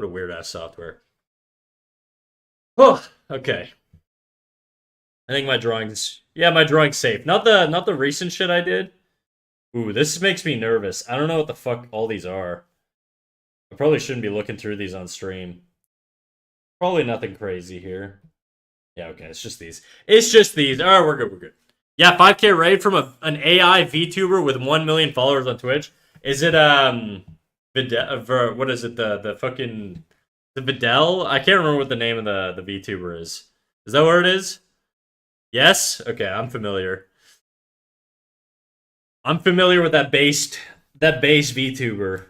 What a weird ass software. Oh, okay. I think my drawing's my drawing's safe. Not the recent shit I did. Ooh, this makes me nervous. I don't know what the fuck all these are. I probably shouldn't be looking through these on stream. Probably nothing crazy here. Yeah, okay, it's just these. It's just these. Alright, we're good, we're good. Yeah, 5K raid from an AI VTuber with 1 million followers on Twitch. Is it what is it? The fucking the Videl? I can't remember what the name of the VTuber is. Is that what it is? Yes? Okay, I'm familiar. I'm familiar with that base VTuber.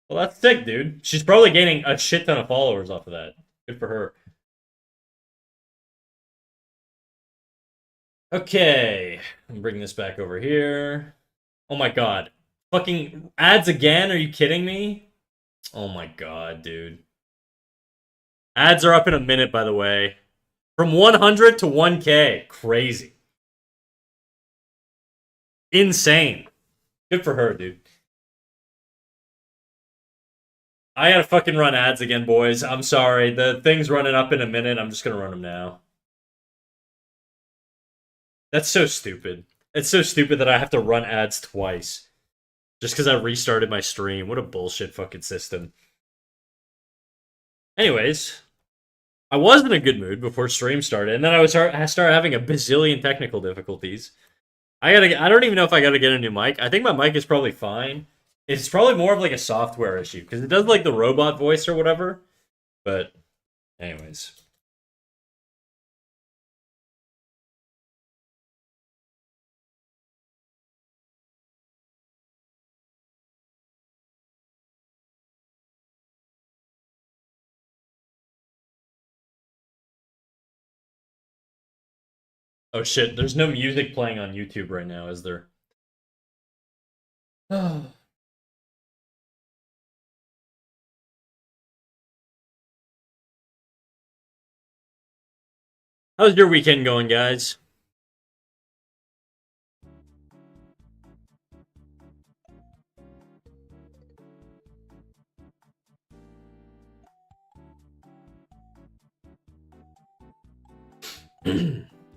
Well, that's sick, dude. She's probably gaining a shit ton of followers off of that. Good for her. Okay, I'm bringing this back over here. Oh my god. Fucking ads again? Are you kidding me? Oh my god, dude. Ads are up in a minute, by the way. From 100 to 1K. Crazy. Insane. Good for her, dude. I gotta fucking run ads again, boys. I'm sorry. The thing's running up in a minute. I'm just gonna run them now. That's so stupid. It's so stupid that I have to run ads twice. Just because I restarted my stream. What a bullshit fucking system. Anyways, I was in a good mood before stream started, and then I started having a bazillion technical difficulties. I don't even know if I gotta get a new mic. I think my mic is probably fine. It's probably more of like a software issue, because it does like the robot voice or whatever. But, anyways. Oh shit, there's no music playing on YouTube right now, is there? How's your weekend going, guys?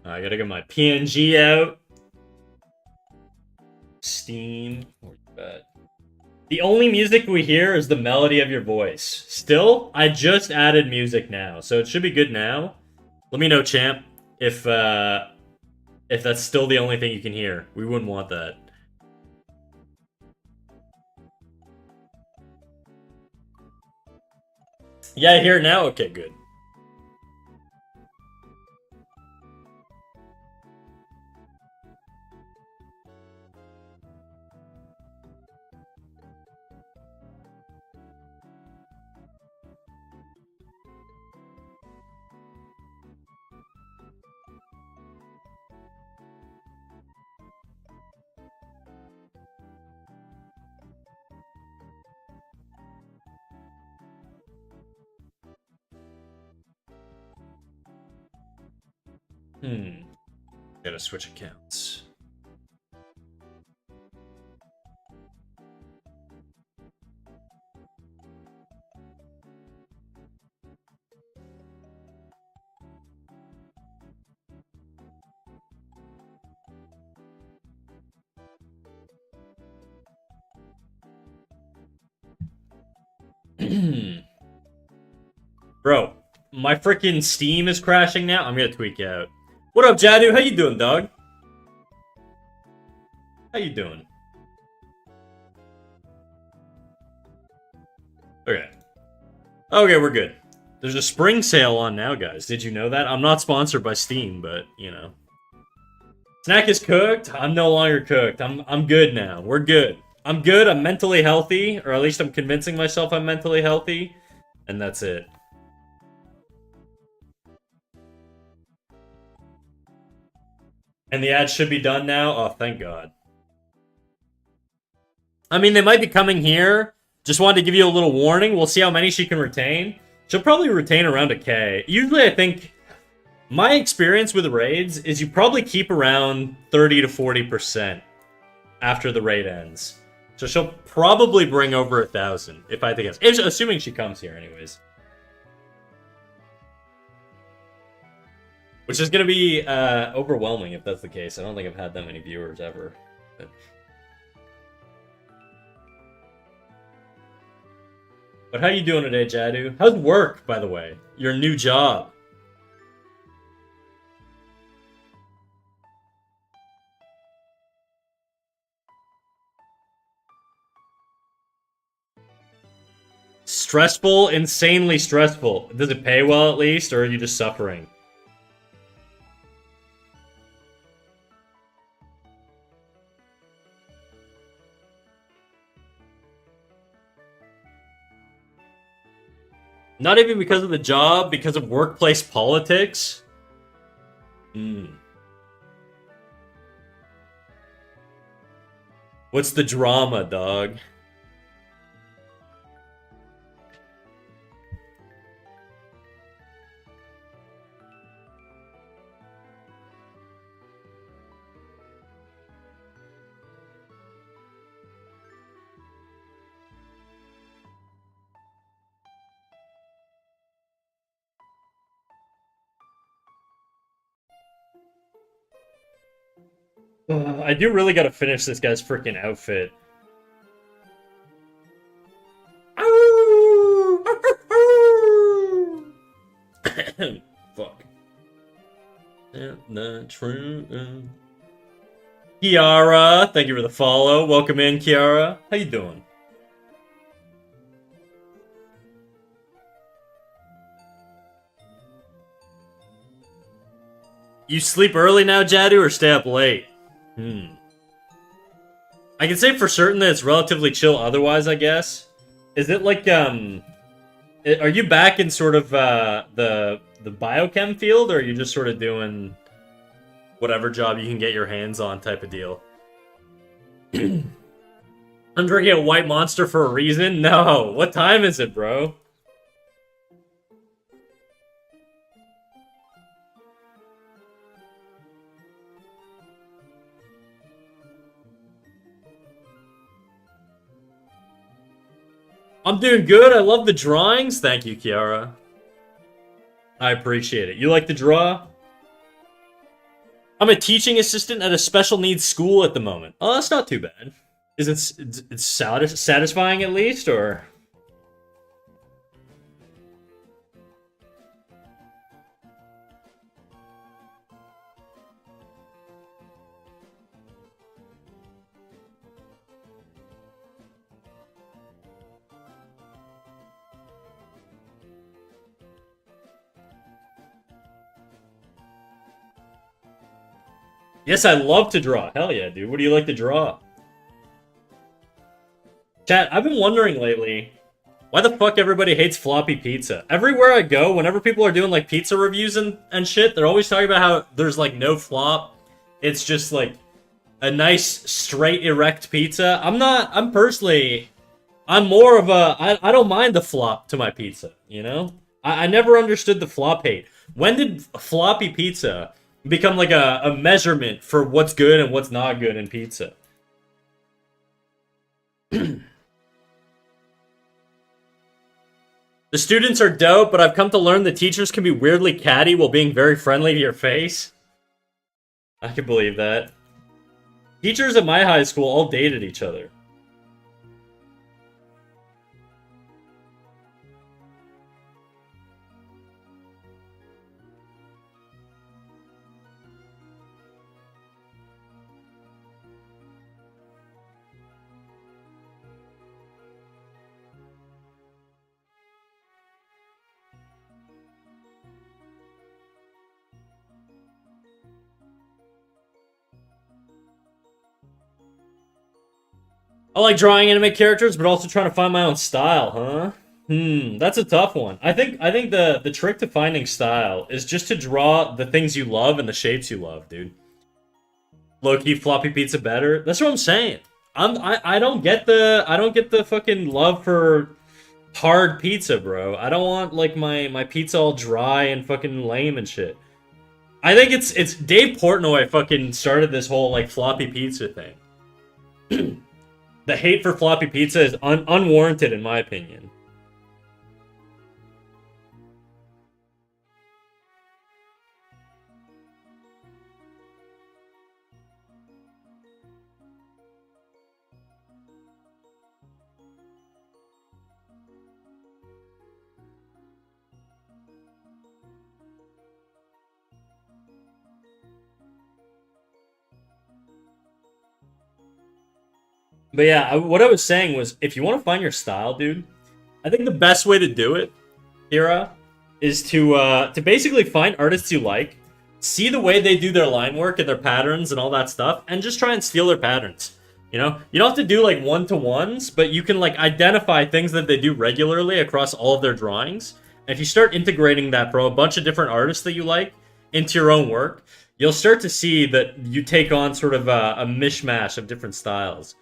I gotta get my PNG out. Steam. The only music we hear is the melody of your voice. Still, I just added music now, so it should be good now. Let me know, champ, if that's still the only thing you can hear. We wouldn't want that. Yeah, I hear it now? Okay, good. Gotta switch accounts. Bro, my freaking Steam is crashing now. I'm gonna tweak out. What up, Jadu? How you doing, dog? How you doing? Okay. Okay, we're good. There's a spring sale on now, guys. Did you know that? I'm not sponsored by Steam, but, you know. Snack is cooked. I'm no longer cooked. I'm good now. We're good. I'm good. I'm mentally healthy, or at least I'm convincing myself I'm mentally healthy, and that's it. And the ads should be done now? Oh, thank God. I mean, they might be coming here. Just wanted to give you a little warning. We'll see how many she can retain. She'll probably retain around a K. Usually, I think My experience with raids is you probably keep around 30 to 40% after the raid ends. So she'll probably bring over 1,000, if I had to guess. Assuming she comes here, anyways. Which is going to be overwhelming if that's the case. I don't think I've had that many viewers ever. But how you doing today, Jadu? How's work, by the way? Your new job? Stressful? Insanely stressful. Does it pay well at least, or are you just suffering? Not even because of the job, because of workplace politics? What's the drama, dog? I do really gotta finish this guy's freaking outfit. Fuck. The true. Kiara, thank you for the follow. Welcome in, Kiara. How you doing? You sleep early now, Jadu, or stay up late? I can say for certain that it's relatively chill otherwise, I guess. Is it like, are you back in sort of, the biochem field, or are you just sort of doing whatever job you can get your hands on type of deal? I'm drinking a white monster for a reason? No. What time is it, bro? I'm doing good. I love the drawings. Thank you, Kiara. I appreciate it. You like to draw? I'm a teaching assistant at a special needs school at the moment. Oh, that's not too bad. Is it's satisfying at least, or? Yes, I love to draw. Hell yeah, dude. What do you like to draw? Chat, I've been wondering lately, why the fuck everybody hates floppy pizza? Everywhere I go, whenever people are doing like pizza reviews and shit, they're always talking about how there's like no flop. It's just like a nice, straight, erect pizza. I'm more of a, I don't mind the flop to my pizza, you know? I never understood the flop hate. When did floppy pizza become like a measurement for what's good and what's not good in pizza? The students are dope, but I've come to learn that teachers can be weirdly catty while being very friendly to your face. I can believe that. Teachers at my high school all dated each other. I like drawing anime characters, but also trying to find my own style, huh? That's a tough one. I think the trick to finding style is just to draw the things you love and the shapes you love, dude. Low-key floppy pizza better. That's what I'm saying. I don't get the fucking love for hard pizza, bro. I don't want like my pizza all dry and fucking lame and shit. I think it's Dave Portnoy fucking started this whole like floppy pizza thing. The hate for floppy pizza is unwarranted in my opinion. But yeah, what I was saying was, if you want to find your style, dude, I think the best way to do it, Ira, is to basically find artists you like, see the way they do their line work and their patterns and all that stuff, and just try and steal their patterns. You know, you don't have to do like one-to-ones, but you can like identify things that they do regularly across all of their drawings. And if you start integrating that from a bunch of different artists that you like into your own work, you'll start to see that you take on sort of a mishmash of different styles.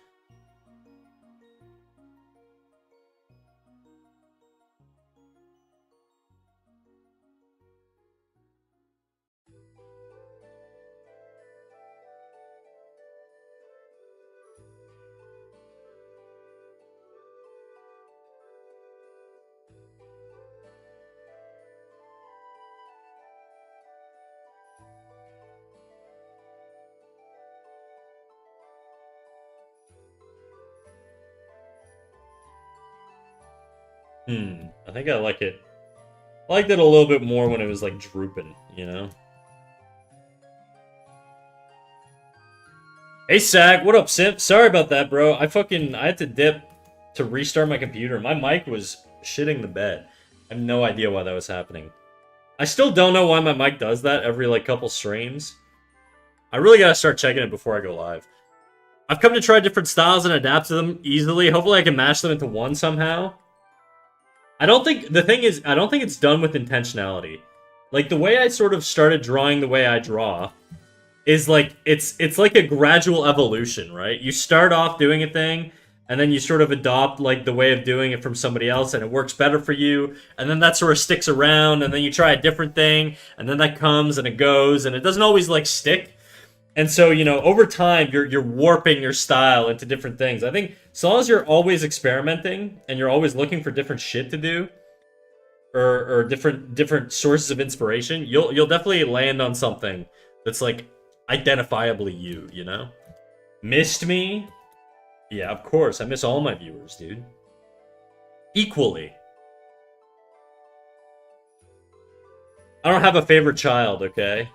I think I like it. I liked it a little bit more when it was like drooping, you know? Hey Sag, what up, Simp? Sorry about that, bro. I had to dip to restart my computer. My mic was shitting the bed. I have no idea why that was happening. I still don't know why my mic does that every like couple streams. I really gotta start checking it before I go live. I've come to try different styles and adapt to them easily. Hopefully I can mash them into one somehow. I don't think I don't think it's done with intentionality. Like the way I sort of started drawing the way I draw is like it's like a gradual evolution, right? You start off doing a thing and then you sort of adopt like the way of doing it from somebody else and it works better for you, and then that sort of sticks around, and then you try a different thing and then that comes and it goes, and it doesn't always like stick. And so, you know, over time, you're warping your style into different things. I think so long as you're always experimenting and you're always looking for different shit to do, or different sources of inspiration, you'll definitely land on something that's like identifiably you. You know, missed me? Yeah, of course. I miss all my viewers, dude. Equally. I don't have a favorite child. Okay.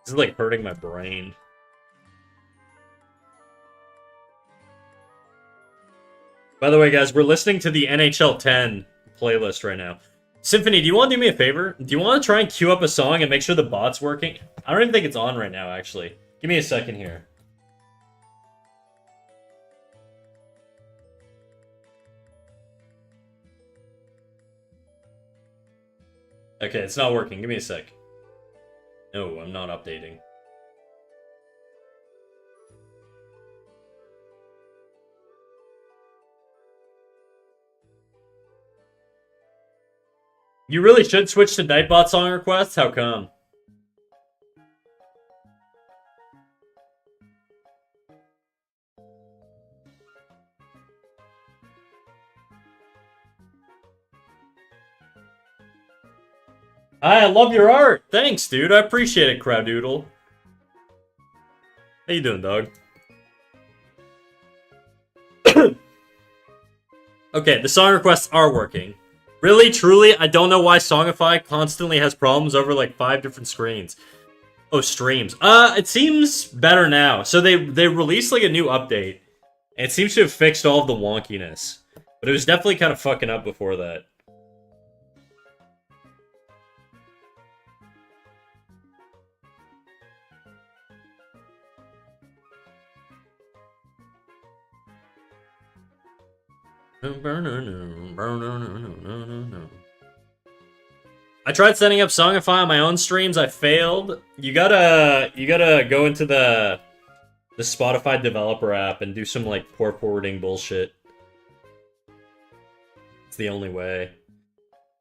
This is like hurting my brain. By the way, guys, we're listening to the NHL 10 playlist right now. Symphony, do you want to do me a favor? Do you want to try and queue up a song and make sure the bot's working? I don't even think it's on right now, actually. Give me a second here. Okay, it's not working. Give me a sec. No, I'm not updating. You really should switch to Nightbot song requests? How come? I love your art. Thanks, dude. I appreciate it, Crowdoodle. How you doing, dog? Okay, the song requests are working. Really, truly, I don't know why Songify constantly has problems over like 5 different screens. Oh, streams. It seems better now. So they released like a new update, and it seems to have fixed all of the wonkiness. But it was definitely kind of fucking up before that. I tried setting up Songify on my own streams. I failed. You gotta go into the Spotify developer app and do some like port forwarding bullshit. It's the only way.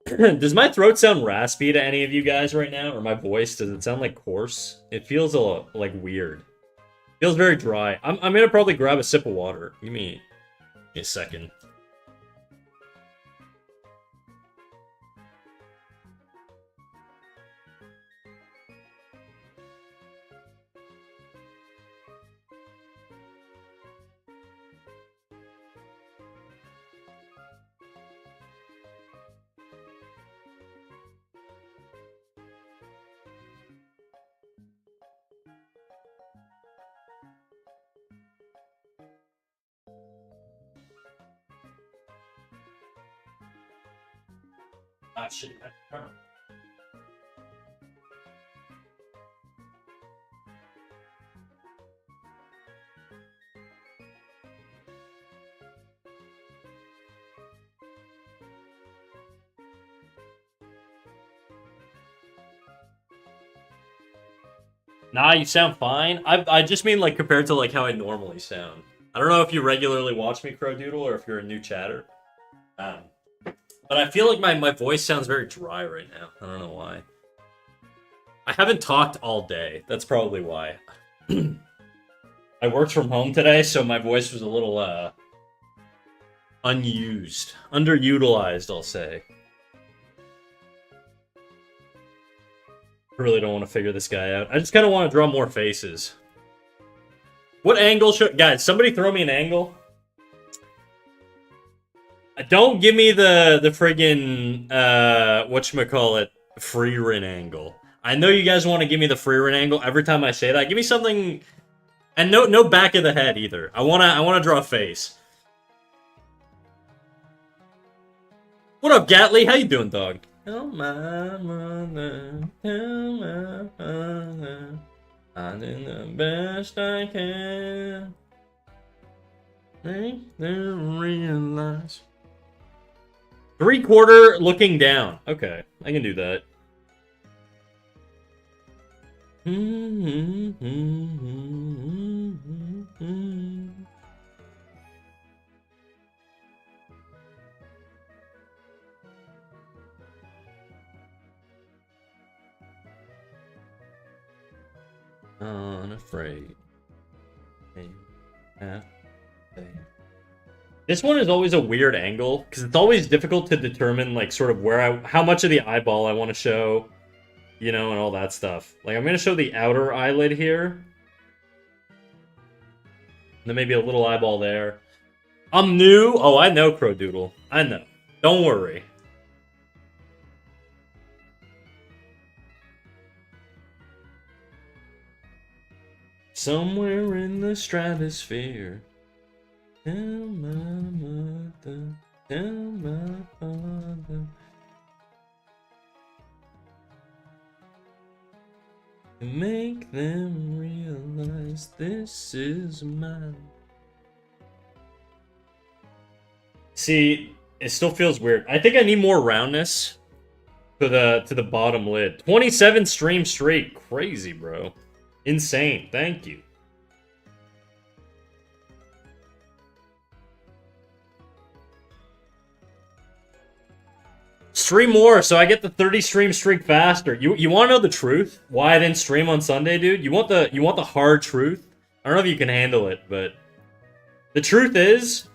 Does my throat sound raspy to any of you guys right now, or my voice? Does it sound like hoarse? It feels a lot, like weird. It feels very dry. I'm gonna probably grab a sip of water. Give me a second. Ah, shit. Nah, you sound fine. I just mean like compared to like how I normally sound. I don't know if you regularly watch me, Crow Doodle, or if you're a new chatter. But I feel like my voice sounds very dry right now. I don't know why. I haven't talked all day. That's probably why. I worked from home today, so my voice was a little unused. Underutilized, I'll say. I really don't want to figure this guy out. I just kind of want to draw more faces. What angle should... Guys, somebody throw me an angle. Don't give me the friggin' whatchamacallit, Frieren angle. I know you guys want to give me the Frieren angle every time I say that. Give me something... And no back of the head either. I wanna draw a face. What up, Gatly? How you doing, dog? Tell my mother, tell my father, I did the best I can. Make them realize. 3/4 looking down. Okay, I can do that. Unafraid. This one is always a weird angle, because it's always difficult to determine, like, sort of where how much of the eyeball I want to show, you know, and all that stuff. Like, I'm going to show the outer eyelid here. And then maybe a little eyeball there. I'm new. Oh, I know, Crow Doodle. I know. Don't worry. Somewhere in the stratosphere. Tell my mother, tell my father. To make them realize this is mine. See, it still feels weird. I think I need more roundness to the bottom lid. 27 stream streak. Crazy, bro. Insane. Thank you. Stream more so I get the 30 stream streak faster. You want to know the truth? Why I didn't stream on Sunday, dude? You want the hard truth? I don't know if you can handle it, but the truth is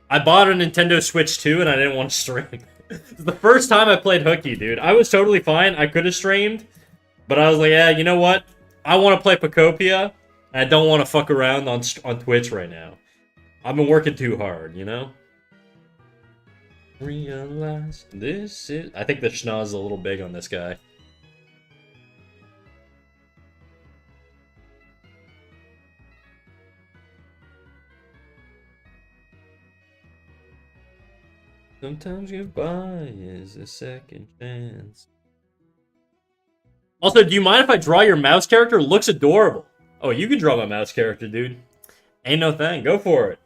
I bought a Nintendo Switch 2 and I didn't want to stream. It's the first time I played hooky, dude. I was totally fine. I could have streamed, but I was like, yeah, you know what? I want to play Pocopia, and I don't want to fuck around on Twitch right now. I've been working too hard, you know? Realize this is... I think the schnoz is a little big on this guy. Sometimes goodbye is a second chance. Also, do you mind if I draw your mouse character? It looks adorable. Oh, you can draw my mouse character, dude. Ain't no thing. Go for it.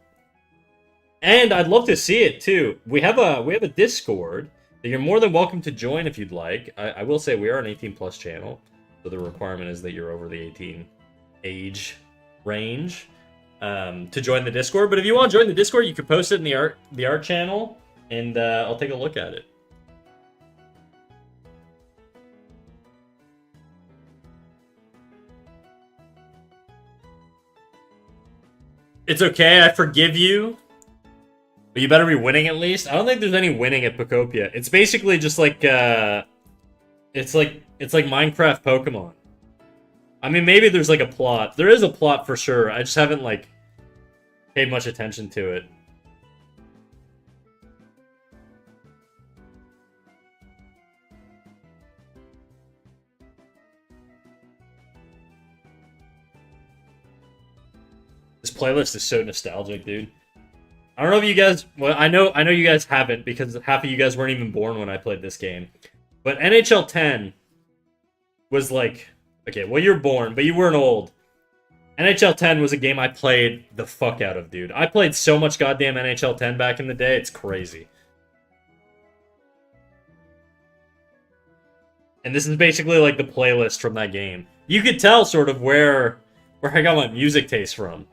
And I'd love to see it too. We have a Discord that you're more than welcome to join if you'd like. I will say we are an 18 plus channel, so the requirement is that you're over the 18 age range to join the Discord. But if you want to join the Discord, you can post it in the art channel, and I'll take a look at it. It's okay, I forgive you. But you better be winning at least. I don't think there's any winning at Pokopia. It's basically just like it's like Minecraft Pokemon. I mean, maybe there's like a plot. There is a plot for sure. I just haven't like paid much attention to it. This playlist is so nostalgic, dude. I don't know if you guys. Well, I know you guys haven't because half of you guys weren't even born when I played this game. But NHL 10 was like, okay, well you're born, but you weren't old. NHL 10 was a game I played the fuck out of, dude. I played so much goddamn NHL 10 back in the day, it's crazy. And this is basically like the playlist from that game. You could tell sort of where I got my music taste from.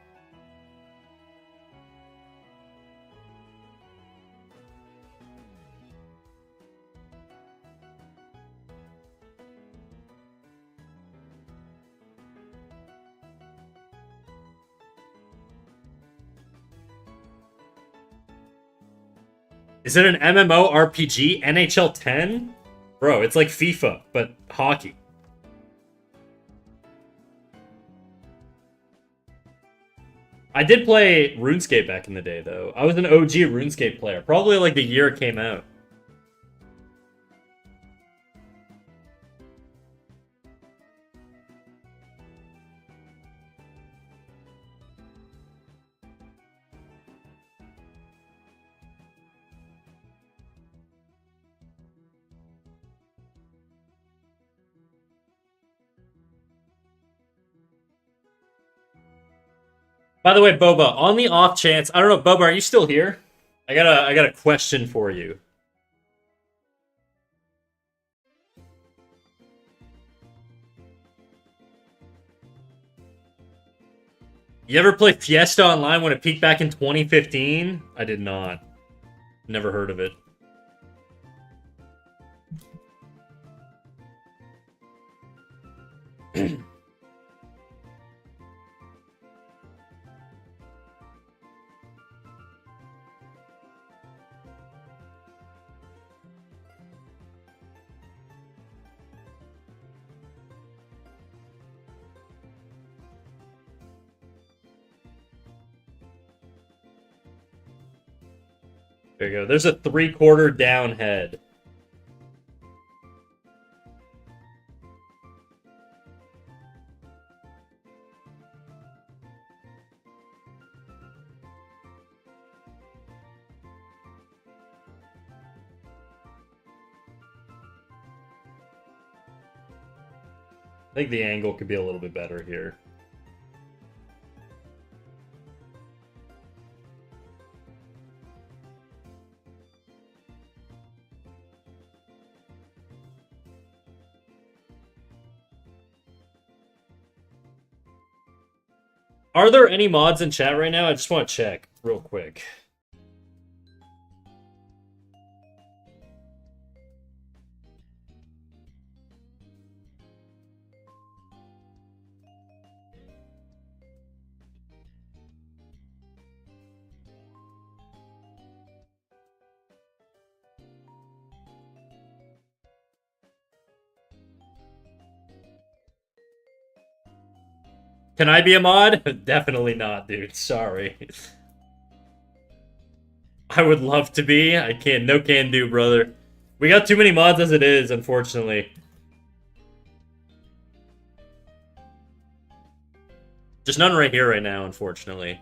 Is it an MMORPG? NHL 10? Bro, it's like FIFA, but hockey. I did play RuneScape back in the day, though. I was an OG RuneScape player. Probably like the year it came out. By the way, Boba, on the off chance, I don't know, Boba, are you still here? I got a question for you. You ever play Fiesta Online when it peaked back in 2015? I did not. Never heard of it. There you go. There's a 3/4 down head. I think the angle could be a little bit better here. Are there any mods in chat right now? I just want to check real quick. Can I be a mod? Definitely not, dude. Sorry. I would love to be. I can't. No can do, brother. We got too many mods as it is, unfortunately. Just none right here right now, unfortunately.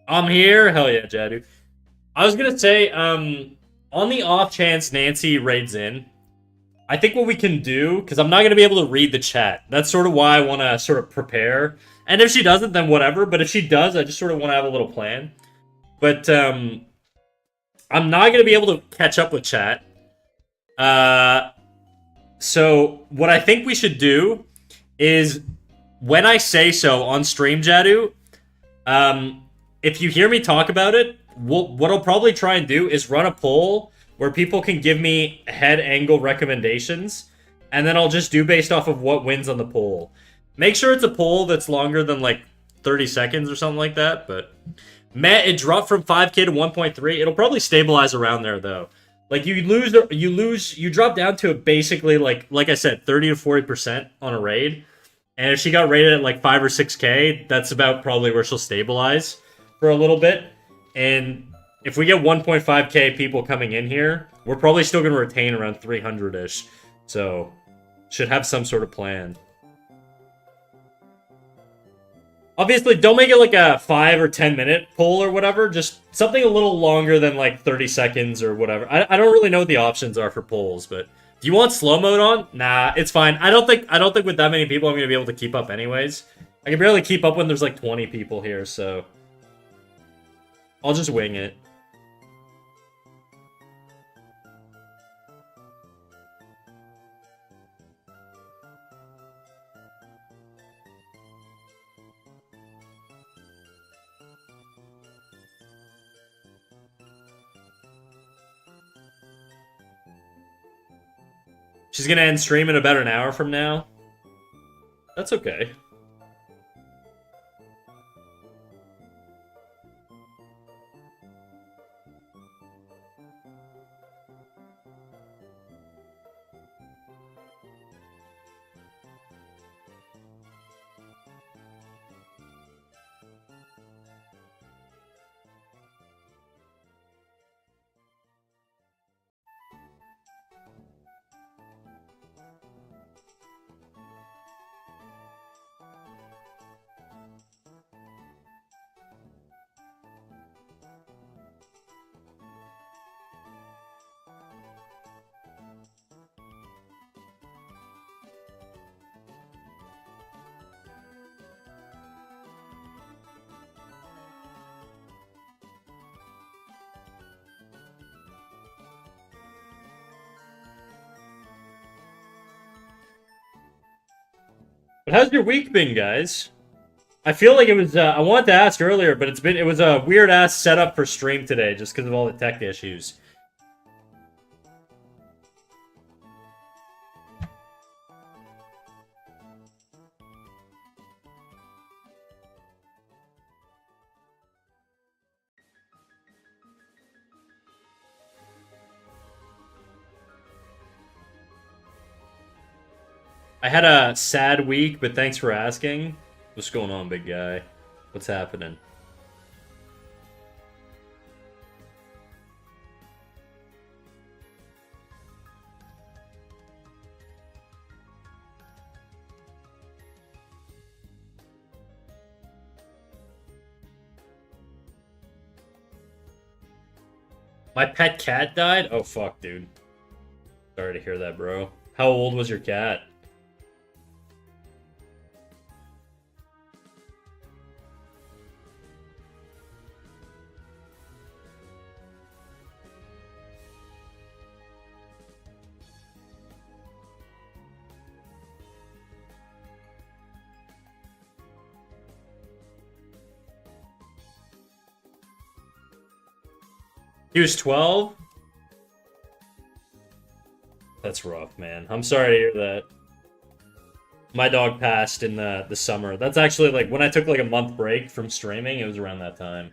I'm here? Hell yeah, Jadu. I was gonna say, on the off chance Nancy raids in, I think what we can do, because I'm not going to be able to read the chat. That's sort of why I want to sort of prepare. And if she doesn't, then whatever. But if she does, I just sort of want to have a little plan. But I'm not going to be able to catch up with chat. So what I think we should do is when I say so on stream, Jadu, if you hear me talk about it, what I'll probably try and do is run a poll where people can give me head angle recommendations, and then I'll just do based off of what wins on the poll. Make sure it's a poll that's longer than like 30 seconds or something like that, but Matt, it dropped from 5k to 1.3. It'll probably stabilize around there though. Like you drop down to basically like I said, 30 to 40% on a raid. And if she got rated at like 5 or 6k, that's about probably where she'll stabilize for a little bit. And if we get 1.5k people coming in here, we're probably still going to retain around 300-ish. So, should have some sort of plan. Obviously, don't make it like a 5 or 10 minute poll or whatever. Just something a little longer than like 30 seconds or whatever. I don't really know what the options are for polls, but do you want slow mode on? Nah, it's fine. I don't think with that many people I'm gonna be able to keep up anyways. I can barely keep up when there's like 20 people here, so I'll just wing it. She's gonna end stream in about an hour from now. That's okay. But how's your week been, guys? I feel like it was, I wanted to ask earlier, but it was a weird-ass setup for stream today, just because of all the tech issues. I had a sad week, but thanks for asking. What's going on, big guy? What's happening? My pet cat died? Oh, fuck, dude. Sorry to hear that, bro. How old was your cat? He was 12? That's rough, man. I'm sorry to hear that. My dog passed in the summer. That's actually like when I took like a month break from streaming, it was around that time.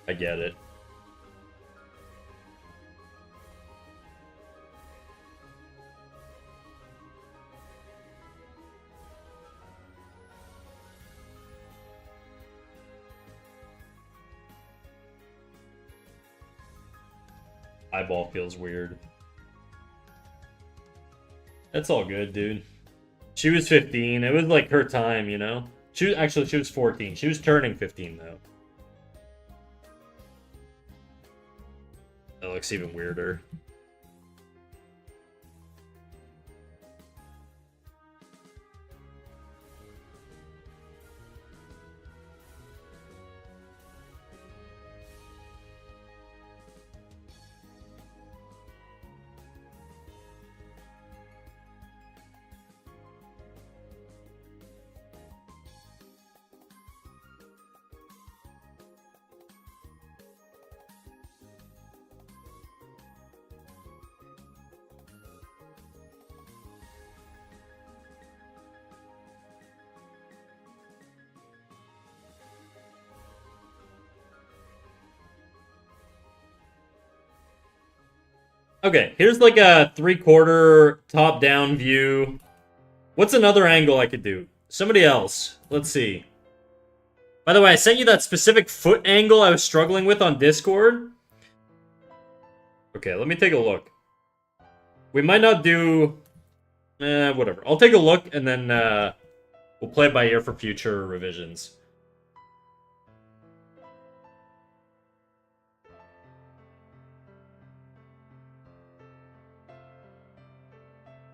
I get it. Eyeball feels weird. That's all good, dude. She was 15. It was like her time, you know? She was 14. She was turning 15 though. That looks even weirder. Okay, here's like a 3/4 top-down view. What's another angle I could do? Somebody else. Let's see. By the way, I sent you that specific foot angle I was struggling with on Discord. Okay, let me take a look. We might not do... whatever. I'll take a look, and then we'll play it by ear for future revisions.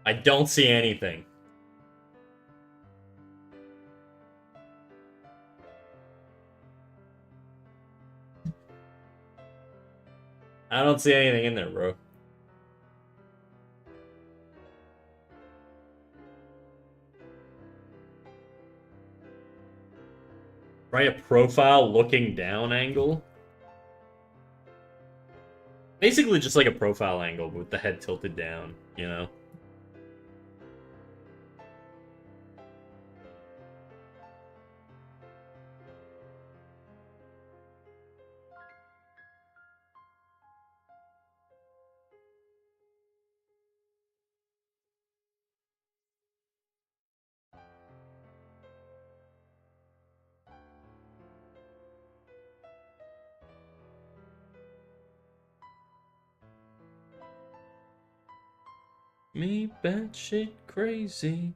I don't see anything. I don't see anything in there, bro. Try a profile looking down angle. Basically just like a profile angle with the head tilted down, you know? Me batshit crazy.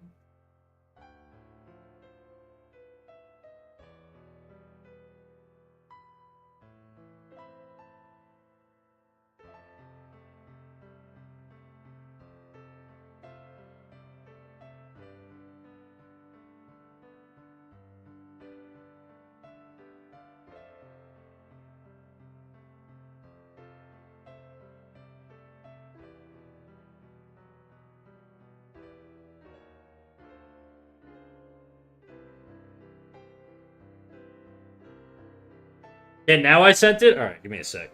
Okay, now I sent it? Alright, give me a sec.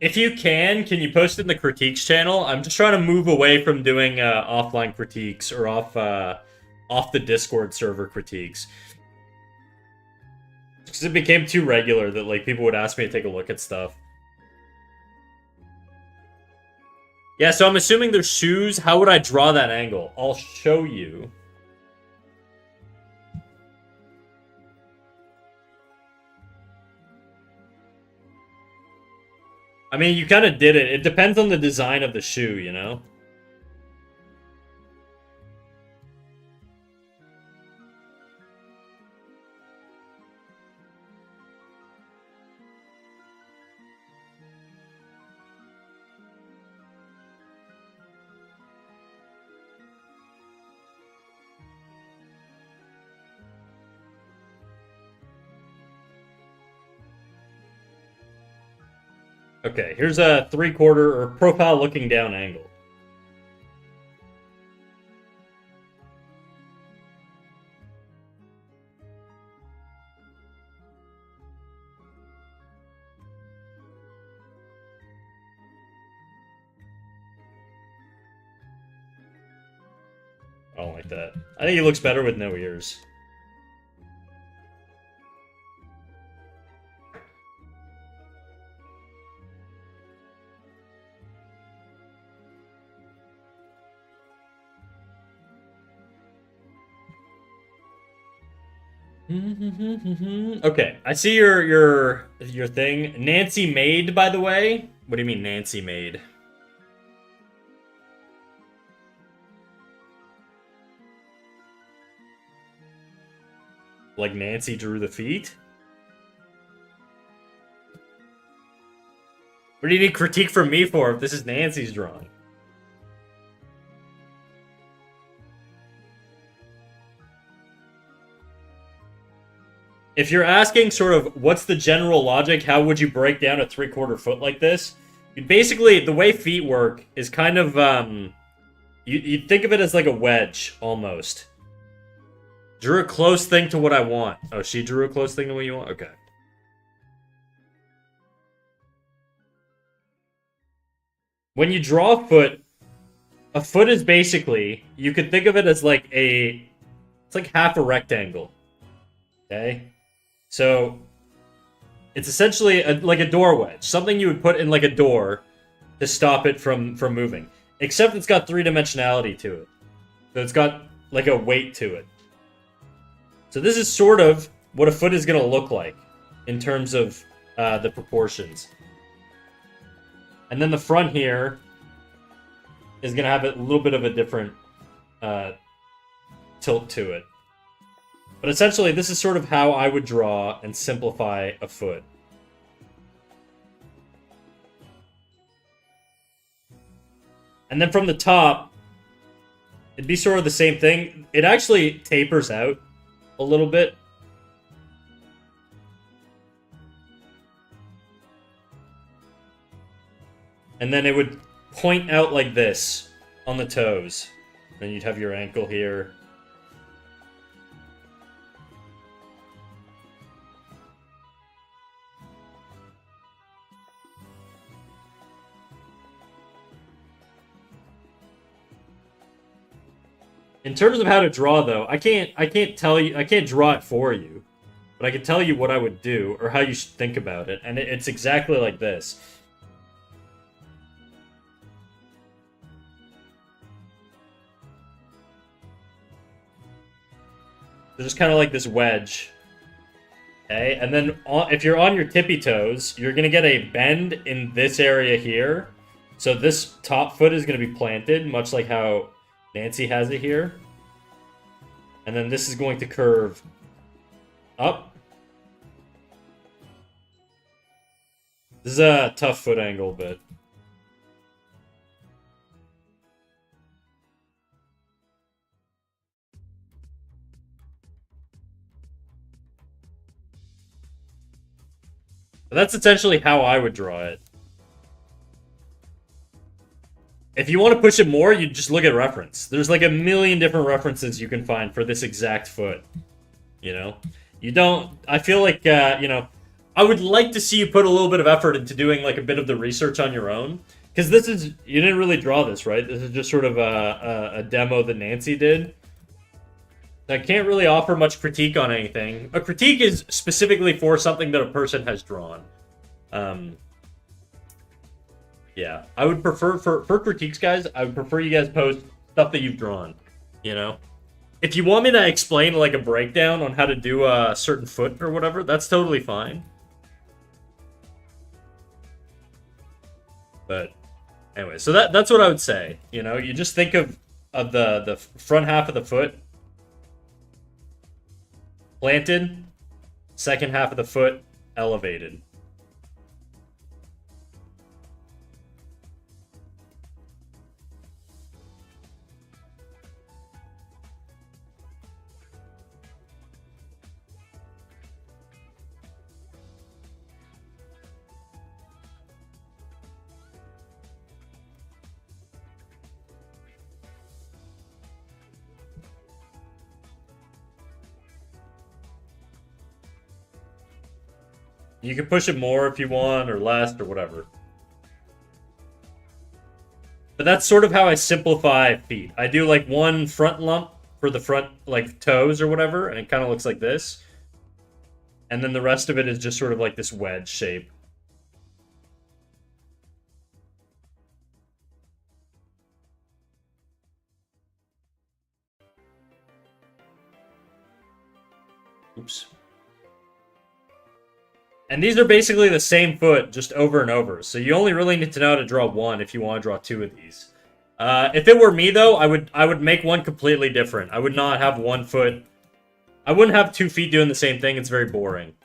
If you can you post it in the critiques channel? I'm just trying to move away from doing offline critiques or off the Discord server critiques. Because it became too regular that like people would ask me to take a look at stuff. Yeah, so I'm assuming they're shoes. How would I draw that angle? I'll show you. I mean, you kind of did it. It depends on the design of the shoe, you know? Okay, here's a 3/4 or profile looking down angle. I don't like that. I think he looks better with no ears. Okay, I see your thing. Nancy Maid, by the way. What do you mean Nancy Maid? Like Nancy drew the feet? What do you need critique from me for if this is Nancy's drawing? If you're asking sort of what's the general logic, how would you break down a 3/4 foot like this? Basically, the way feet work is kind of, you think of it as like a wedge, almost. Drew a close thing to what I want. Oh, she drew a close thing to what you want? Okay. When you draw a foot is basically, you could think of it as like it's like half a rectangle. Okay? So, it's essentially like a door wedge. Something you would put in like a door to stop it from moving. Except it's got three-dimensionality to it. So it's got like a weight to it. So this is sort of what a foot is going to look like in terms of the proportions. And then the front here is going to have a little bit of a different tilt to it. But essentially, this is sort of how I would draw and simplify a foot. And then from the top, it'd be sort of the same thing. It actually tapers out a little bit. And then it would point out like this on the toes. Then you'd have your ankle here. In terms of how to draw, though, I can't tell you, I can't draw it for you, but I can tell you what I would do or how you should think about it, and it's exactly like this. So just kind of like this wedge, okay? And then if you're on your tippy toes, you're gonna get a bend in this area here. So this top foot is gonna be planted, much like how Nancy has it here. And then this is going to curve up. This is a tough foot angle, but... But that's essentially how I would draw it. If you want to push it more, you just look at reference. There's like a million different references you can find for this exact foot. You know? You don't... I feel like, you know... I would like to see you put a little bit of effort into doing like a bit of the research on your own. Because this is... You didn't really draw this, right? This is just sort of a demo that Nancy did. I can't really offer much critique on anything. A critique is specifically for something that a person has drawn. Yeah, I would prefer, for critiques, guys, I would prefer you guys post stuff that you've drawn, you know? If you want me to explain, like, a breakdown on how to do a certain foot or whatever, that's totally fine. But, anyway, so that's what I would say, you know? You just think of the front half of the foot planted, second half of the foot elevated. You can push it more if you want, or less, or whatever. But that's sort of how I simplify feet. I do like one front lump for the front, like, toes or whatever, and it kind of looks like this. And then the rest of it is just sort of like this wedge shape. Oops. And these are basically the same foot, just over and over. So you only really need to know how to draw one if you want to draw two of these. If it were me, though, I would make one completely different. I would not have one foot. I wouldn't have 2 feet doing the same thing. It's very boring.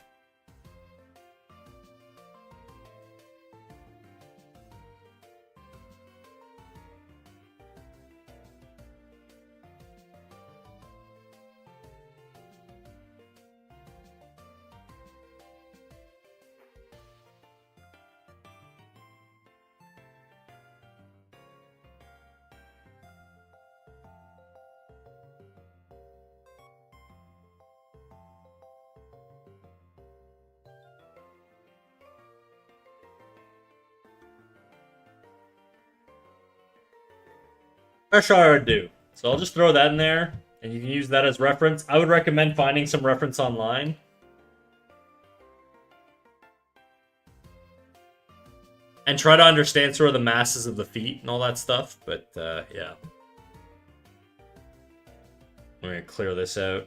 That's all I would do. So I'll just throw that in there, and you can use that as reference. I would recommend finding some reference online. And try to understand sort of the masses of the feet and all that stuff, but yeah. I'm gonna clear this out.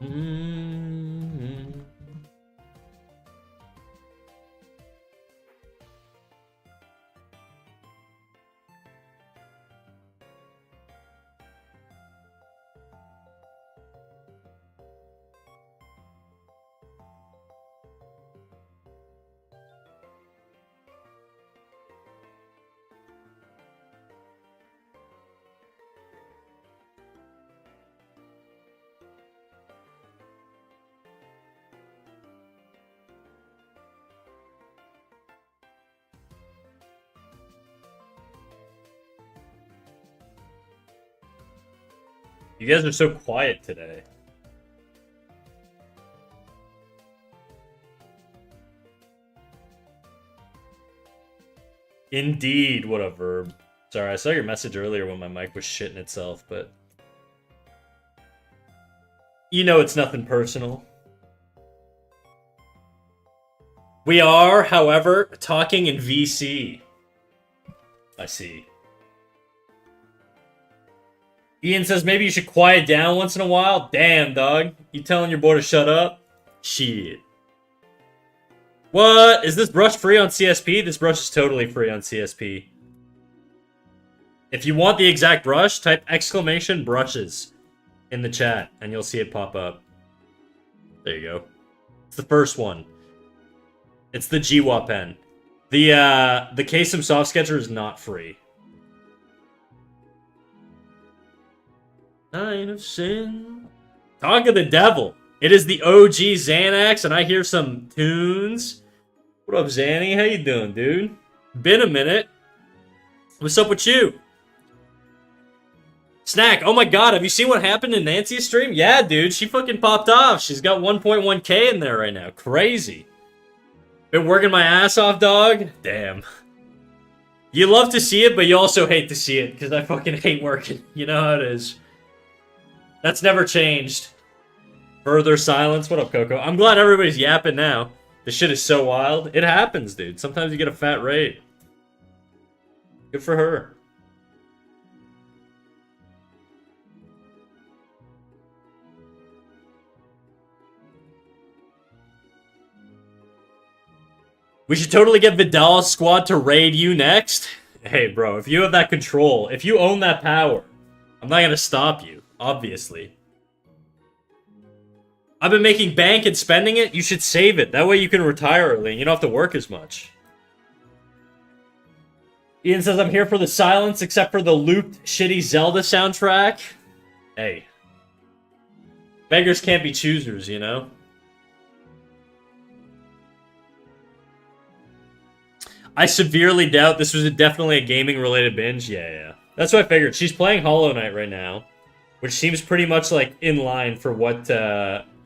Mm-hmm. You guys are so quiet today. Indeed, what a verb. Sorry, I saw your message earlier when my mic was shitting itself, but... You know it's nothing personal. We are, however, talking in VC. I see. Ian says maybe you should quiet down once in a while. Damn, dog. You telling your boy to shut up? Shit. What? Is this brush free on CSP? This brush is totally free on CSP. If you want the exact brush, type exclamation brushes in the chat and you'll see it pop up. There you go. It's the first one. It's the Jiwa pen. The KSM Soft Sketcher is not free. Nine of Sin. Talk of the Devil. It is the OG Xanax, and I hear some tunes. What up, Zanny? How you doing, dude? Been a minute. What's up with you? Snack, oh my god, have you seen what happened in Nancy's stream? Yeah, dude, she fucking popped off. She's got 1.1k in there right now. Crazy. Been working my ass off, dog? Damn. You love to see it, but you also hate to see it, because I fucking hate working. You know how it is. That's never changed. Further silence. What up, Coco? I'm glad everybody's yapping now. This shit is so wild. It happens, dude. Sometimes you get a fat raid. Good for her. We should totally get Vidal's squad to raid you next. Hey, bro, if you have that control, if you own that power, I'm not gonna stop you, obviously. I've been making bank and spending it. You should save it. That way you can retire early and you don't have to work as much. Ian says, I'm here for the silence except for the looped, shitty Zelda soundtrack. Hey. Beggars can't be choosers, you know? I severely doubt this was definitely a gaming-related binge. Yeah. That's what I figured. She's playing Hollow Knight right now, which seems pretty much like in line for what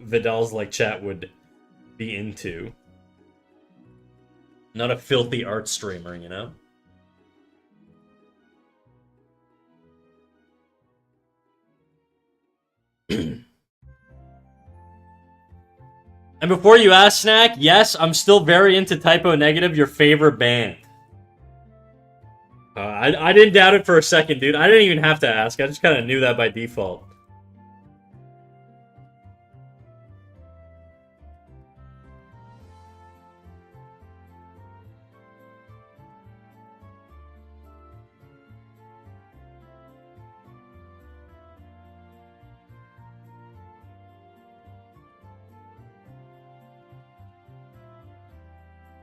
Vidal's like chat would be into. Not a filthy art streamer, you know? And before you ask, Snack, yes, I'm still very into Typo Negative, your favorite band. I didn't doubt it for a second, dude. I didn't even have to ask. I just kind of knew that by default.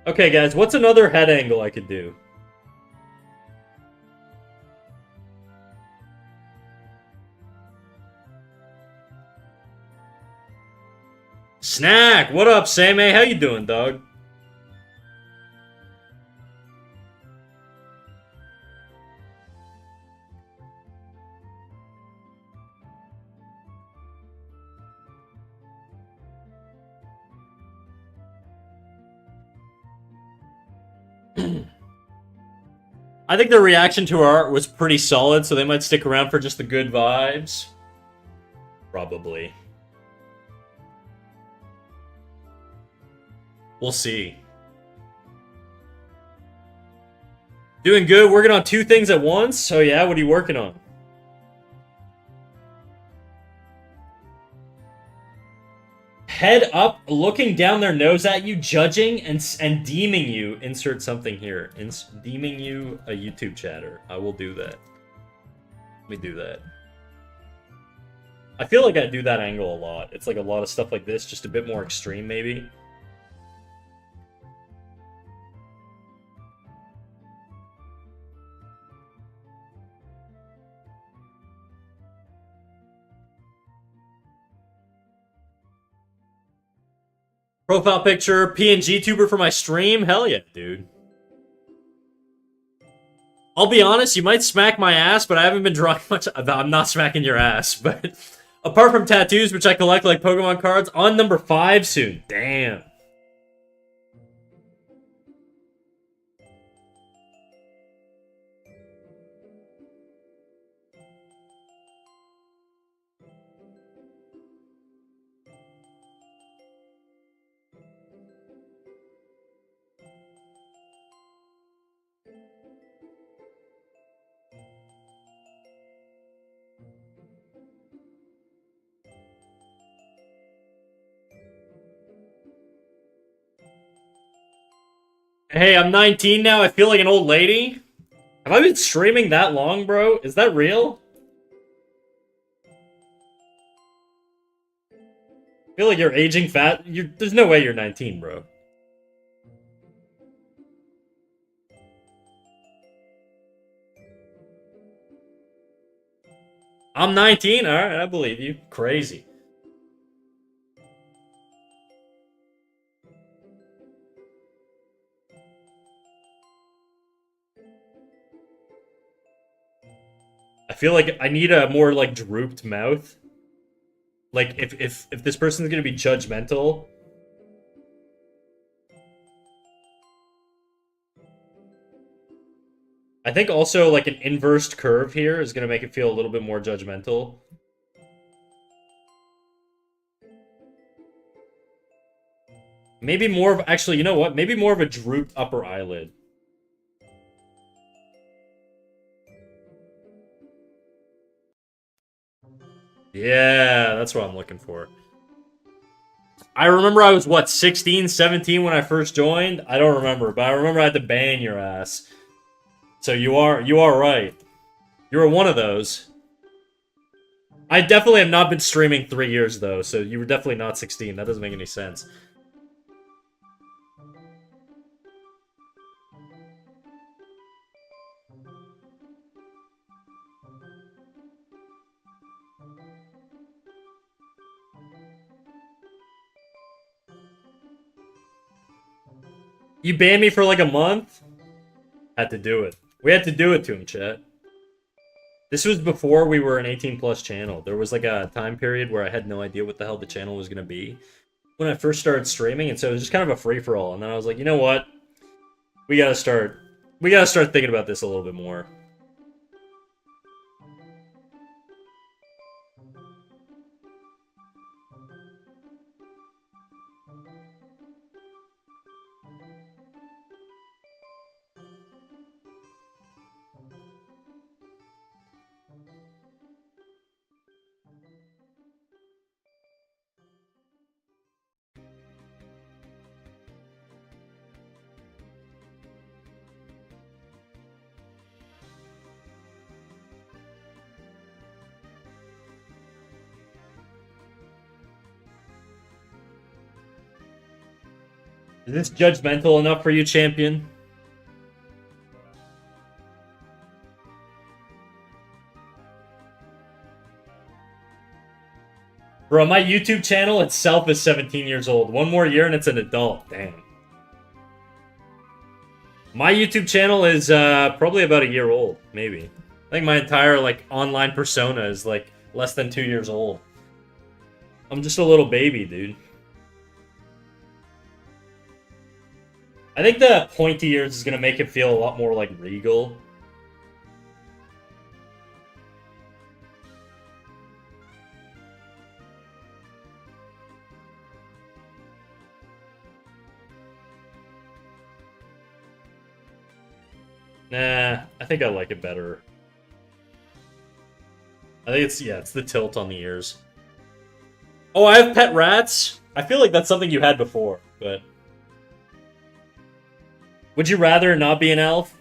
Okay, guys, what's another head angle I could do? Snack! What up, Sammy? How you doing, dog? I think the reaction to our art was pretty solid, so they might stick around for just the good vibes. Probably. We'll see. Doing good, working on 2 things at once? So yeah, what are you working on? Head up, looking down their nose at you, judging and deeming you. Insert something here. Deeming you a YouTube chatter. I will do that. Let me do that. I feel like I do that angle a lot. It's like a lot of stuff like this, just a bit more extreme, maybe. Profile picture, PNG tuber for my stream? Hell yeah, dude. I'll be honest, you might smack my ass, but I haven't been drawing much. I'm not smacking your ass, but apart from tattoos, which I collect like Pokemon cards, on number 5 soon. Damn. Hey, I'm 19 now. I feel like an old lady. Have I been streaming that long, bro? Is that real? I feel like you're aging fat. There's no way you're 19, bro. I'm 19? Alright, I believe you. Crazy. I feel like I need a more, like, drooped mouth. Like, if this person's gonna be judgmental... I think also, like, an inversed curve here is gonna make it feel a little bit more judgmental. Maybe more of... Actually, you know what? Maybe more of a drooped upper eyelid. Yeah, that's what I'm looking for. I remember I was, what, 16, 17 when I first joined? I don't remember, but I remember I had to ban your ass. So you are right. You were one of those. I definitely have not been streaming 3 years, though, so you were definitely not 16. That doesn't make any sense. You banned me for like a month? Had to do it. We had to do it to him, chat. This was before we were an 18 plus channel. There was like a time period where I had no idea what the hell the channel was going to be when I first started streaming, and so it was just kind of a free-for-all. And then I was like, you know what? We gotta start thinking about this a little bit more. Is this judgmental enough for you, champion? Bro, my YouTube channel itself is 17 years old. One more year and it's an adult. Damn. My YouTube channel is probably about a year old, maybe. I think my entire like online persona is like less than 2 years old. I'm just a little baby, dude. I think the pointy ears is gonna make it feel a lot more like regal. Nah, I think I like it better. I think it's the tilt on the ears. Oh, I have pet rats? I feel like that's something you had before, but... Would you rather not be an elf?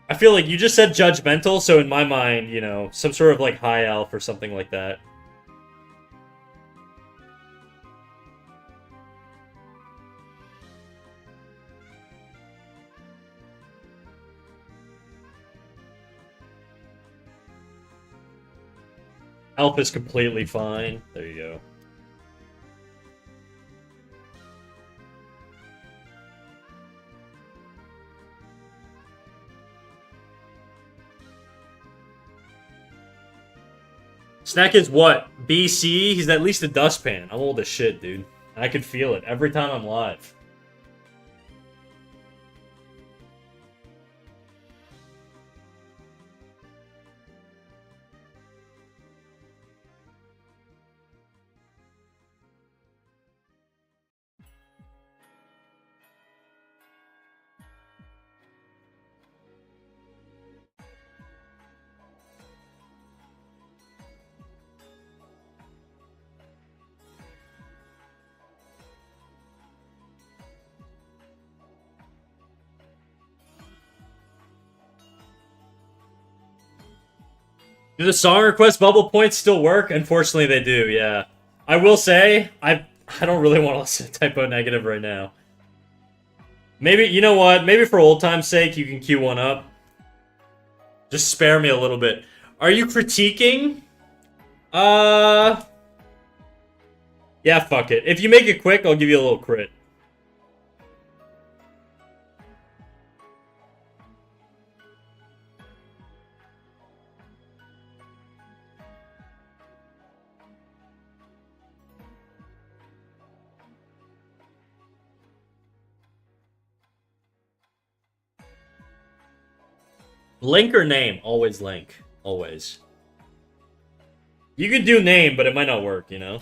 I feel like you just said judgmental, so in my mind, you know, some sort of like high elf or something like that. Elf is completely fine. There you go. Snack is what? BC? He's at least a dustpan. I'm old as shit, dude. I could feel it every time I'm live. Do the song request bubble points still work? Unfortunately, they do, yeah. I will say, I don't really want to listen to Typo Negative right now. Maybe, you know what? Maybe for old time's sake, you can queue one up. Just spare me a little bit. Are you critiquing? Yeah, fuck it. If you make it quick, I'll give you a little crit. Link or name? Always link. Always. You could do name, but it might not work, you know?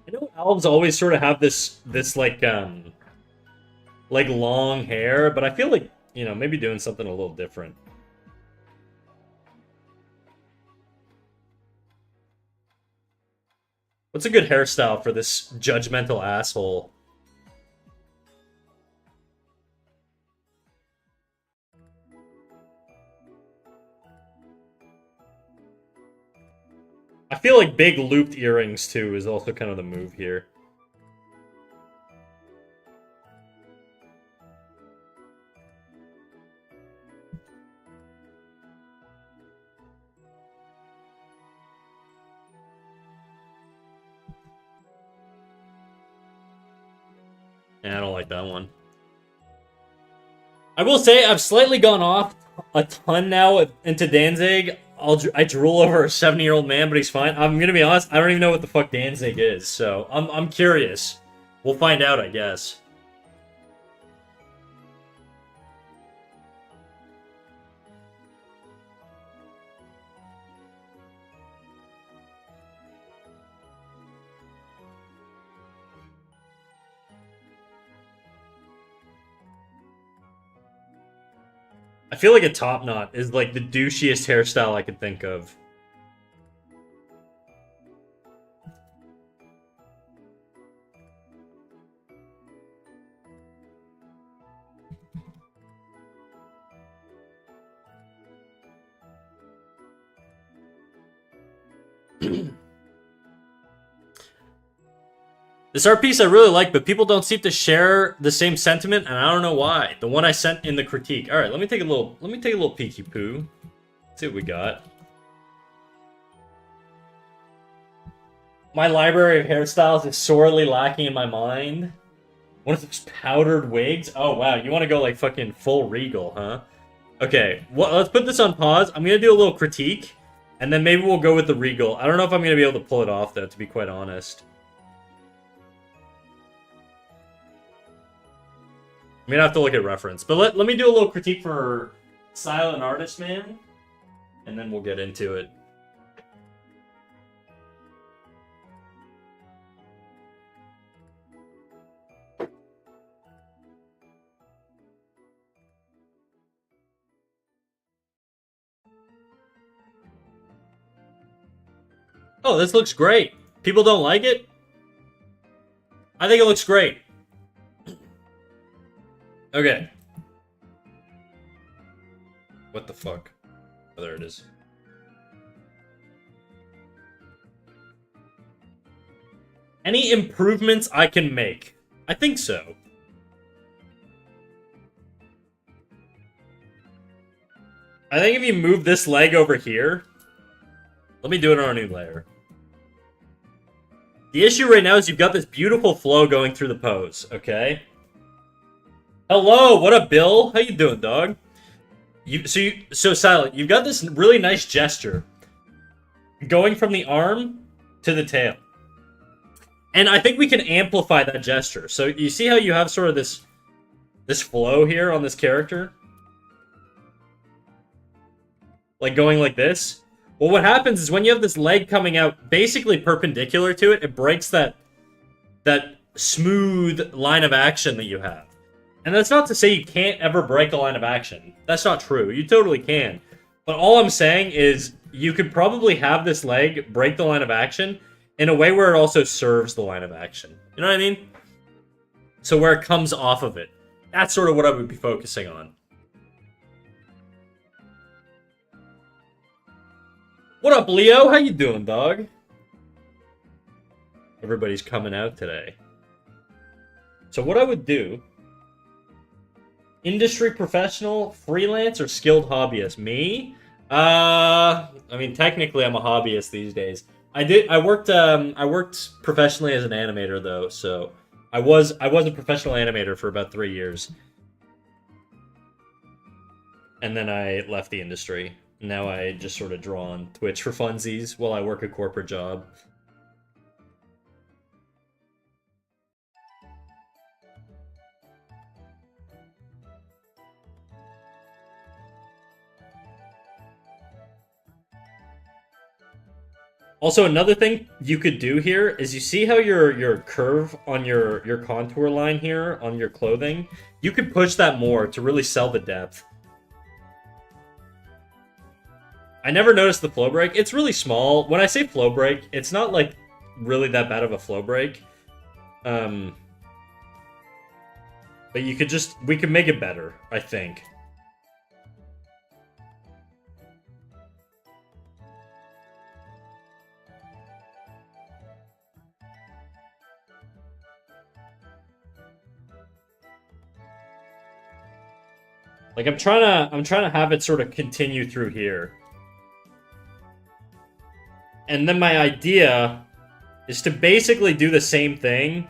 I know elves always sort of have this like long hair, but I feel like, you know, maybe doing something a little different. What's a good hairstyle for this judgmental asshole? I feel like big looped earrings too is also kind of the move here. Yeah, I don't like that one. I will say I've slightly gone off a ton now into Danzig. I drool over a 70-year-old man, but he's fine. I'm gonna be honest, I don't even know what the fuck Danzig is, so I'm curious. We'll find out, I guess. I feel like a top knot is like the douchiest hairstyle I could think of. This art piece I really like, but people don't seem to share the same sentiment, and I don't know why. The one I sent in the critique. All right, let me take a little peeky poo. See what we got. My library of hairstyles is sorely lacking in my mind. One of those powdered wigs. Oh wow, you want to go like fucking full Regal, huh? Okay, well, let's put this on pause. I'm gonna do a little critique, and then maybe we'll go with the Regal. I don't know if I'm gonna be able to pull it off though, to be quite honest. I'm gonna have to look at reference. But let me do a little critique for Silent Artist Man, and then we'll get into it. Oh, this looks great. People don't like it? I think it looks great. Okay. What the fuck? Oh, there it is. Any improvements I can make? I think so. I think if you move this leg over here... Let me do it on a new layer. The issue right now is you've got this beautiful flow going through the pose, okay? Hello, what up, Bill? How you doing, dog? So Silent, you've got this really nice gesture going from the arm to the tail. And I think we can amplify that gesture. So you see how you have sort of this flow here on this character? Like going like this? Well, what happens is when you have this leg coming out basically perpendicular to it, it breaks that smooth line of action that you have. And that's not to say you can't ever break a line of action. That's not true. You totally can. But all I'm saying is you could probably have this leg break the line of action in a way where it also serves the line of action. You know what I mean? So where it comes off of it. That's sort of what I would be focusing on. What up, Leo? How you doing, dog? Everybody's coming out today. So what I would do... Industry professional, freelance, or skilled hobbyist? Me? I mean, technically, I'm a hobbyist these days. I worked professionally as an animator though, so I was a professional animator for about 3 years, and then I left the industry. Now I just sort of draw on Twitch for funsies while I work a corporate job. Also, another thing you could do here is you see how your curve on your contour line here on your clothing, you could push that more to really sell the depth. I never noticed the flow break. It's really small. When I say flow break, it's not like really that bad of a flow break. But we could make it better, I think. Like I'm trying to have it sort of continue through here. And then my idea is to basically do the same thing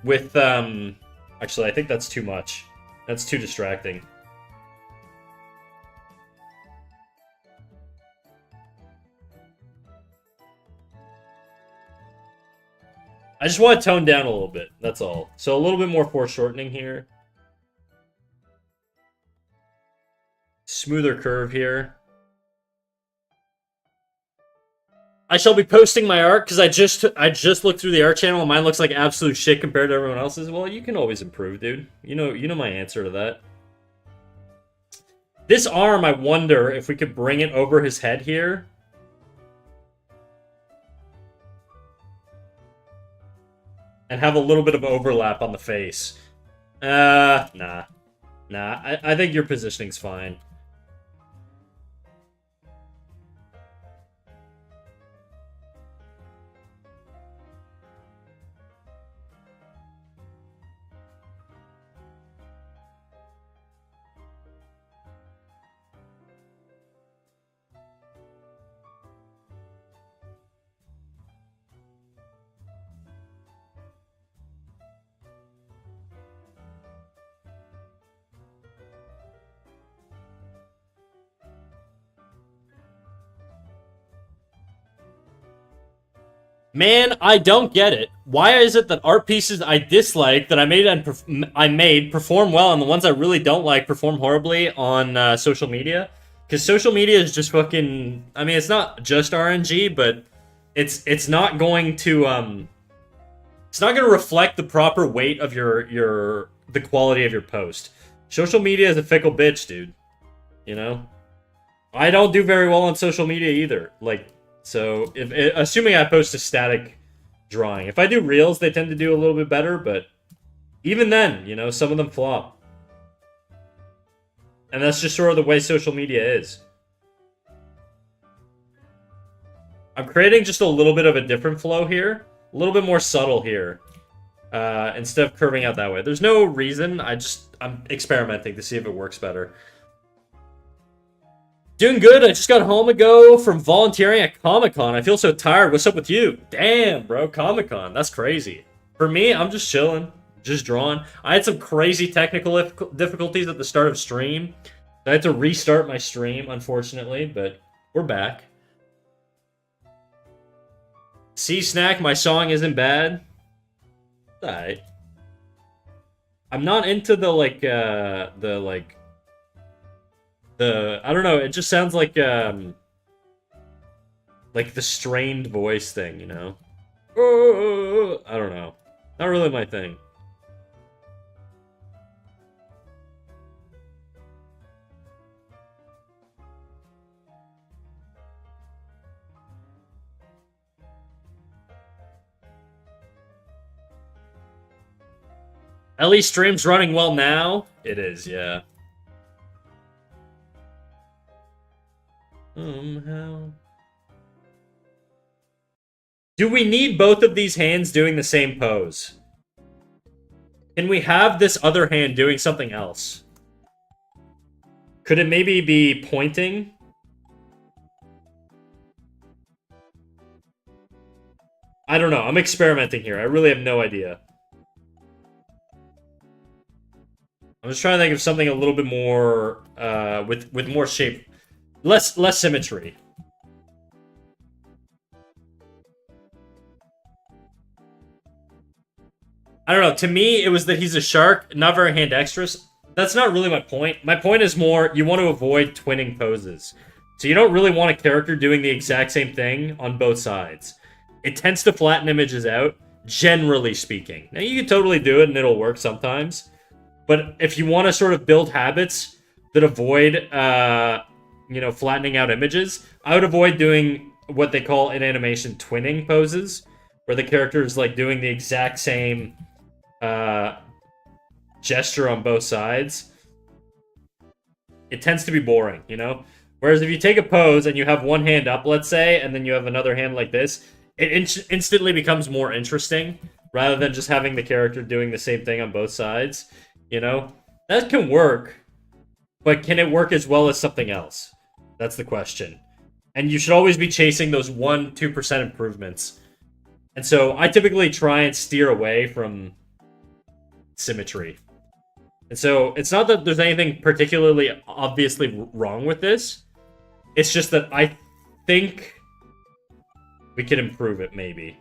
with actually I think that's too much. That's too distracting. I just want to tone down a little bit, that's all. So a little bit more foreshortening here. Smoother curve here. I shall be posting my art because I just looked through the art channel and mine looks like absolute shit compared to everyone else's. Well, you can always improve, dude. You know my answer to that. This arm, I wonder if we could bring it over his head here. And have a little bit of overlap on the face. Nah. Nah, I think your positioning's fine. Man, I don't get it. Why is it that art pieces I dislike that I made perform well, and the ones I really don't like perform horribly on social media? Because social media is just fucking. I mean, it's not just RNG, but it's not going to it's not going to reflect the proper weight of your the quality of your post. Social media is a fickle bitch, dude. You know, I don't do very well on social media either. Like, so if assuming I post a static drawing, if I do reels, they tend to do a little bit better. But even then, you know, some of them flop, and that's just sort of the way social media is. I'm creating just a little bit of a different flow here, a little bit more subtle here, instead of curving out that way. There's no reason. I'm experimenting to see if it works better. Doing good. I just got home ago from volunteering at Comic-Con. I feel so tired. What's up with you? Damn, bro. Comic-Con. That's crazy. For me, I'm just chilling. Just drawing. I had some crazy technical difficulties at the start of stream. I had to restart my stream, unfortunately, but we're back. See, Snack, my song isn't bad. Alright. I'm not into the, I don't know, it just sounds like the strained voice thing, you know? I don't know. Not really my thing. Ellie stream's running well now? It is, yeah. How? Do we need both of these hands doing the same pose? Can we have this other hand doing something else? Could it maybe be pointing? I don't know. I'm experimenting here. I really have no idea. I'm just trying to think of something a little bit more, with more shape. Less symmetry. I don't know. To me, it was that he's a shark, not very hand dexterous. That's not really my point. My point is more, you want to avoid twinning poses. So you don't really want a character doing the exact same thing on both sides. It tends to flatten images out, generally speaking. Now, you can totally do it and it'll work sometimes. But if you want to sort of build habits that avoid, flattening out images, I would avoid doing what they call in animation twinning poses, where the character is like doing the exact same gesture on both sides. It tends to be boring, you know? Whereas if you take a pose and you have one hand up, let's say, and then you have another hand like this, it instantly becomes more interesting, rather than just having the character doing the same thing on both sides, you know? That can work, but can it work as well as something else? That's the question. And you should always be chasing those 1-2% improvements. And so I typically try and steer away from symmetry. And so it's not that there's anything particularly obviously wrong with this. It's just that I think we could improve it, maybe.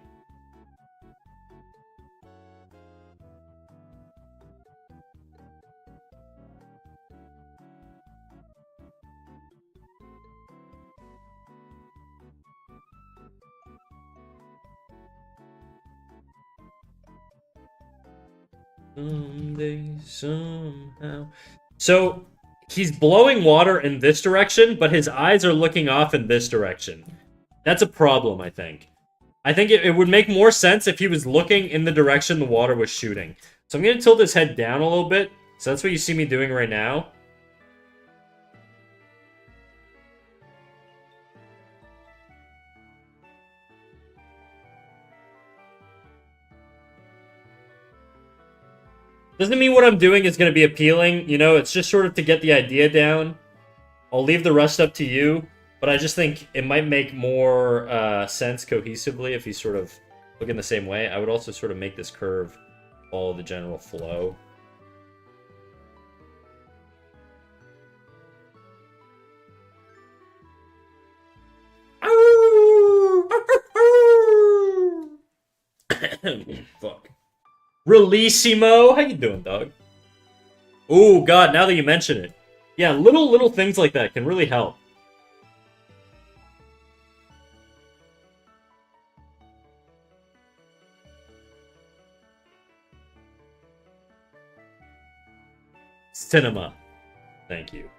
Someday, somehow. So, he's blowing water in this direction, but his eyes are looking off in this direction. That's a problem, I think. I think it would make more sense if he was looking in the direction the water was shooting. So I'm going to tilt his head down a little bit. So that's what you see me doing right now. Doesn't mean what I'm doing is going to be appealing. You know, it's just sort of to get the idea down. I'll leave the rest up to you. But I just think it might make more sense cohesively if he's sort of looking the same way. I would also sort of make this curve follow the general flow. Fuck. Releasimo! How you doing, dog? Oh, God, now that you mention it. Yeah, little things like that can really help. Cinema. Thank you.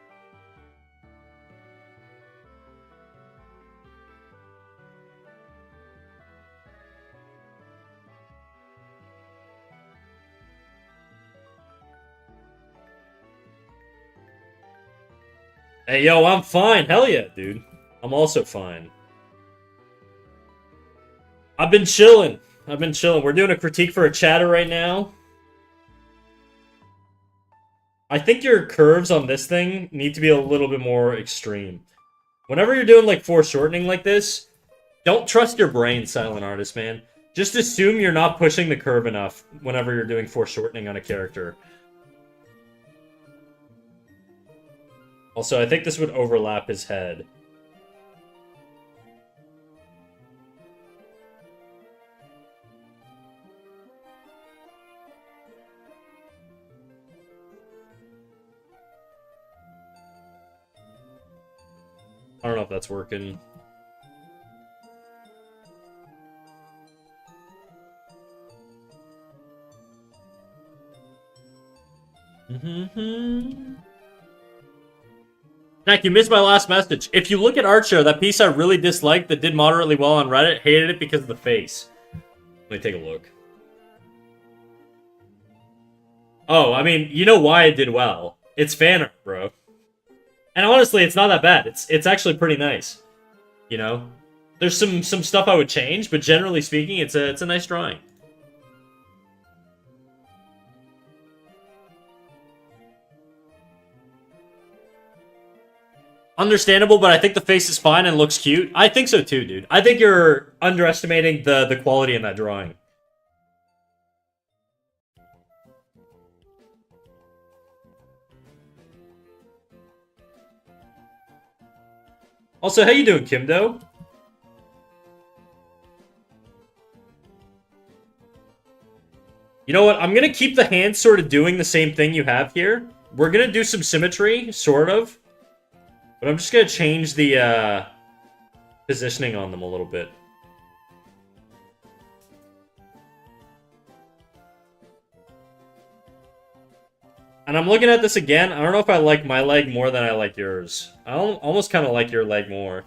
Hey, yo, I'm fine. Hell yeah, dude. I'm also fine. I've been chilling. We're doing a critique for a chatter right now. I think your curves on this thing need to be a little bit more extreme. Whenever you're doing, like, foreshortening like this, don't trust your brain, Silent Artist, man. Just assume you're not pushing the curve enough whenever you're doing foreshortening on a character. Also, I think this would overlap his head. I don't know if that's working. Heck, you missed my last message. If you look at Art Show, that piece I really disliked that did moderately well on Reddit, hated it because of the face. Let me take a look. Oh, I mean, you know why it did well. It's fan art, bro. And honestly, it's not that bad. It's actually pretty nice. You know? There's some stuff I would change, but generally speaking, it's a nice drawing. Understandable, but I think the face is fine and looks cute. I think so too, dude. I think you're underestimating the quality in that drawing. Also, how you doing, Kimdo? You know what? I'm gonna keep the hands sort of doing the same thing you have here. We're gonna do some symmetry, sort of. But I'm just gonna change the positioning on them a little bit. And I'm looking at this again. I don't know if I like my leg more than I like yours. I almost kind of like your leg more.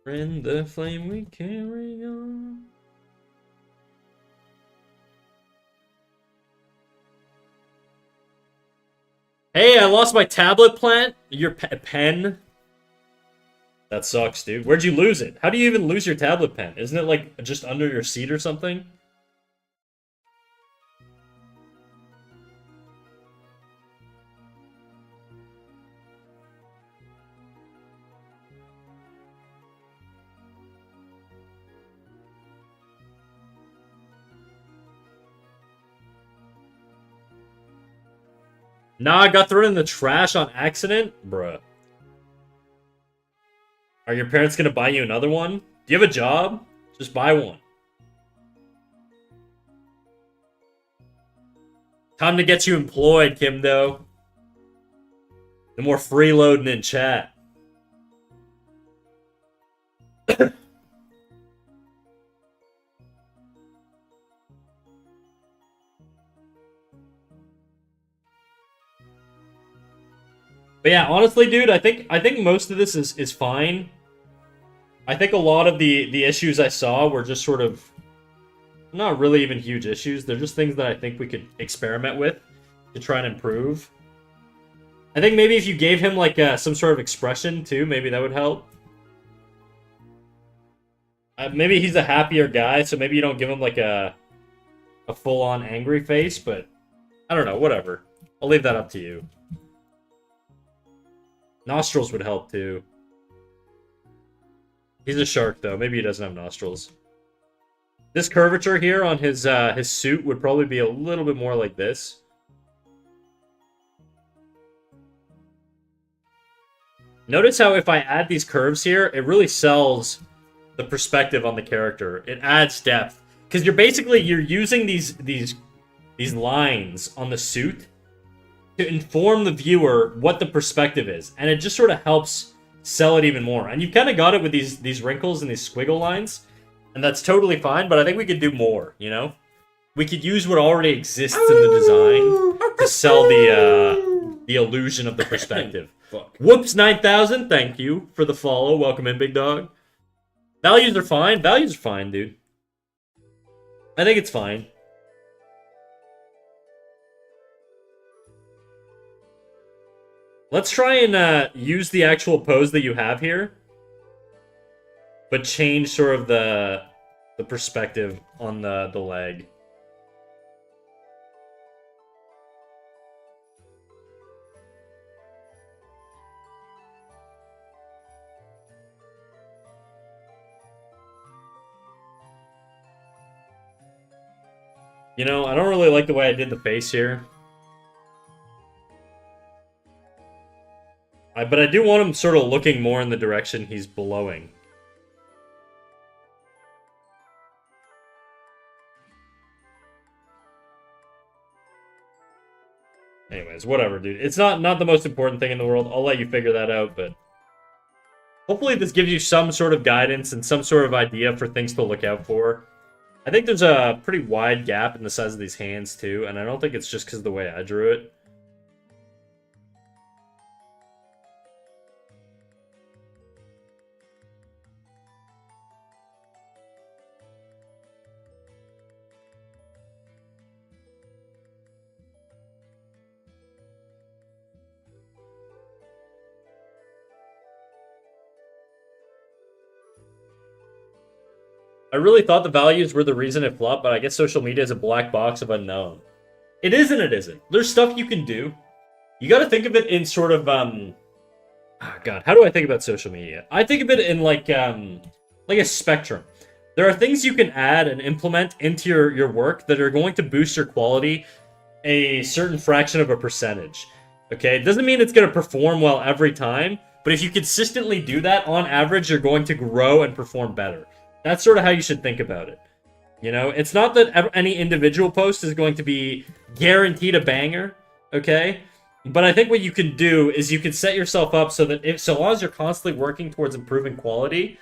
In the flame we carry on. Hey, I lost my tablet plant. Your pen. That sucks, dude. Where'd you lose it? How do you even lose your tablet pen? Isn't it, like, just under your seat or something? Nah, I got thrown in the trash on accident? Bruh. Are your parents gonna buy you another one? Do you have a job? Just buy one. Time to get you employed, Kimdo. The more freeloading in chat. But yeah, honestly, dude, I think most of this is fine. I think a lot of the issues I saw were just sort of not really even huge issues. They're just things that I think we could experiment with to try and improve. I think maybe if you gave him like some sort of expression too, maybe that would help. Maybe he's a happier guy, so maybe you don't give him like a full-on angry face, but I don't know, whatever. I'll leave that up to you. Nostrils would help too. He's a shark though. Maybe he doesn't have nostrils. This curvature here on his suit would probably be a little bit more like this. Notice how if I add these curves here, it really sells the perspective on the character. It adds depth. Because you're using these lines on the suit to inform the viewer what the perspective is. And it just sort of helps sell it even more. And you've kind of got it with these wrinkles and these squiggle lines. And that's totally fine, but I think we could do more, you know? We could use what already exists in the design to sell the illusion of the perspective. Fuck. Whoops, 9,000, thank you for the follow. Welcome in, big dog. Values are fine. Values are fine, dude. I think it's fine. Let's try and use the actual pose that you have here, but change sort of the perspective on the leg. You know, I don't really like the way I did the face here. But I do want him sort of looking more in the direction he's blowing. Anyways, whatever, dude. It's not the most important thing in the world. I'll let you figure that out, but hopefully this gives you some sort of guidance and some sort of idea for things to look out for. I think there's a pretty wide gap in the size of these hands, too, and I don't think it's just because of the way I drew it. I really thought the values were the reason it flopped, but I guess social media is a black box of unknown. It is and it isn't. There's stuff you can do. You got to think of it in sort of oh God, how do I think about social media? I think of it in like a spectrum. There are things you can add and implement into your work that are going to boost your quality a certain fraction of a percentage. Okay, it doesn't mean it's going to perform well every time, but if you consistently do that, on average, you're going to grow and perform better. That's sort of how you should think about it. You know, it's not that any individual post is going to be guaranteed a banger, okay? But I think what you can do is you can set yourself up so that so long as you're constantly working towards improving quality,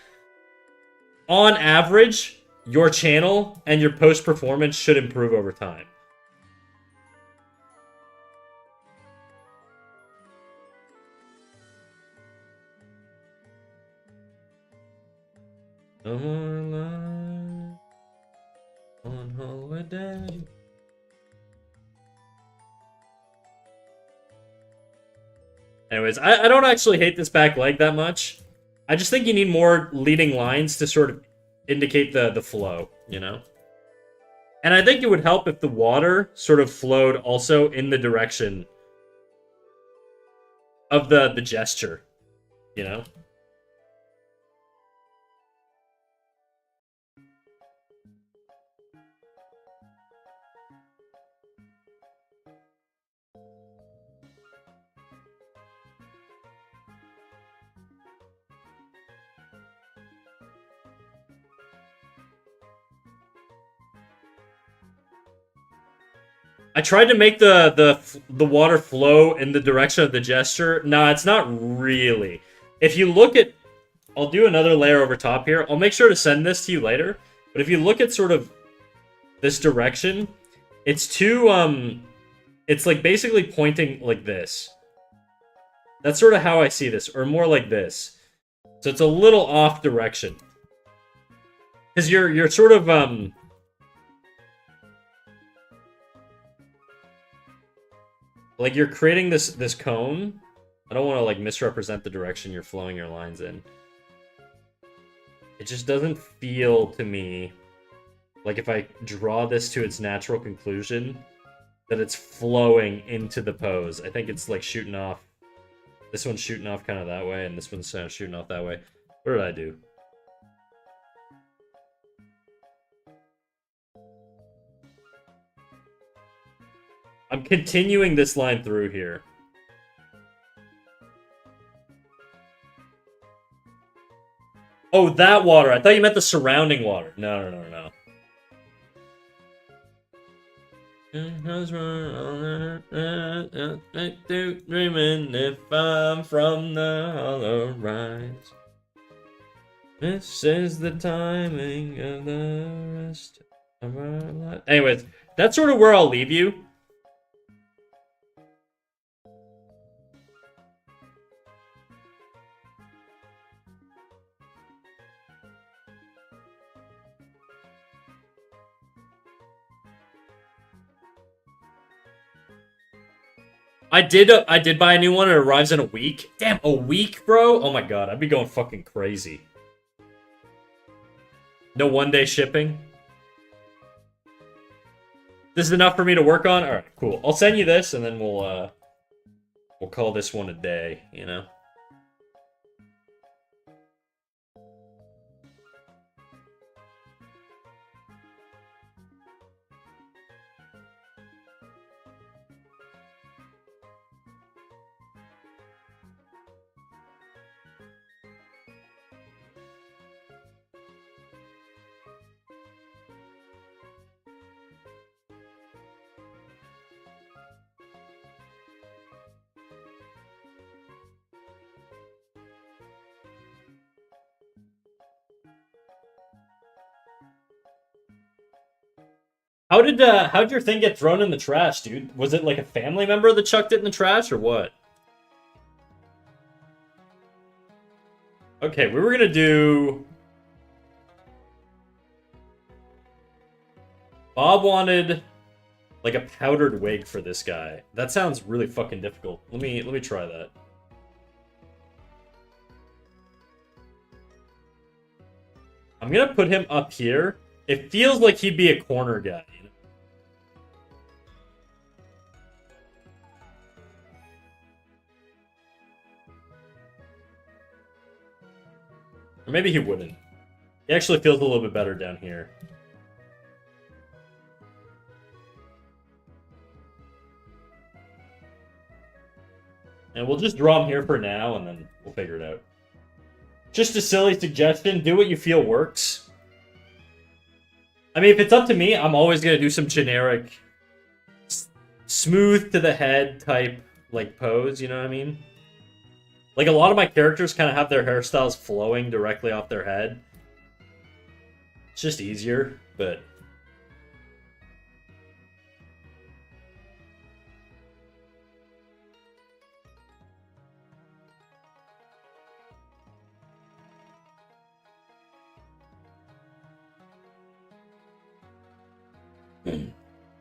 on average, your channel and your post performance should improve over time. No more life on holiday. Anyways, I don't actually hate this back leg that much. I just think you need more leading lines to sort of indicate the flow, you know? And I think it would help if the water sort of flowed also in the direction of the gesture, you know? I tried to make the water flow in the direction of the gesture. No, it's not really. If you look at I'll do another layer over top here. I'll make sure to send this to you later. But if you look at sort of this direction, it's too, it's like basically pointing like this. That's sort of how I see this, or more like this. So it's a little off direction. Because you're sort of, like you're creating this cone. I don't want to like misrepresent the direction you're flowing your lines in. It just doesn't feel to me like if I draw this to its natural conclusion that it's flowing into the pose. I think it's like shooting off. This one's shooting off kind of that way, and this one's shooting off that way. What did I do? I'm continuing this line through here. Oh, that water. I thought you meant the surrounding water. No, no, no, no. Dreaming if I'm from the hollow rise. This is the timing of the rest of our life. Anyways, that's sort of where I'll leave you. I did buy a new one. It arrives in a week. Damn, a week, bro? Oh my god, I'd be going fucking crazy. No one-day shipping. This is enough for me to work on? Alright, cool. I'll send you this, and then we'll call this one a day, you know? How'd your thing get thrown in the trash, dude? Was it like a family member that chucked it in the trash, or what? Okay, we were gonna do... Bob wanted like a powdered wig for this guy. That sounds really fucking difficult. Let me try that. I'm gonna put him up here. It feels like he'd be a corner guy, you know? Or maybe he wouldn't. He actually feels a little bit better down here. And we'll just draw him here for now, and then we'll figure it out. Just a silly suggestion. Do what you feel works. I mean, if it's up to me, I'm always going to do some generic, smooth to the head type, like, pose, you know what I mean? Like, a lot of my characters kind of have their hairstyles flowing directly off their head. It's just easier, but...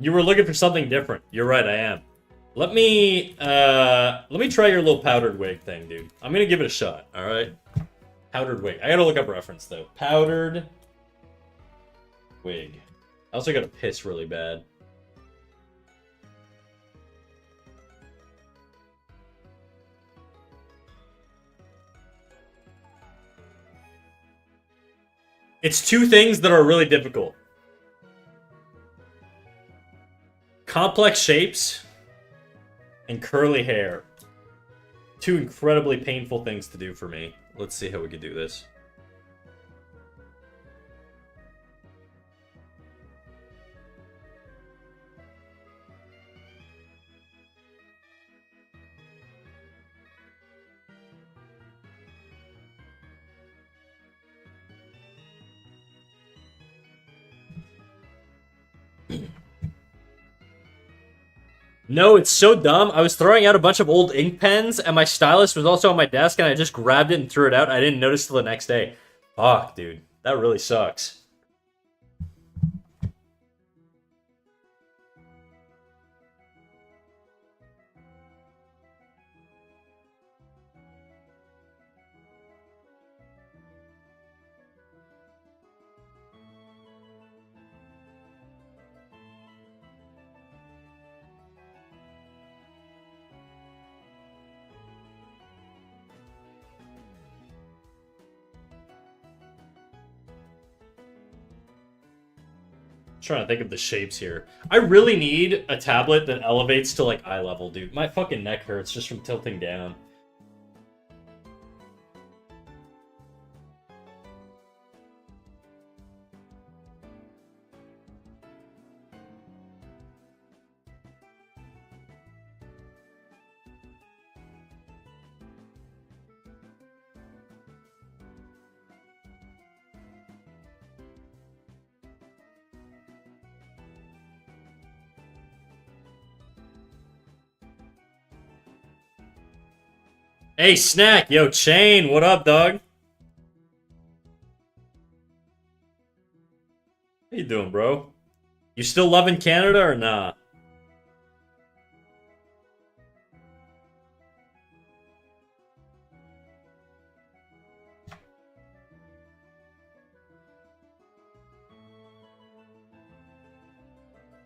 You were looking for something different. You're right, I am. Let me try your little powdered wig thing, dude. I'm gonna give it a shot, alright? Powdered wig. I gotta look up reference, though. Powdered wig. I also gotta piss really bad. It's two things that are really difficult. Complex shapes and curly hair. Two incredibly painful things to do for me. Let's see how we can do this. No, it's so dumb. I was throwing out a bunch of old ink pens, and my stylus was also on my desk, and I just grabbed it and threw it out. I didn't notice till the next day. Fuck, dude. That really sucks. Trying to think of the shapes here. I really need a tablet that elevates to like eye level, dude. My fucking neck hurts just from tilting down. Hey, Snack! Yo, Chain, what up, dog? How you doing, bro? You still loving Canada or nah?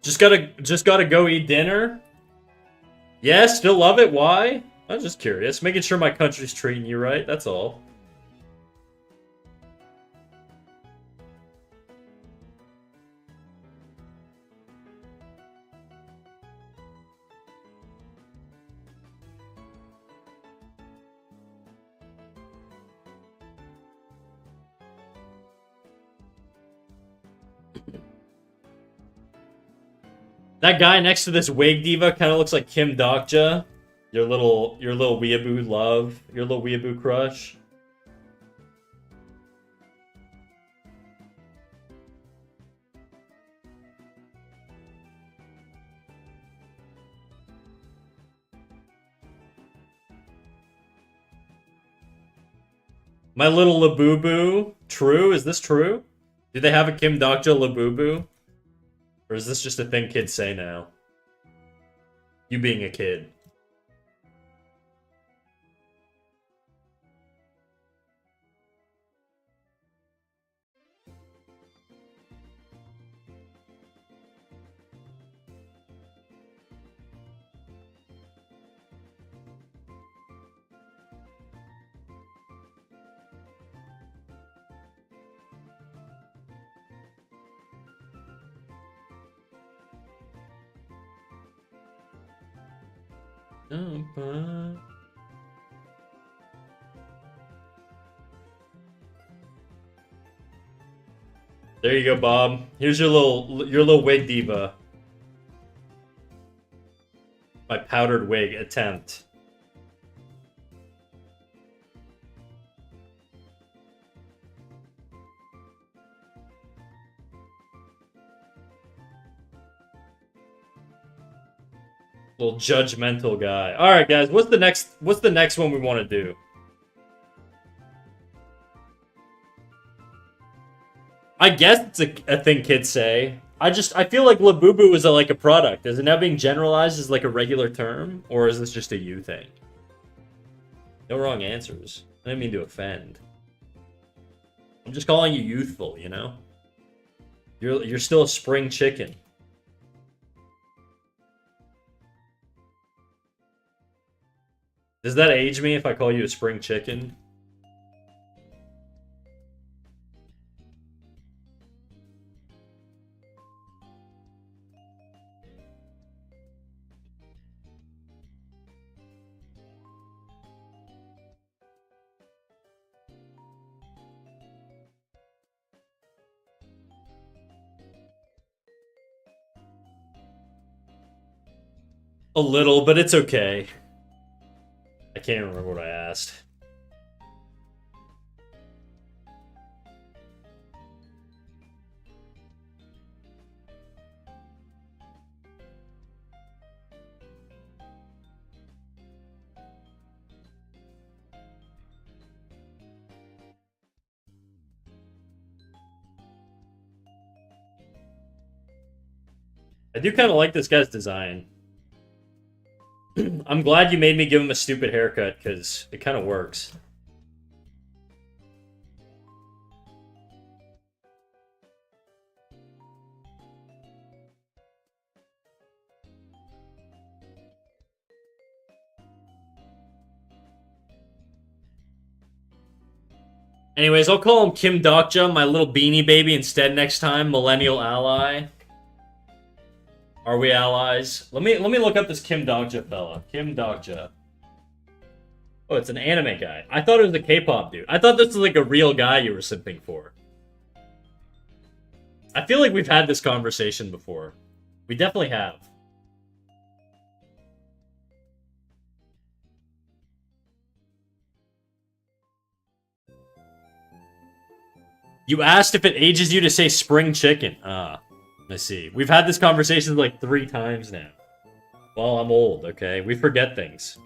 Just gotta go eat dinner? Yeah, still love it. Why? I'm just curious. Making sure my country's treating you right, that's all. That guy next to this wig diva kind of looks like Kim Dokja. Your little weeaboo love. Your little weeaboo crush. My little Labubu. True? Is this true? Do they have a Kim Dokja Labubu? Or is this just a thing kids say now? You being a kid. There you go, Bob. Here's your little wig diva. My powdered wig attempt. Little judgmental guy. All right, guys. What's the next one we want to do? I guess it's a thing kids say. I feel like Labubu is like a product. Is it now being generalized as like a regular term, or is this just a you thing? No wrong answers. I didn't mean to offend. I'm just calling you youthful, you know? You're still a spring chicken. Does that age me if I call you a spring chicken? A little, but it's okay. I can't remember what I asked. I do kind of like this guy's design. I'm glad you made me give him a stupid haircut, because it kind of works. Anyways, I'll call him Kim Dokja, my little beanie baby, instead next time. Millennial ally. Are we allies? Let me look up this Kim Dokja fella. Kim Dokja. Oh, it's an anime guy. I thought it was a K-pop dude. I thought this was like a real guy you were simping for. I feel like we've had this conversation before. We definitely have. You asked if it ages you to say spring chicken. Ah, I see. We've had this conversation like 3 times now. Well, I'm old, okay? We forget things.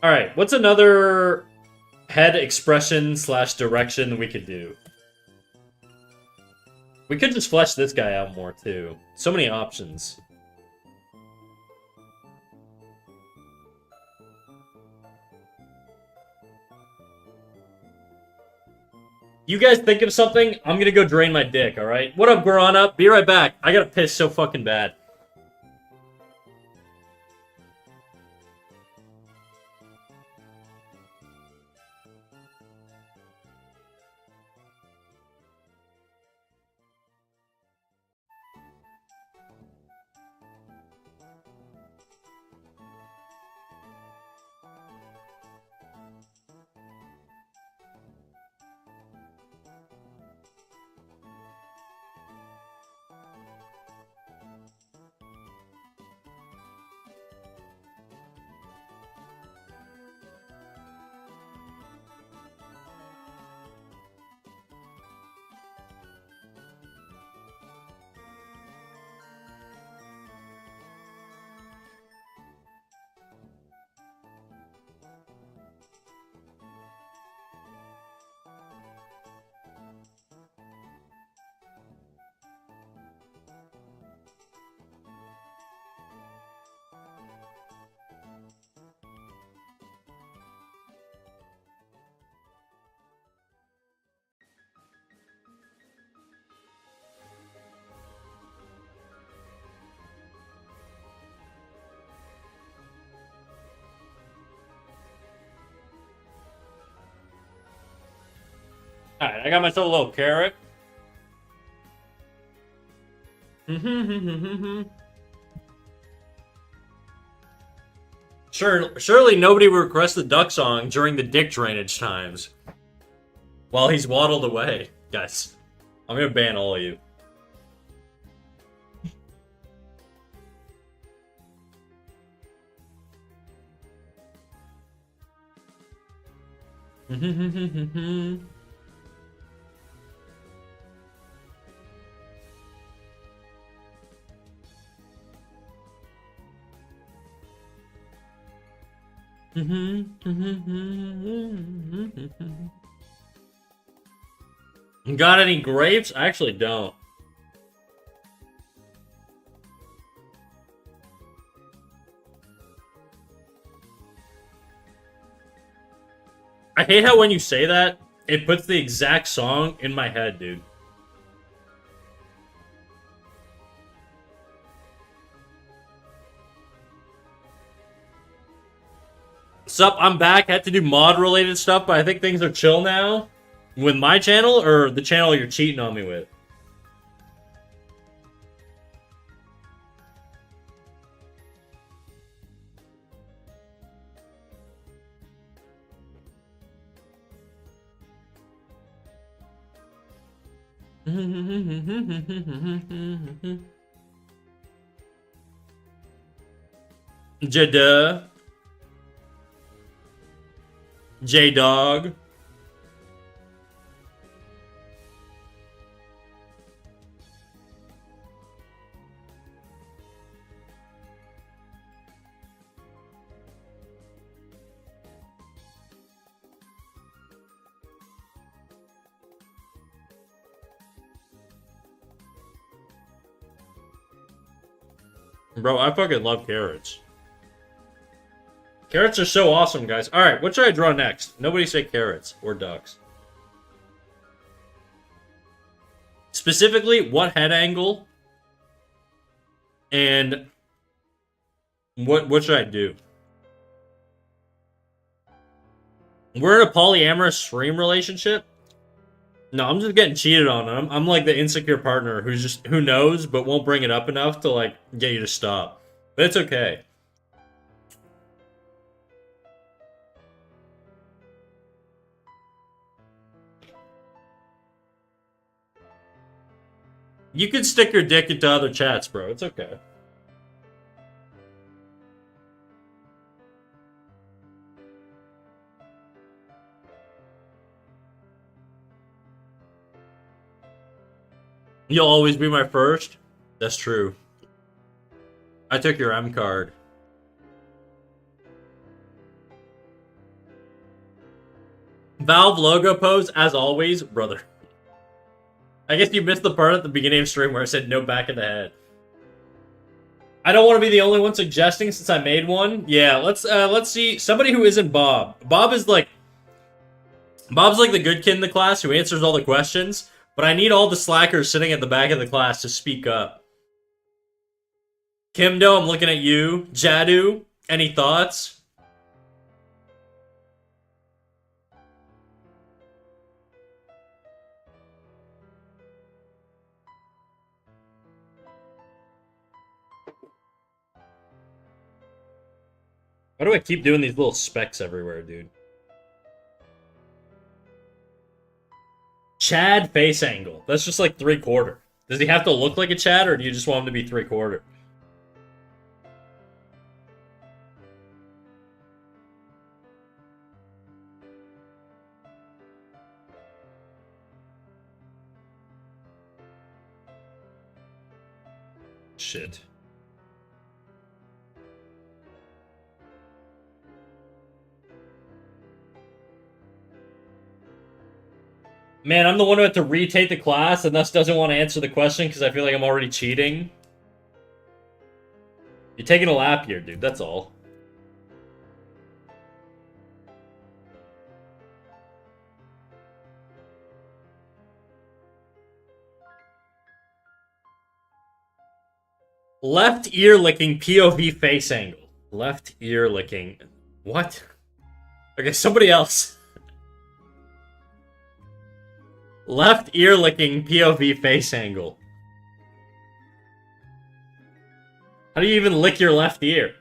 Alright, what's another head expression slash direction we could do? We could just flesh this guy out more, too. So many options. You guys think of something? I'm gonna go drain my dick, alright? What up, Guarana? Be right back. I gotta piss so fucking bad. Alright, I got myself a little carrot. Surely nobody would request the duck song during the dick drainage times. While he's waddled away. Guys, I'm gonna ban all of you. Got any grapes? I actually don't. I hate how when you say that, it puts the exact song in my head, dude. Sup, I'm back. Had to do mod-related stuff, but I think things are chill now. With my channel, or the channel you're cheating on me with? Jada. J-Dog. Bro, I fucking love carrots. Carrots are so awesome, guys. Alright, what should I draw next? Nobody say carrots or ducks. Specifically, what head angle? And what should I do? We're in a polyamorous stream relationship? No, I'm just getting cheated on. I'm like the insecure partner who knows but won't bring it up enough to like get you to stop. But it's okay. You can stick your dick into other chats, bro. It's okay. You'll always be my first? That's true. I took your M card. Valve logo pose, as always, brother. I guess you missed the part at the beginning of stream where I said no back of the head. I don't want to be the only one suggesting since I made one. Yeah, let's see. Somebody who isn't Bob. Bob's like the good kid in the class who answers all the questions, but I need all the slackers sitting at the back of the class to speak up. Kimdo, I'm looking at you. Jadu, any thoughts? Why do I keep doing these little specks everywhere, dude? Chad face angle. That's just like 3/4. Does he have to look like a Chad, or do you just want him to be 3/4? Shit. Man, I'm the one who had to retake the class and thus doesn't want to answer the question because I feel like I'm already cheating. You're taking a lap here, dude. That's all. Left ear licking POV face angle. Left ear licking. What? Okay, somebody else. Left ear licking POV face angle. How do you even lick your left ear?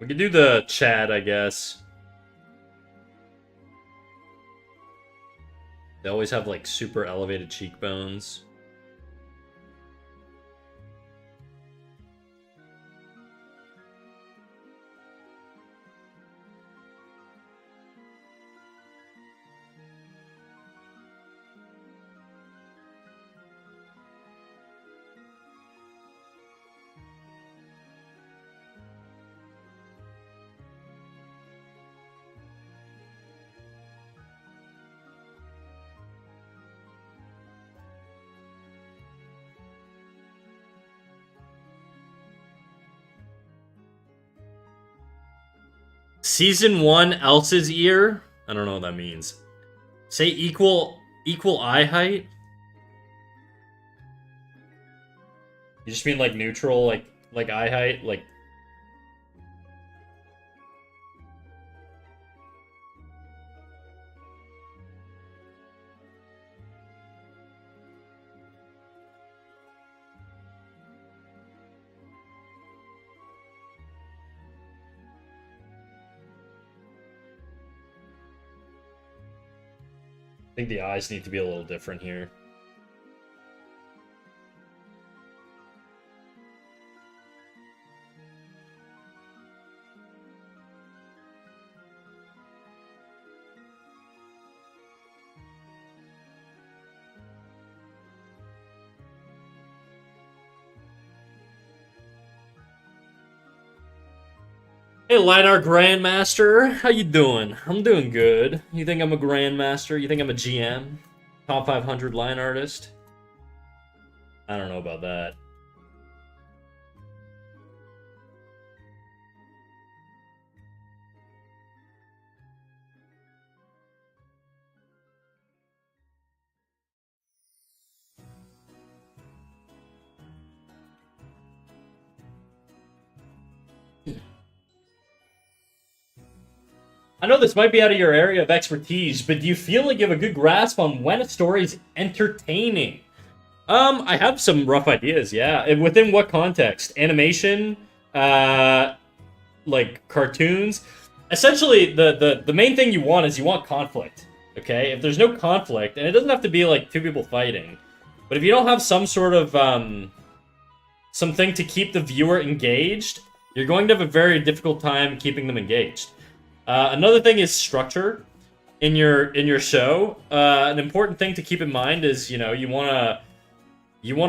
We could do the Chad, I guess. They always have like super elevated cheekbones. Season 1, Elsa's ear? I don't know what that means. Say equal eye height? You just mean like neutral, like eye height? Like... think the eyes need to be a little different here. Hey, Linar Grandmaster, how you doing? I'm doing good. You think I'm a Grandmaster? You think I'm a GM? Top 500 line artist? I don't know about that. I know this might be out of your area of expertise, but do you feel like you have a good grasp on when a story is entertaining? I have some rough ideas, yeah. And within what context? Animation, like cartoons. Essentially, the main thing you want is you want conflict. Okay? If there's no conflict, and it doesn't have to be like two people fighting, but if you don't have some sort of something to keep the viewer engaged, you're going to have a very difficult time keeping them engaged. Another thing is structure in your show. An important thing to keep in mind is, you know, you wanna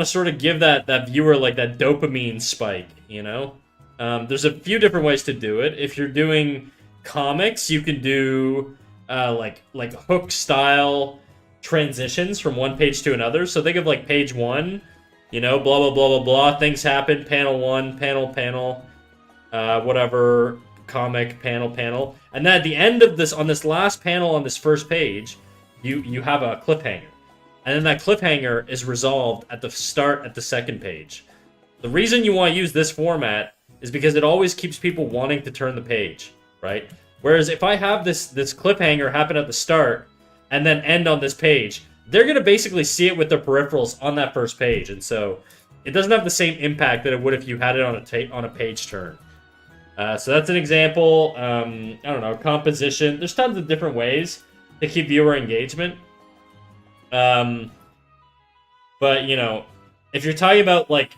sort of give that viewer like that dopamine spike. You know, there's a few different ways to do it. If you're doing comics, you can do like hook style transitions from one page to another. So think of like page one, you know, blah blah blah blah blah. Things happen. Panel one, panel, whatever. Comic panel, and then at the end of this, on this last panel on this first page, you have a cliffhanger, and then that cliffhanger is resolved at the start at the second page. The reason you want to use this format is because it always keeps people wanting to turn the page, right? Whereas if I have this cliffhanger happen at the start and then end on this page, they're gonna basically see it with their peripherals on that first page, and so it doesn't have the same impact that it would if you had it on a page turn. So that's an example. I don't know, composition. There's tons of different ways to keep viewer engagement. But, you know, if you're talking about, like,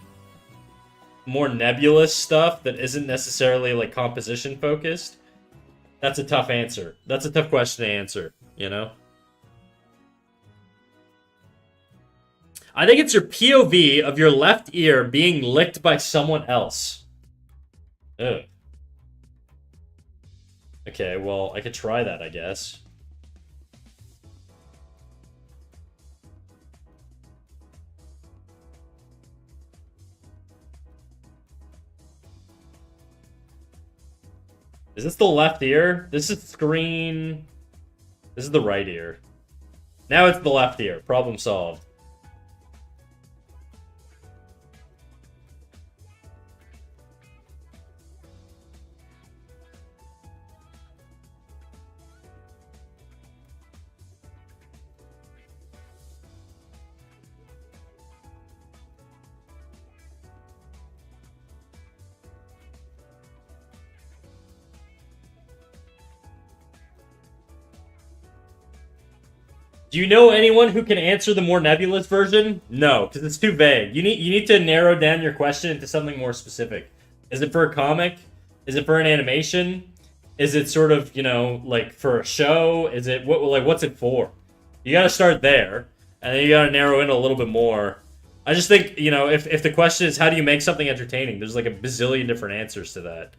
more nebulous stuff that isn't necessarily, like, composition focused, that's a tough answer. That's a tough question to answer, you know? I think it's your POV of your left ear being licked by someone else. Ugh. Okay, well, I could try that, I guess. Is this the left ear? This is screen... This is the right ear. Now it's the left ear. Problem solved. Do you know anyone who can answer the more nebulous version? No, because it's too vague. You need to narrow down your question into something more specific. Is it for a comic? Is it for an animation? Is it sort of, you know, like for a show? Is it what's it for? You got to start there, and then you got to narrow in a little bit more. I just think, you know, if the question is how do you make something entertaining, there's like a bazillion different answers to that.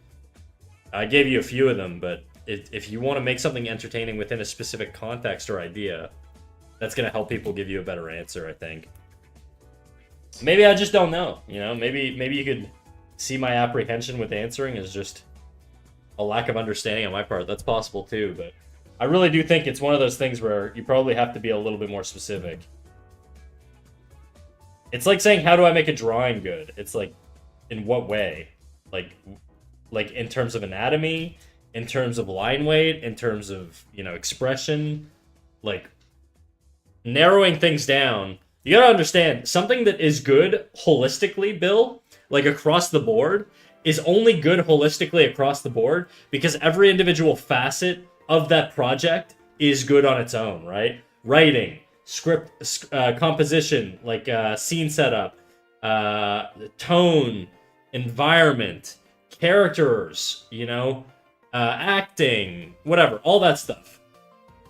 I gave you a few of them, but if you want to make something entertaining within a specific context or idea, that's going to help people give you a better answer, I think. Maybe I just don't know, you know? Maybe you could see my apprehension with answering as just a lack of understanding on my part. That's possible too, but I really do think it's one of those things where you probably have to be a little bit more specific. It's like saying, how do I make a drawing good? It's like, in what way? Like in terms of anatomy, in terms of line weight, in terms of, you know, expression, like narrowing things down. You gotta understand, something that is good holistically, Bill, like across the board, is only good holistically across the board because every individual facet of that project is good on its own, right? writing, script, composition, like scene setup, tone, environment, characters, acting, whatever, all that stuff.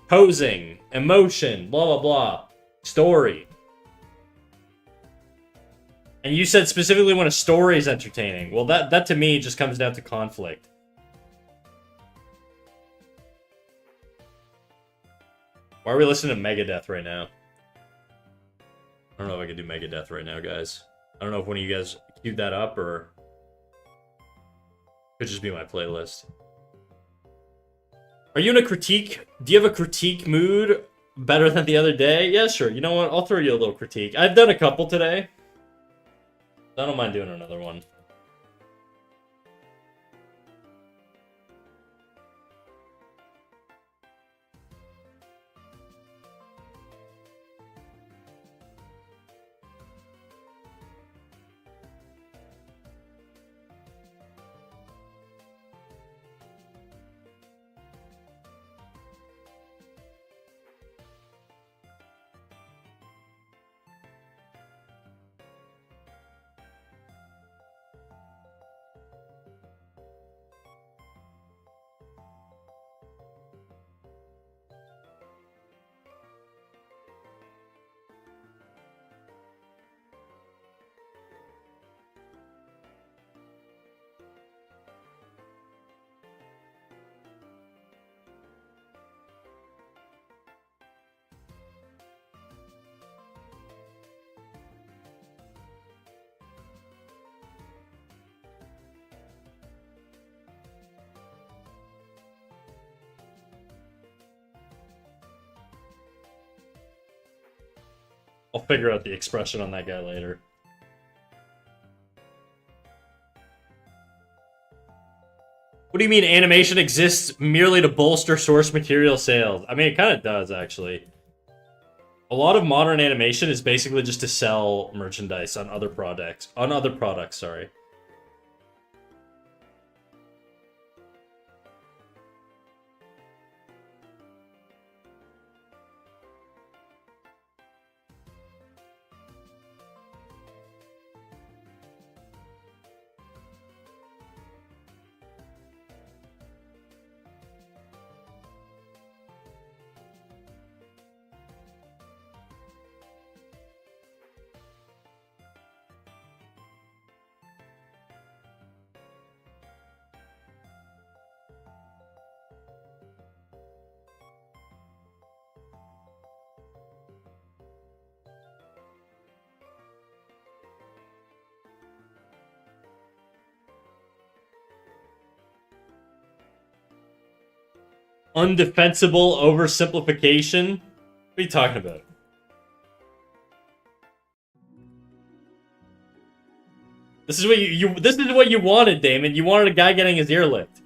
Posing, emotion, blah blah blah, story. And you said specifically when a story is entertaining. Well, that to me just comes down to conflict. Why are we listening to Megadeth right now? I don't know if I can do Megadeth right now, guys. I don't know if one of you guys queued that up or could just be my playlist. Are you in a critique? Do you have a critique mood better than the other day? Yeah, sure. You know what? I'll throw you a little critique. I've done a couple today. I don't mind doing another one. I'll figure out the expression on that guy later. What do you mean animation exists merely to bolster source material sales? I mean, it kind of does, actually. A lot of modern animation is basically just to sell merchandise on other products. Sorry. Undefensible oversimplification? What are you talking about? This is what this is what you wanted, Damon. You wanted a guy getting his ear licked.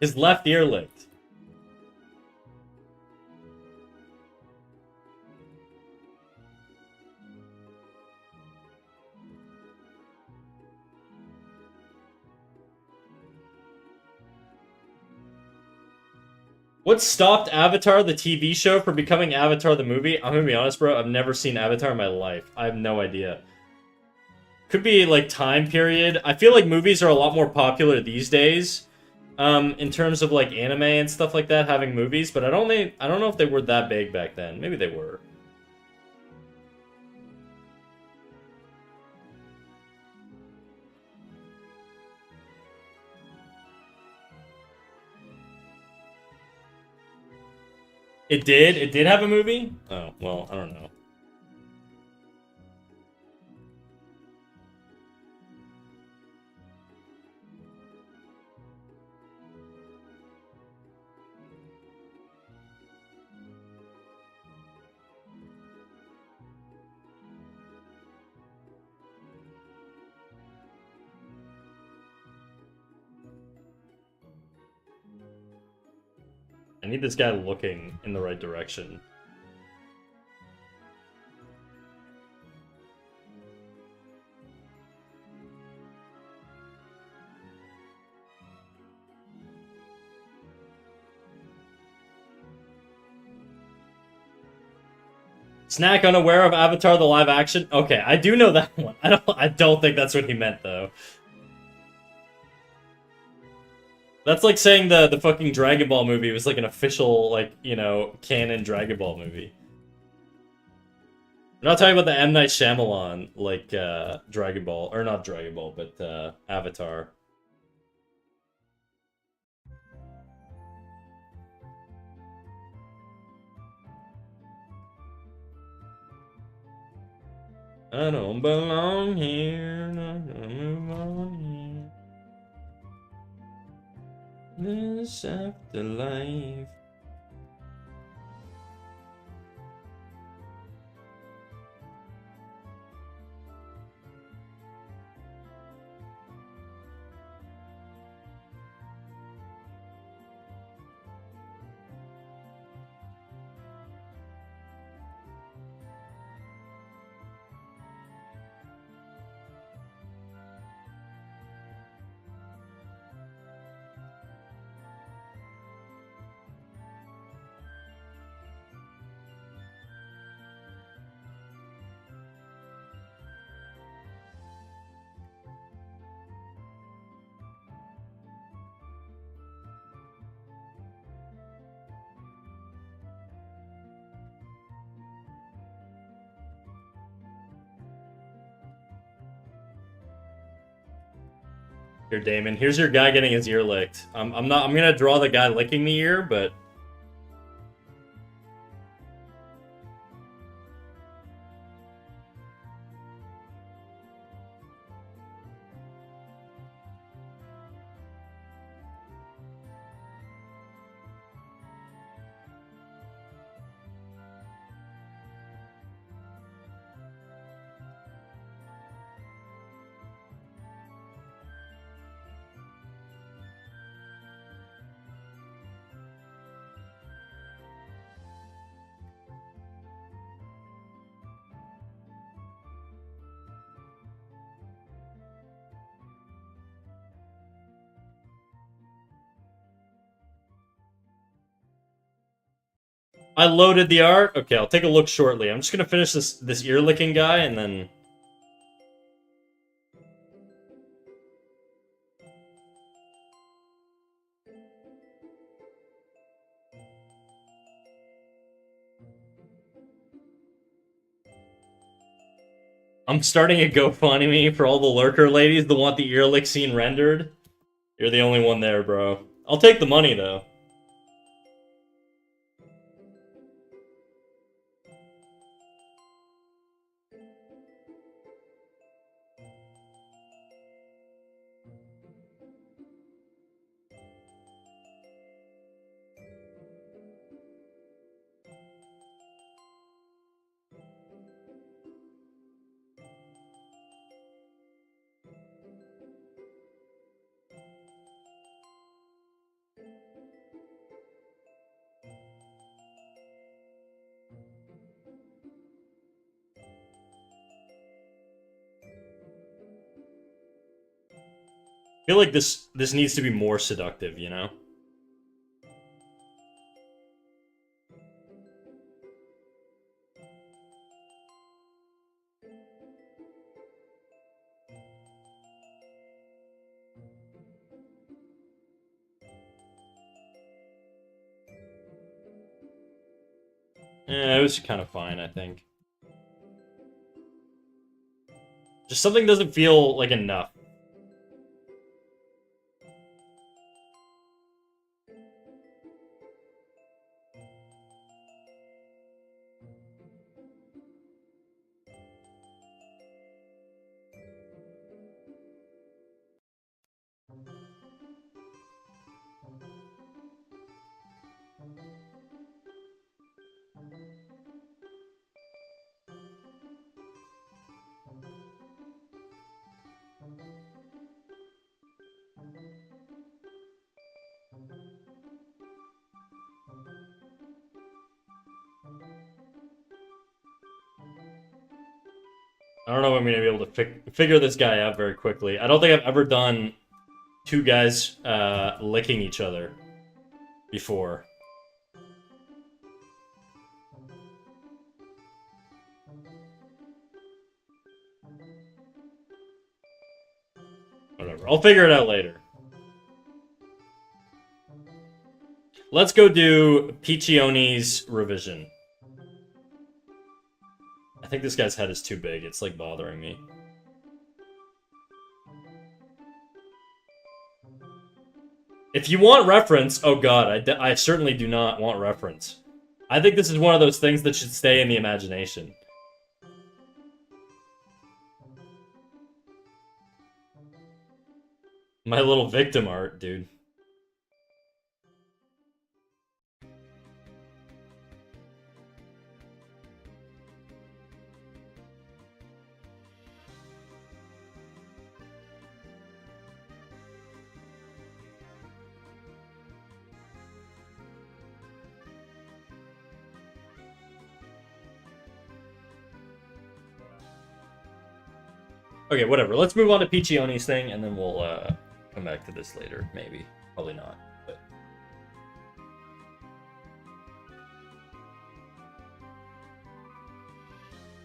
His left ear licked. What stopped Avatar, the TV show, from becoming Avatar, the movie? I'm gonna be honest, bro. I've never seen Avatar in my life. I have no idea. Could be, like, time period. I feel like movies are a lot more popular these days. In terms of, like, anime and stuff like that, having movies. But I don't know if they were that big back then. Maybe they were. It did? It did have a movie? Oh, well, I don't know. I need this guy looking in the right direction. Snack unaware of Avatar the live action? Okay, I do know that one. I don't think that's what he meant though. That's like saying the fucking Dragon Ball movie was like an official, like, you know, canon Dragon Ball movie. We're not talking about the M. Night Shyamalan, like, Dragon Ball. Or not Dragon Ball, but, Avatar. I don't belong here, I'm gonna move on here. This afterlife. Here, Damon. Here's your guy getting his ear licked. I'm gonna draw the guy licking the ear, but I loaded the art. Okay, I'll take a look shortly. I'm just gonna finish this ear licking guy and then. I'm starting a GoFundMe for all the lurker ladies that want the ear lick scene rendered. You're the only one there, bro. I'll take the money though. I feel like this needs to be more seductive, you know? Yeah, it was kind of fine, I think. Just something doesn't feel like enough. I don't know if I'm gonna be able to figure this guy out very quickly. I don't think I've ever done two guys licking each other before. Whatever. I'll figure it out later. Let's go do Piccione's revision. I think this guy's head is too big. It's like bothering me. If you want reference, oh god, I certainly do not want reference. I think this is one of those things that should stay in the imagination. My little victim art, dude. Okay, whatever. Let's move on to Piccione's thing, and then we'll come back to this later. Maybe. Probably not. But...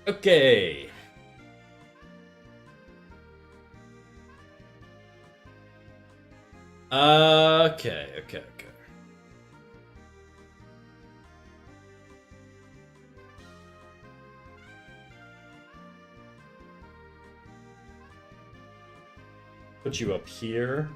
Okay. Okay. Put you up here.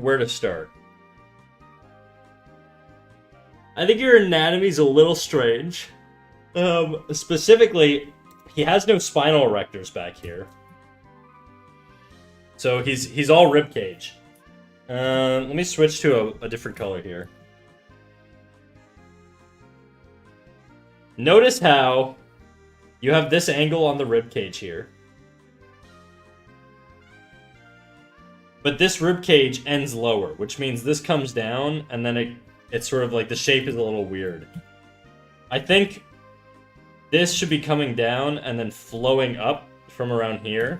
Where to start? I think your anatomy's a little strange. Specifically, he has no spinal erectors back here. So he's all ribcage. Let me switch to a different color here. Notice how you have this angle on the ribcage here. But this ribcage ends lower, which means this comes down, and then it's sort of like the shape is a little weird. I think this should be coming down and then flowing up from around here.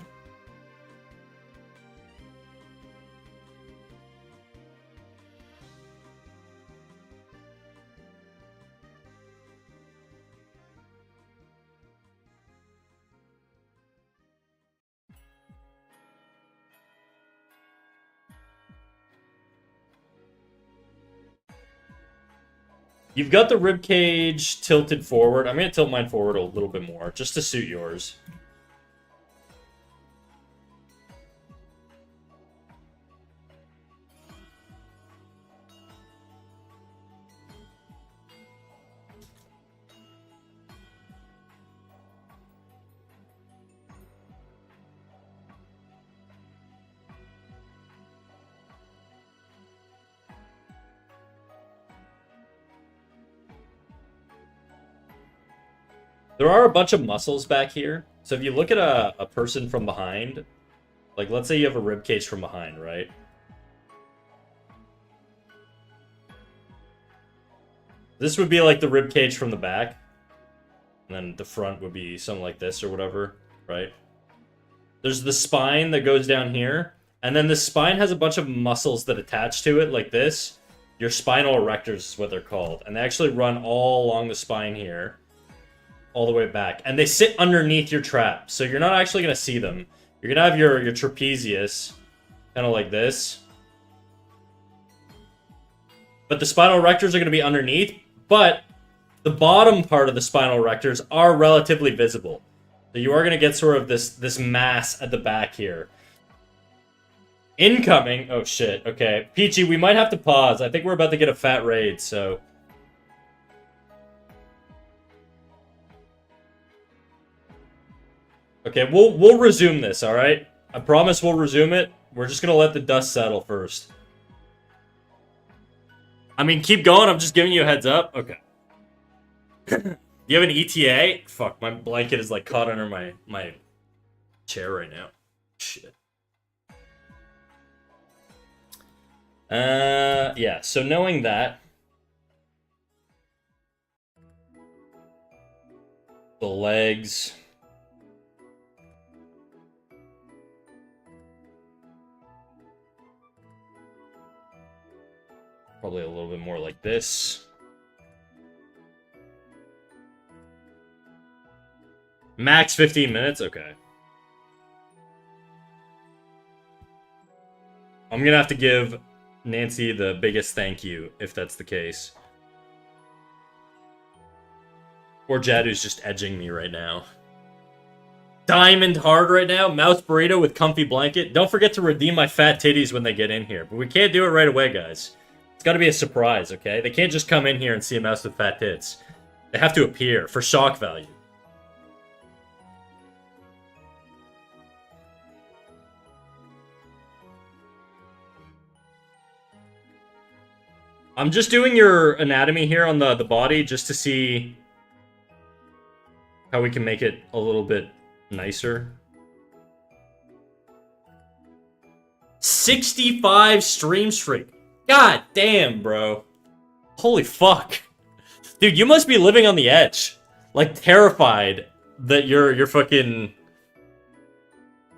You've got the rib cage tilted forward. I'm going to tilt mine forward a little bit more, just to suit yours. There are a bunch of muscles back here. So if you look at a person from behind, like let's say you have a rib cage from behind, right? This would be like the rib cage from the back. And then the front would be something like this or whatever, right? There's the spine that goes down here. And then the spine has a bunch of muscles that attach to it like this. Your spinal erectors is what they're called. And they actually run all along the spine here. All the way back. And they sit underneath your trap. So you're not actually going to see them. You're going to have your trapezius. Kind of like this. But the spinal erectors are going to be underneath. But the bottom part of the spinal erectors are relatively visible. So you are going to get sort of this mass at the back here. Incoming. Oh shit. Okay. Peachy, we might have to pause. I think we're about to get a fat raid, so... Okay, we'll resume this, alright? I promise we'll resume it. We're just gonna let the dust settle first. I mean, keep going, I'm just giving you a heads up. Okay. You have an ETA? Fuck, my blanket is like caught under my chair right now. Shit. Yeah, so knowing that, the legs, probably a little bit more like this. Max 15 minutes? Okay. I'm gonna have to give Nancy the biggest thank you if that's the case. Or Jadu's just edging me right now. Diamond hard right now. Mouse burrito with comfy blanket. Don't forget to redeem my fat titties when they get in here. But we can't do it right away, guys. It's got to be a surprise, okay? They can't just come in here and see a mouse with fat tits. They have to appear for shock value. I'm just doing your anatomy here on the body just to see how we can make it a little bit nicer. 65 stream streak. God damn, bro. Holy fuck. Dude, you must be living on the edge. Like, terrified that you're fucking...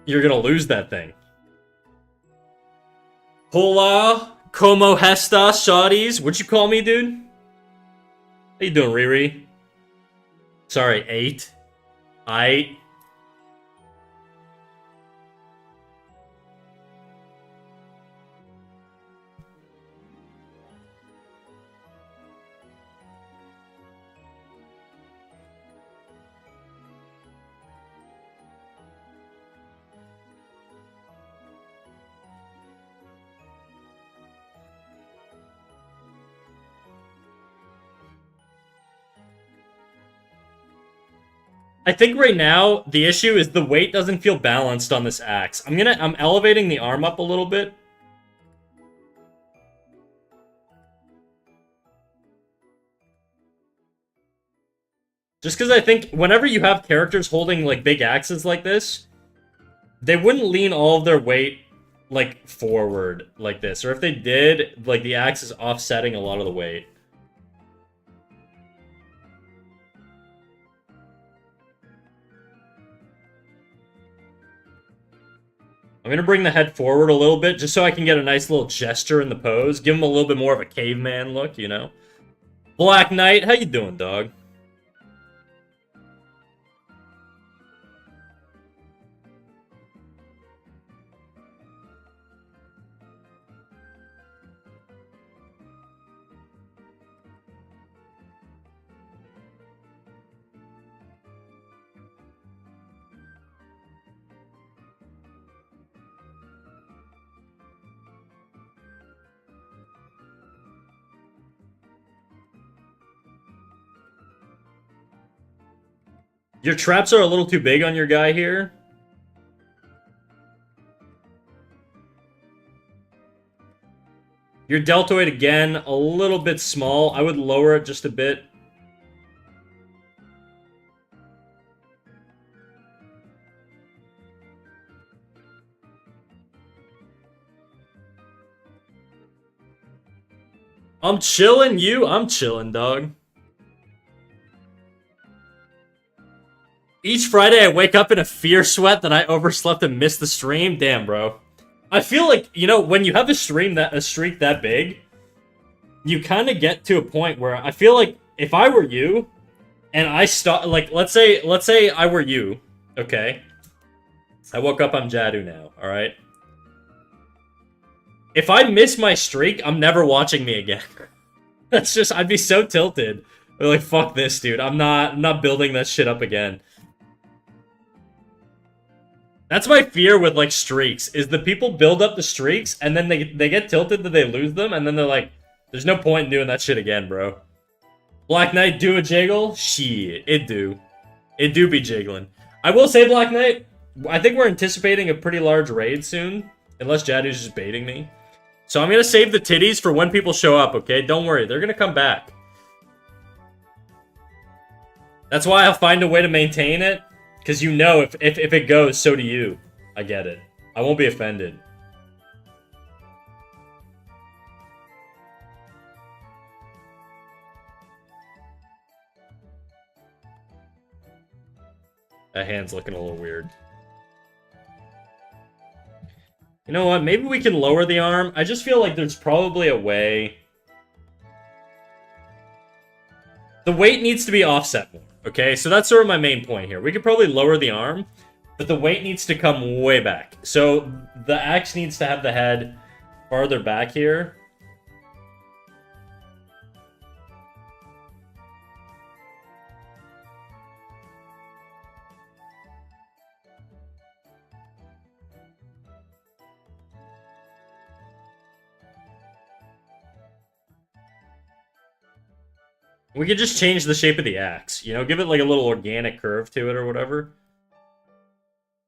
You're gonna lose that thing. Hola, como estas, shawties? What'd you call me, dude? How you doing, Riri? Sorry, 8. I. I think right now the issue is the weight doesn't feel balanced on this axe. I'm elevating the arm up a little bit. Just because I think whenever you have characters holding like big axes like this, they wouldn't lean all of their weight like forward like this. Or if they did, like the axe is offsetting a lot of the weight. I'm going to bring the head forward a little bit just so I can get a nice little gesture in the pose. Give him a little bit more of a caveman look, you know? Black Knight, how you doing, dog? Your traps are a little too big on your guy here. Your deltoid, again, a little bit small. I would lower it just a bit. I'm chilling, you? I'm chilling, dog. Each Friday I wake up in a fear sweat that I overslept and missed the stream. Damn, bro. I feel like, you know, when you have a streak that big, you kind of get to a point where I feel like if I were you and I stop, like, let's say I were you, okay? I woke up, I'm Jadu now, all right? If I miss my streak, I'm never watching me again. That's just, I'd be so tilted. I'd be like, fuck this, dude. I'm not building that shit up again. That's my fear with, like, streaks, is the people build up the streaks, and then they get tilted that they lose them, and then they're like, there's no point in doing that shit again, bro. Black Knight do a jiggle? Shit, it do. It do be jiggling. I will say, Black Knight, I think we're anticipating a pretty large raid soon, unless Jadu's just baiting me. So I'm gonna save the titties for when people show up, okay? Don't worry, they're gonna come back. That's why I'll find a way to maintain it. Because you know, if it goes, so do you. I get it. I won't be offended. That hand's looking a little weird. You know what? Maybe we can lower the arm. I just feel like there's probably a way. The weight needs to be offset more, okay? So that's sort of my main point here. We could probably lower the arm, but the weight needs to come way back. So the axe needs to have the head farther back here. We could just change the shape of the axe, you know, give it like a little organic curve to it or whatever.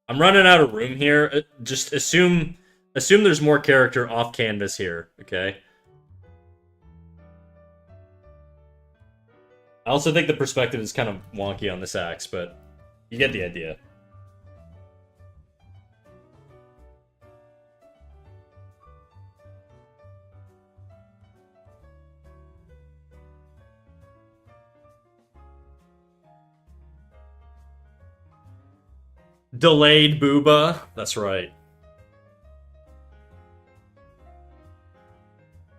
I'm running out of room here. Just assume there's more character off canvas here, okay? I also think the perspective is kind of wonky on this axe, but you get the idea. Delayed booba. That's right.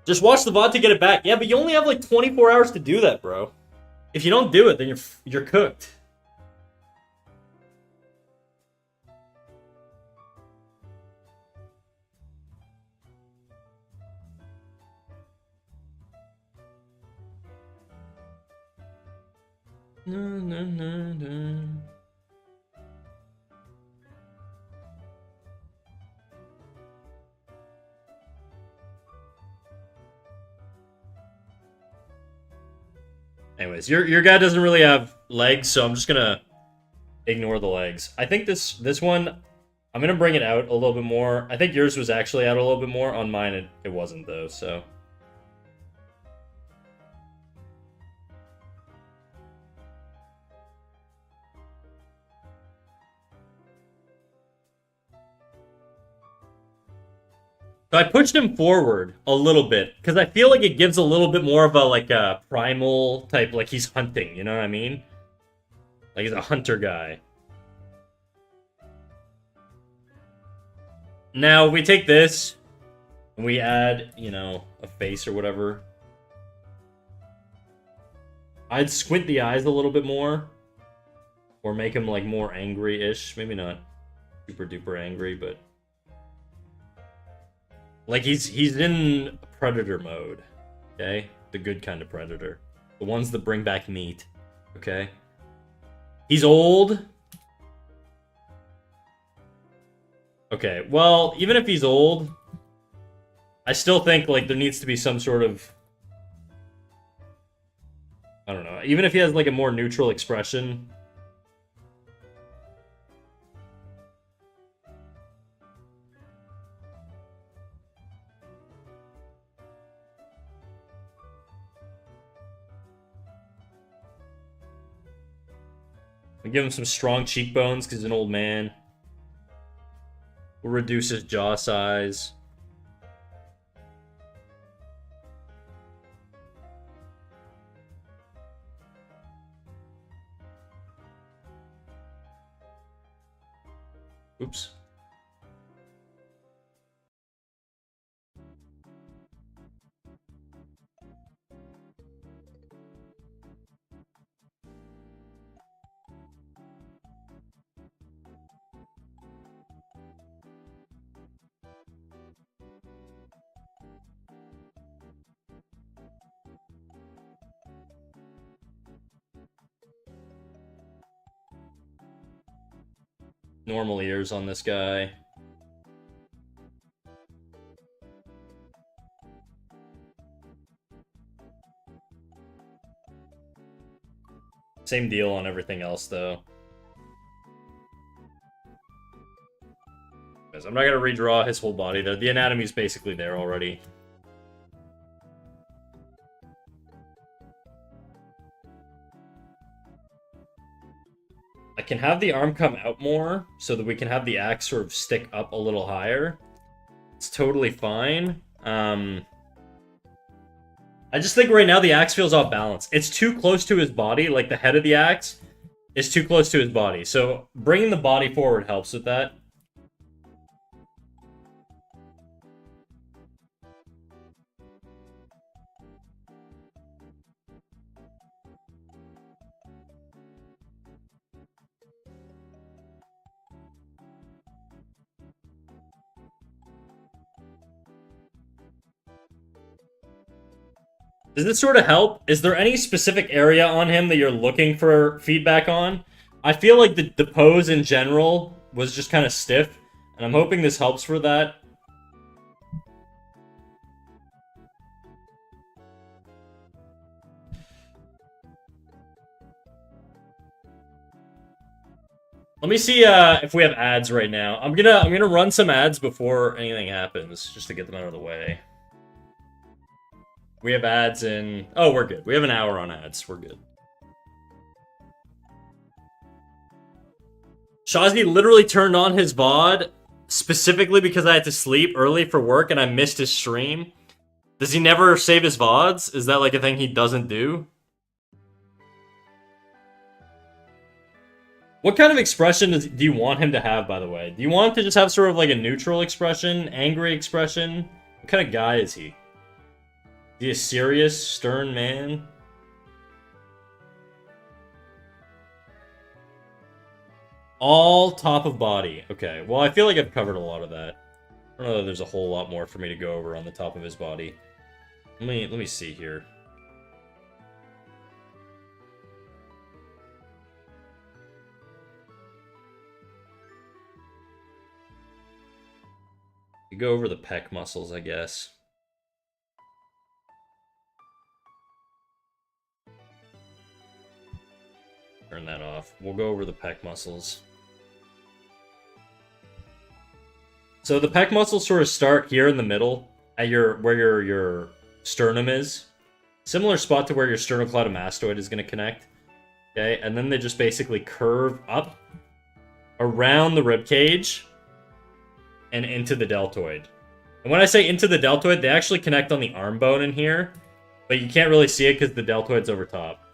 Just watch the VOD to get it back. Yeah, but you only have like 24 hours to do that, bro. If you don't do it, then you're cooked. Anyways, your guy doesn't really have legs, so I'm just gonna ignore the legs. I think this one, I'm gonna bring it out a little bit more. I think yours was actually out a little bit more. On mine, it wasn't though. So. So I pushed him forward a little bit because I feel like it gives a little bit more of a like a primal type, like he's hunting. You know what I mean? Like he's a hunter guy. Now we take this and we add, you know, a face or whatever. I'd squint the eyes a little bit more, or make him like more angry-ish. Maybe not super duper angry, but. Like, he's in predator mode, okay? The good kind of predator. The ones that bring back meat, okay? He's old. Okay, well, even if he's old, I still think, like, there needs to be some sort of... I don't know. Even if he has, like, a more neutral expression... We'll give him some strong cheekbones because he's an old man. We'll reduce his jaw size. Oops. Normal ears on this guy. Same deal on everything else, though. I'm not gonna redraw his whole body there. The anatomy's basically there already. I can have the arm come out more so that we can have the axe sort of stick up a little higher. It's totally fine. I just think right now the axe feels off balance. It's too close to his body, like the head of the axe is too close to his body. So bringing the body forward helps with that. Does this sort of help? Is there any specific area on him that you're looking for feedback on? I feel like the pose in general was just kind of stiff, and I'm hoping this helps for that. Let me see if we have ads right now. I'm gonna run some ads before anything happens, just to get them out of the way. We have ads in... Oh, we're good. We have an hour on ads. We're good. Shazzy literally turned on his VOD specifically because I had to sleep early for work and I missed his stream. Does he never save his VODs? Is that like a thing he doesn't do? What kind of expression do you want him to have, by the way? Do you want him to just have sort of like a neutral expression, angry expression? What kind of guy is he? Is he a serious, stern man? All top of body. Okay, well, I feel like I've covered a lot of that. I don't know that there's a whole lot more for me to go over on the top of his body. Let me see here. You go over the pec muscles, I guess. Turn that off. We'll go over the pec muscles. So the pec muscles sort of start here in the middle, at where your sternum is. Similar spot to where your sternocleidomastoid is going to connect. Okay, and then they just basically curve up around the rib cage and into the deltoid. And when I say into the deltoid, they actually connect on the arm bone in here, but you can't really see it because the deltoid's over top.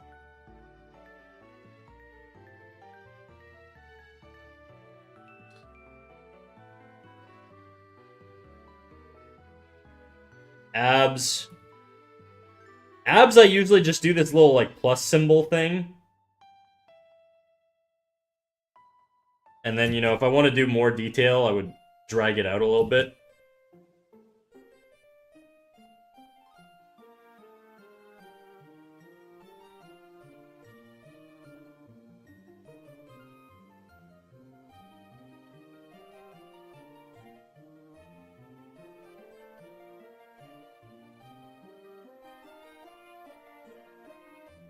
Abs. Abs, I usually just do this little, like, plus symbol thing. And then, you know, if I want to do more detail, I would drag it out a little bit.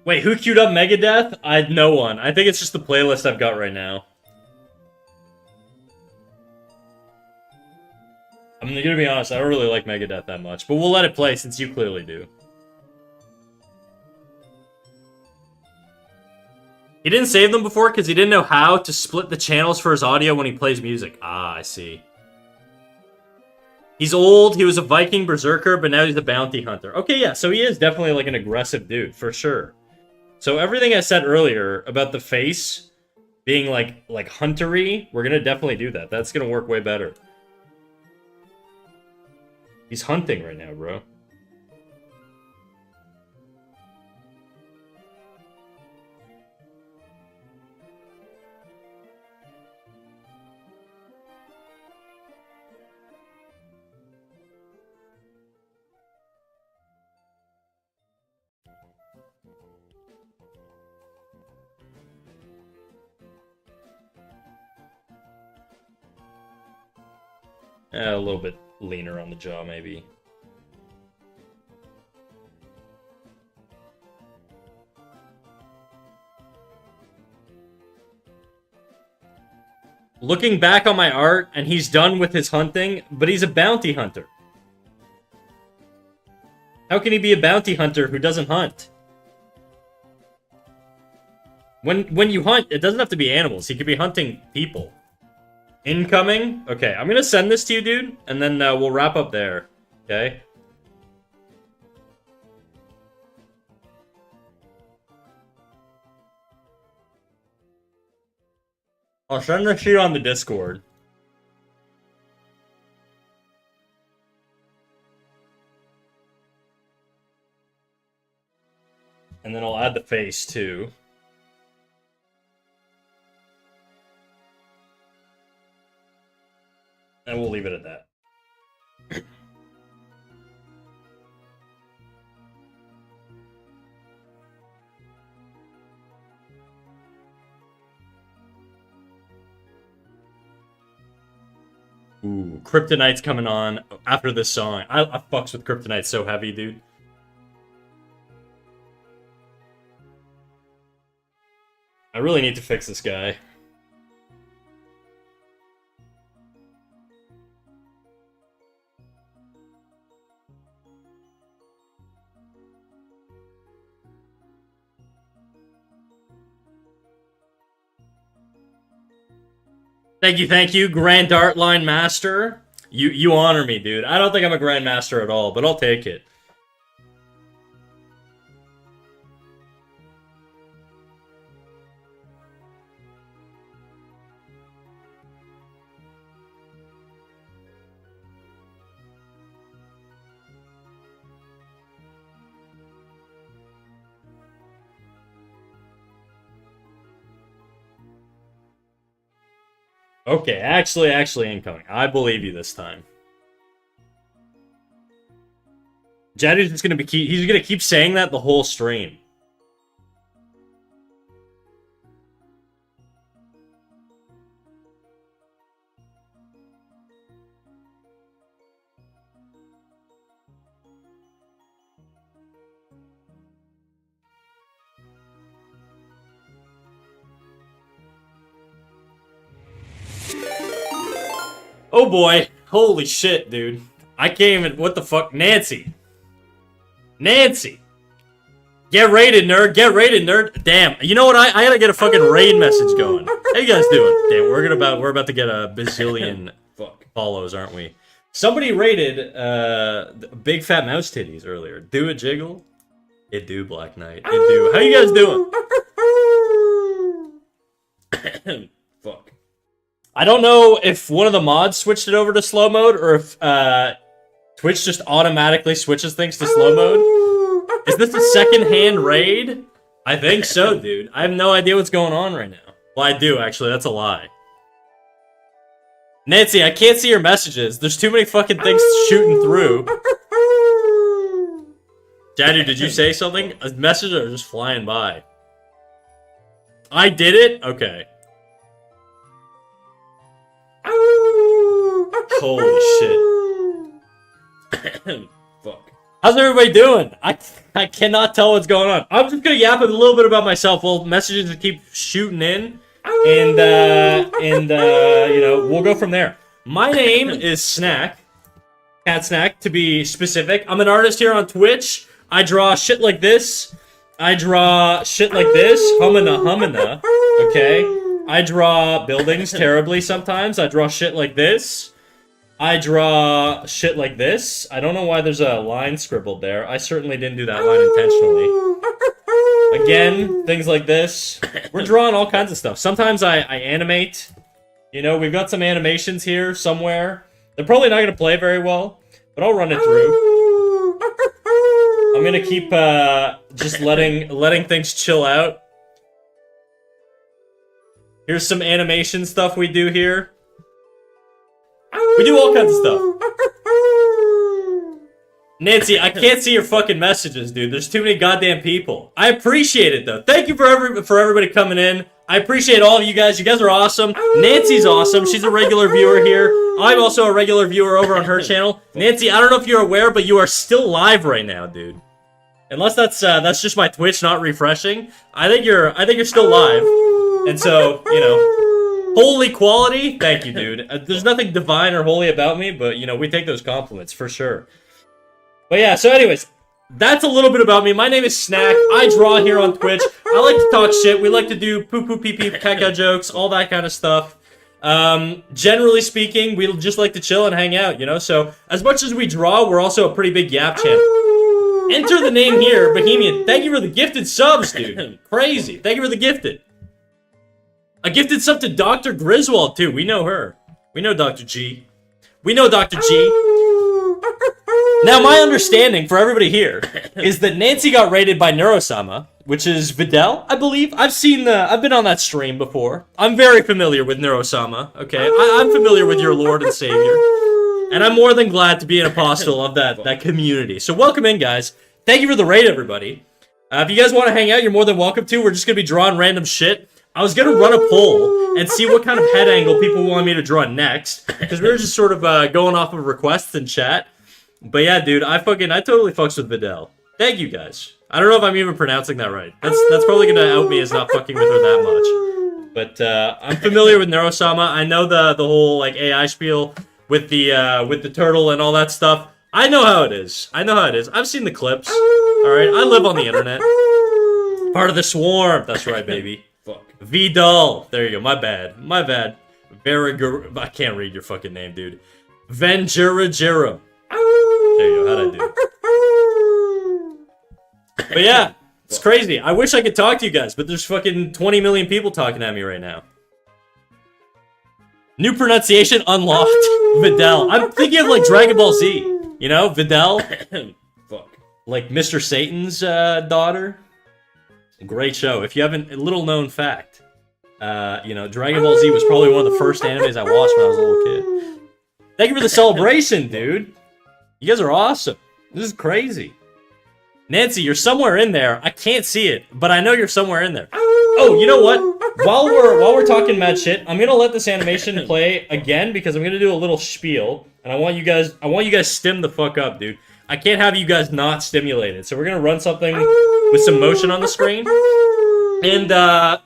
Wait, who queued up Megadeth? No one. I think it's just the playlist I've got right now. I'm gonna be honest, I don't really like Megadeth that much, but we'll let it play since you clearly do. He didn't save them before because he didn't know how to split the channels for his audio when he plays music. Ah, I see. He's old, he was a Viking berserker, but now he's a bounty hunter. Okay, yeah, so he is definitely like an aggressive dude, for sure. So everything I said earlier about the face being like huntery, we're gonna definitely do that. That's gonna work way better. He's hunting right now, bro. A little bit leaner on the jaw, maybe. Looking back on my art, and he's done with his hunting, but he's a bounty hunter. How can he be a bounty hunter who doesn't hunt? When you hunt, it doesn't have to be animals. He could be hunting people. Incoming? Okay, I'm gonna send this to you, dude, and then we'll wrap up there. Okay? I'll send the sheet on the Discord. And then I'll add the face, too. And we'll leave it at that. Ooh, Kryptonite's coming on after this song. I fucks with Kryptonite so heavy, dude. I really need to fix this guy. Thank you, Grand Art Line Master. You honor me, dude. I don't think I'm a Grand Master at all, but I'll take it. Okay, actually incoming. I believe you this time. Jaddy's just gonna he's gonna keep saying that the whole stream. Oh boy. Holy shit, dude. I can't even... What the fuck? Nancy. Nancy. Get raided, nerd. Get raided, nerd. Damn. You know what? I gotta get a fucking raid message going. How you guys doing? Damn, we're about to get a bazillion follows, aren't we? Somebody raided Big Fat Mouse Titties earlier. Do a jiggle? It do, Black Knight. It do. How you guys doing? Fuck. I don't know if one of the mods switched it over to slow mode or if Twitch just automatically switches things to slow mode. Is this a second-hand raid? I think so, dude. I have no idea what's going on right now. Well, I do, actually. That's a lie. Nancy, I can't see your messages. There's too many fucking things shooting through. Daddy, did you say something? Messages are just flying by. I did it? Okay. Holy shit. Fuck. How's everybody doing? I cannot tell what's going on. I'm just gonna yap a little bit about myself while messages just keep shooting in. And you know, we'll go from there. My name is Snack. Cat Snack, to be specific. I'm an artist here on Twitch. I draw shit like this. I draw shit like this. Humana. Okay? I draw buildings terribly sometimes. I draw shit like this. I draw shit like this. I don't know why there's a line scribbled there. I certainly didn't do that line intentionally. Again, things like this. We're drawing all kinds of stuff. Sometimes I animate. You know, we've got some animations here somewhere. They're probably not going to play very well, but I'll run it through. I'm going to keep just letting things chill out. Here's some animation stuff we do here. We do all kinds of stuff. Nancy, I can't see your fucking messages, dude. There's too many goddamn people. I appreciate it, though. Thank you for everybody coming in. I appreciate all of you guys. You guys are awesome. Nancy's awesome. She's a regular viewer here. I'm also a regular viewer over on her channel. Nancy, I don't know if you're aware, but you are still live right now, dude. Unless that's just my Twitch not refreshing. I think you're still live. And so, you know, holy quality. Thank you, dude. There's nothing divine or holy about me, but you know, we take those compliments for sure. But yeah, so anyways, that's a little bit about me. My name is Snack. I draw here on Twitch. I like to talk shit. We like to do poo-poo, pee-pee, caca jokes, all that kind of stuff. Generally speaking, we just like to chill and hang out, you know? So, as much as we draw, we're also a pretty big yap channel. Enter the name here, Bohemian. Thank you for the gifted subs, dude. Crazy. Thank you for the gifted. A gifted sub to Dr. Griswold, too. We know her. We know Dr. G. We know Dr. G. Now, my understanding for everybody here is that Nancy got raided by Neurosama, which is Videl, I believe. I've been on that stream before. I'm very familiar with Neurosama, okay? I'm familiar with your Lord and Savior. And I'm more than glad to be an apostle of that community. So welcome in, guys. Thank you for the raid, everybody. If you guys want to hang out, you're more than welcome to. We're just going to be drawing random shit. I was going to run a poll and see what kind of head angle people want me to draw next. Because we were just sort of going off of requests in chat. But yeah, dude, I totally fucks with Videl. Thank you, guys. I don't know if I'm even pronouncing that right. That's probably going to out me as not fucking with her that much. But I'm familiar with Neurosama. I know the whole like AI spiel with the turtle and all that stuff. I know how it is. I've seen the clips. All right, I live on the internet. Part of the swarm. That's right, baby. Fuck. Vidal. There you go. My bad. I can't read your fucking name, dude. Venjurajirum. There you go. How'd I do? But yeah, it's crazy. I wish I could talk to you guys, but there's fucking 20 million people talking at me right now. New pronunciation unlocked. Videl. I'm thinking of like Dragon Ball Z. You know, Videl. Fuck. Like Mr. Satan's daughter. Great show. If you haven't, a little known fact. You know, Dragon Ball Z was probably one of the first animes I watched when I was a little kid. Thank you for the celebration, dude. You guys are awesome. This is crazy. Nancy, you're somewhere in there. I can't see it, but I know you're somewhere in there. Oh, you know what? While we're talking mad shit, I'm gonna let this animation play again because I'm gonna do a little spiel, and I want you guys stim the fuck up, dude. I can't have you guys not stimulated. So we're gonna run something with some motion on the screen. And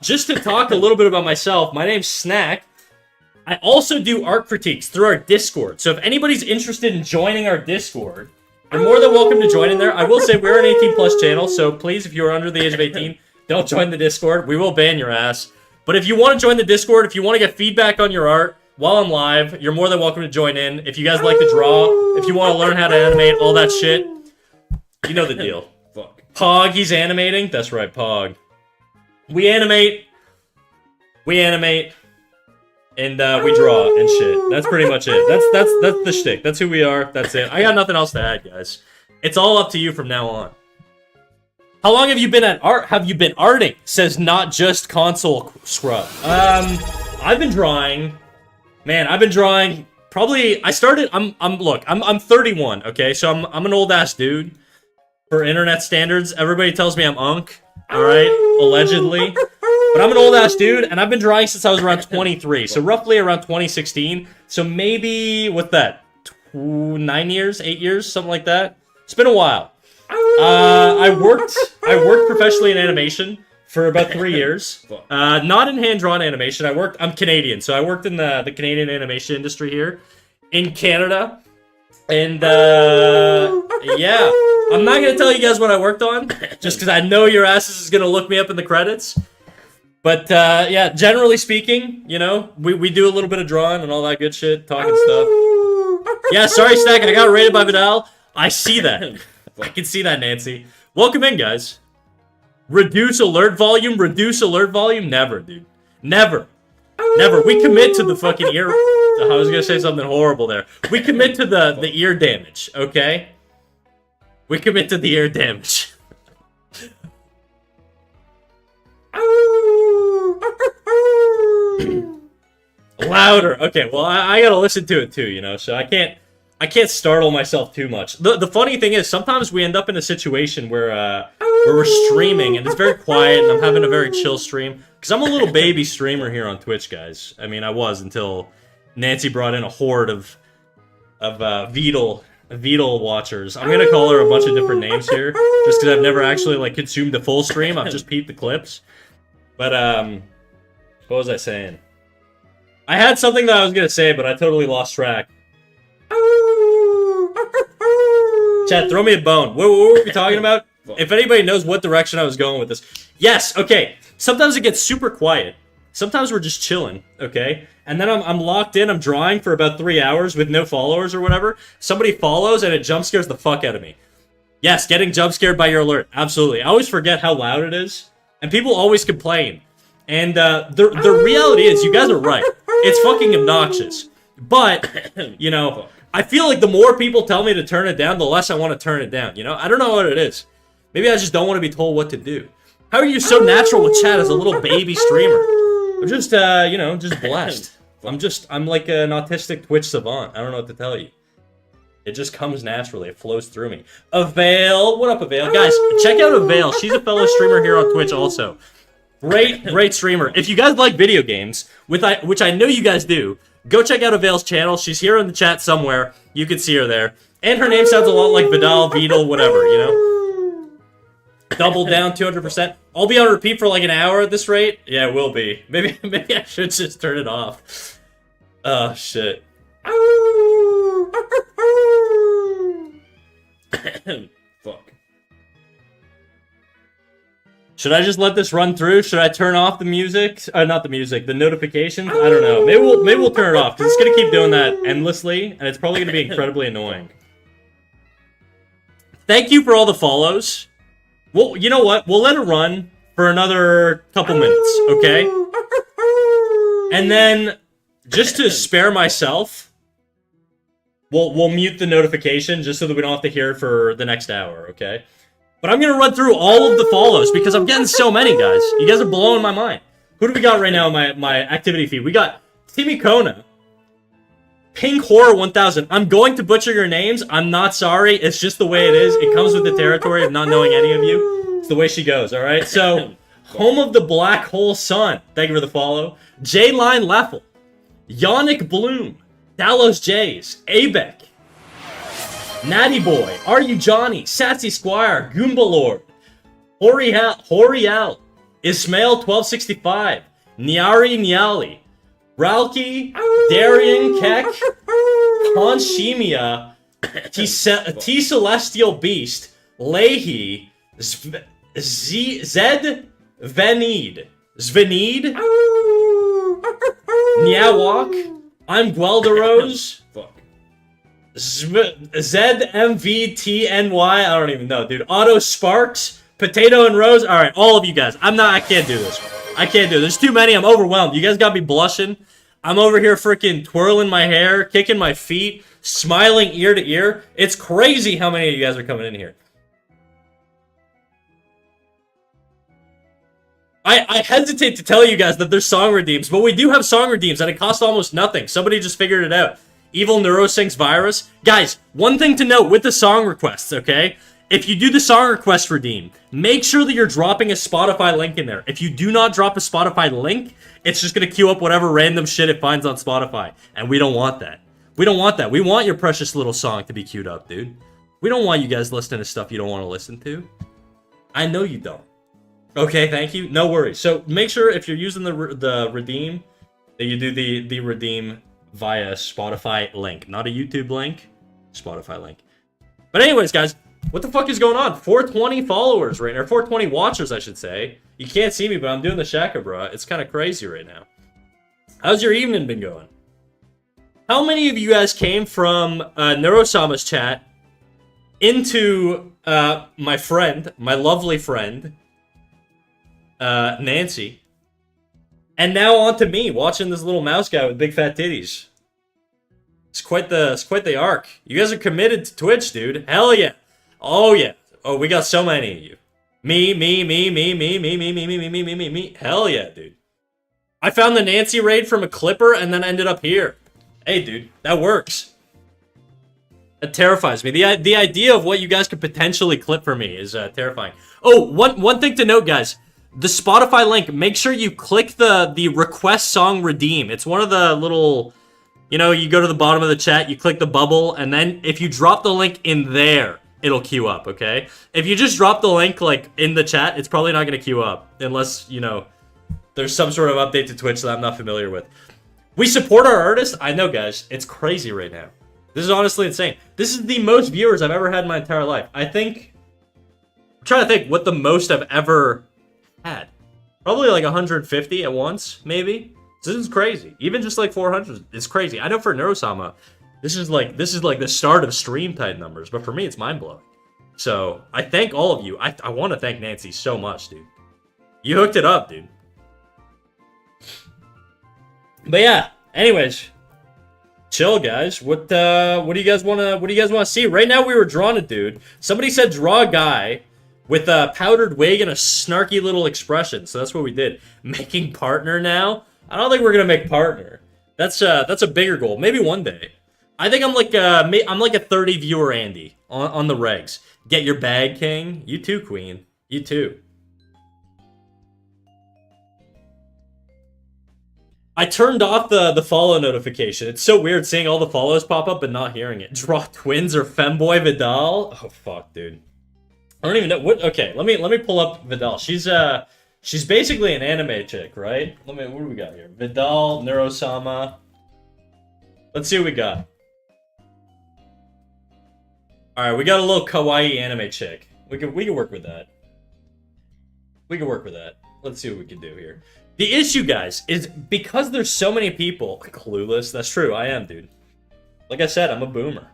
just to talk a little bit about myself, my name's Snack. I also do art critiques through our Discord. So if anybody's interested in joining our Discord, you're more than welcome to join in there. I will say we're an 18+ channel, so please, if you're under the age of 18, don't join the Discord. We will ban your ass. But if you want to join the Discord, if you want to get feedback on your art while I'm live, you're more than welcome to join in. If you guys like to draw, if you want to learn how to animate, all that shit, you know the deal. Fuck. Pog, he's animating? That's right, Pog. We animate, and we draw and shit. That's pretty much it. That's the shtick. That's who we are. That's it. I got nothing else to add, guys. It's all up to you from now on. How long have you been at art? Have you been arting? Says not just console scrub. I've been drawing. Man, I've been drawing. Probably. I started. I'm 31. Okay, so I'm an old ass dude. For internet standards, everybody tells me I'm unk. All right, allegedly. But I'm an old ass dude, and I've been drawing since I was around 23. So roughly around 2016. So maybe, what's that? 9 years, 8 years, something like that. It's been a while. I worked professionally in animation for about 3 years. Not in hand-drawn animation. I'm Canadian, so I worked in the Canadian animation industry here in Canada. And, yeah. I'm not going to tell you guys what I worked on, just because I know your asses is going to look me up in the credits. But, yeah, generally speaking, you know, we do a little bit of drawing and all that good shit, talking stuff. Yeah, sorry, Stack, I got raided by Vidal. I see that. I can see that, Nancy. Welcome in, guys. Reduce alert volume? Never, dude. Never. We commit to the fucking ear... I was gonna say something horrible there. We commit to the ear damage, okay? We commit to the ear damage. Louder. Okay, well, I gotta listen to it too, you know, so I can't startle myself too much. The funny thing is, sometimes we end up in a situation where we're streaming and it's very quiet and I'm having a very chill stream. Because I'm a little baby streamer here on Twitch, guys. I mean, I was until Nancy brought in a horde of Vidal watchers. I'm gonna call her a bunch of different names here, just because I've never actually like consumed the full stream. I've just peeped the clips. But what was I saying? I had something that I was gonna say, but I totally lost track. Chat, throw me a bone. What were we talking about? If anybody knows what direction I was going with this. Yes, okay. Sometimes it gets super quiet. Sometimes we're just chilling, okay? And then I'm locked in, I'm drawing for about 3 hours with no followers or whatever. Somebody follows and it jump scares the fuck out of me. Yes, getting jump scared by your alert. Absolutely. I always forget how loud it is. And people always complain. And the reality is, you guys are right. It's fucking obnoxious. But, you know, I feel like the more people tell me to turn it down, the less I want to turn it down, you know? I don't know what it is. Maybe I just don't want to be told what to do. How are you so natural with chat as a little baby streamer? I'm just, you know, just blessed. I'm like an autistic Twitch savant. I don't know what to tell you. It just comes naturally. It flows through me. Avail. What up, Avail? Guys, check out Avail. She's a fellow streamer here on Twitch also. Great streamer. If you guys like video games, which I know you guys do, go check out Avail's channel. She's here in the chat somewhere. You can see her there. And her name sounds a lot like Vidal, Vidal, whatever, you know? Double down, 200%. I'll be on repeat for like an hour at this rate. Yeah, it will be. Maybe I should just turn it off. Oh, shit. Fuck. Should I just let this run through? Should I turn off the music? Not the music, the notifications? I don't know. Maybe we'll turn it off, because it's going to keep doing that endlessly, and it's probably going to be incredibly annoying. Thank you for all the follows. Well, you know what? We'll let it run for another couple minutes, okay? And then, just to spare myself, we'll mute the notification just so that we don't have to hear it for the next hour, okay? But I'm going to run through all of the follows because I'm getting so many, guys. You guys are blowing my mind. Who do we got right now in my activity feed? We got Timmy Kona, Pink Horror 1000. I'm going to butcher your names. I'm not sorry. It's just the way it is. It comes with the territory of not knowing any of you. It's the way she goes, all right? So, Home of the Black Hole Sun. Thank you for the follow. J-Line Leffel, Yannick Bloom, Dallas Jays, Abeck, Natty Boy, Are You Johnny, Satsy Squire, Goomba Lord, Horial, Ismail 1265, Nyari Nyali, Ralki, Darian Keck, Conchimia, T Celestial Beast, Leahy, Zed Venid, Zvenid, Nyawak, I'm Guelderose, ZMVTNY, I don't even know, dude. Otto Sparks, Potato and Rose. Alright, all of you guys. I can't do this. I can't do it. There's too many. I'm overwhelmed. You guys got me blushing. I'm over here freaking twirling my hair, kicking my feet, smiling ear to ear. It's crazy how many of you guys are coming in here. I hesitate to tell you guys that there's song redeems, but we do have song redeems, and it costs almost nothing. Somebody just figured it out. Evil Neurosyncs Virus. Guys, one thing to note with the song requests, okay? If you do the song request redeem, make sure that you're dropping a Spotify link in there. If you do not drop a Spotify link, it's just going to queue up whatever random shit it finds on Spotify. And we don't want that. We don't want that. We want your precious little song to be queued up, dude. We don't want you guys listening to stuff you don't want to listen to. I know you don't. Okay, thank you. No worries. So make sure if you're using the redeem, that you do the redeem via Spotify link. Not a YouTube link, Spotify link. But anyways, guys, what the fuck is going on? 420 followers right now, or 420 watchers, I should say. You can't see me, but I'm doing the Shaka, bro. It's kind of crazy right now. How's your evening been going? How many of you guys came from Neurosama's chat into my friend, my lovely friend, Nancy, and now on to me watching this little mouse guy with big fat titties? It's quite the arc. You guys are committed to Twitch, dude. Hell yeah. Oh yeah. Oh, we got so many of you. Me. Hell yeah, dude. I found the Nancy raid from a clipper and then ended up here. Hey, dude, that works. That terrifies me. The idea of what you guys could potentially clip for me is terrifying. Oh, one thing to note, guys. The Spotify link, make sure you click the request song redeem. It's one of the little, you know, you go to the bottom of the chat, you click the bubble, and then if you drop the link in there, it'll queue up, okay? If you just drop the link, like, in the chat, it's probably not going to queue up. Unless, you know, there's some sort of update to Twitch that I'm not familiar with. We support our artists. I know, guys. It's crazy right now. This is honestly insane. This is the most viewers I've ever had in my entire life. I'm trying to think what the most I've ever had. Probably like 150 at once, maybe. So this is crazy. Even just like 400 is crazy. I know for Neurosama, this is like the start of stream type numbers, but for me it's mind-blowing. So I thank all of you. I want to thank Nancy so much, dude. You hooked it up, dude. But yeah, anyways, chill, guys. What do you guys wanna see? Right now, we were drawing a dude. Somebody said draw a guy with a powdered wig and a snarky little expression. So that's what we did. Making partner now. I don't think we're gonna make partner. That's a bigger goal. Maybe one day. I think I'm like a 30 viewer Andy on the regs. Get your bag, King. You too, Queen. You too. I turned off the follow notification. It's so weird seeing all the follows pop up but not hearing it. Draw twins or femboy Vidal. Oh fuck, dude. I don't even know what. Okay, let me pull up Vidal. She's basically an anime chick, right? What do we got here? Vidal, Neurosama. Let's see what we got. All right, we got a little kawaii anime chick. We can work with that. We can work with that. Let's see what we can do here. The issue, guys, is because there's so many people clueless. That's true. I am, dude. Like I said, I'm a boomer.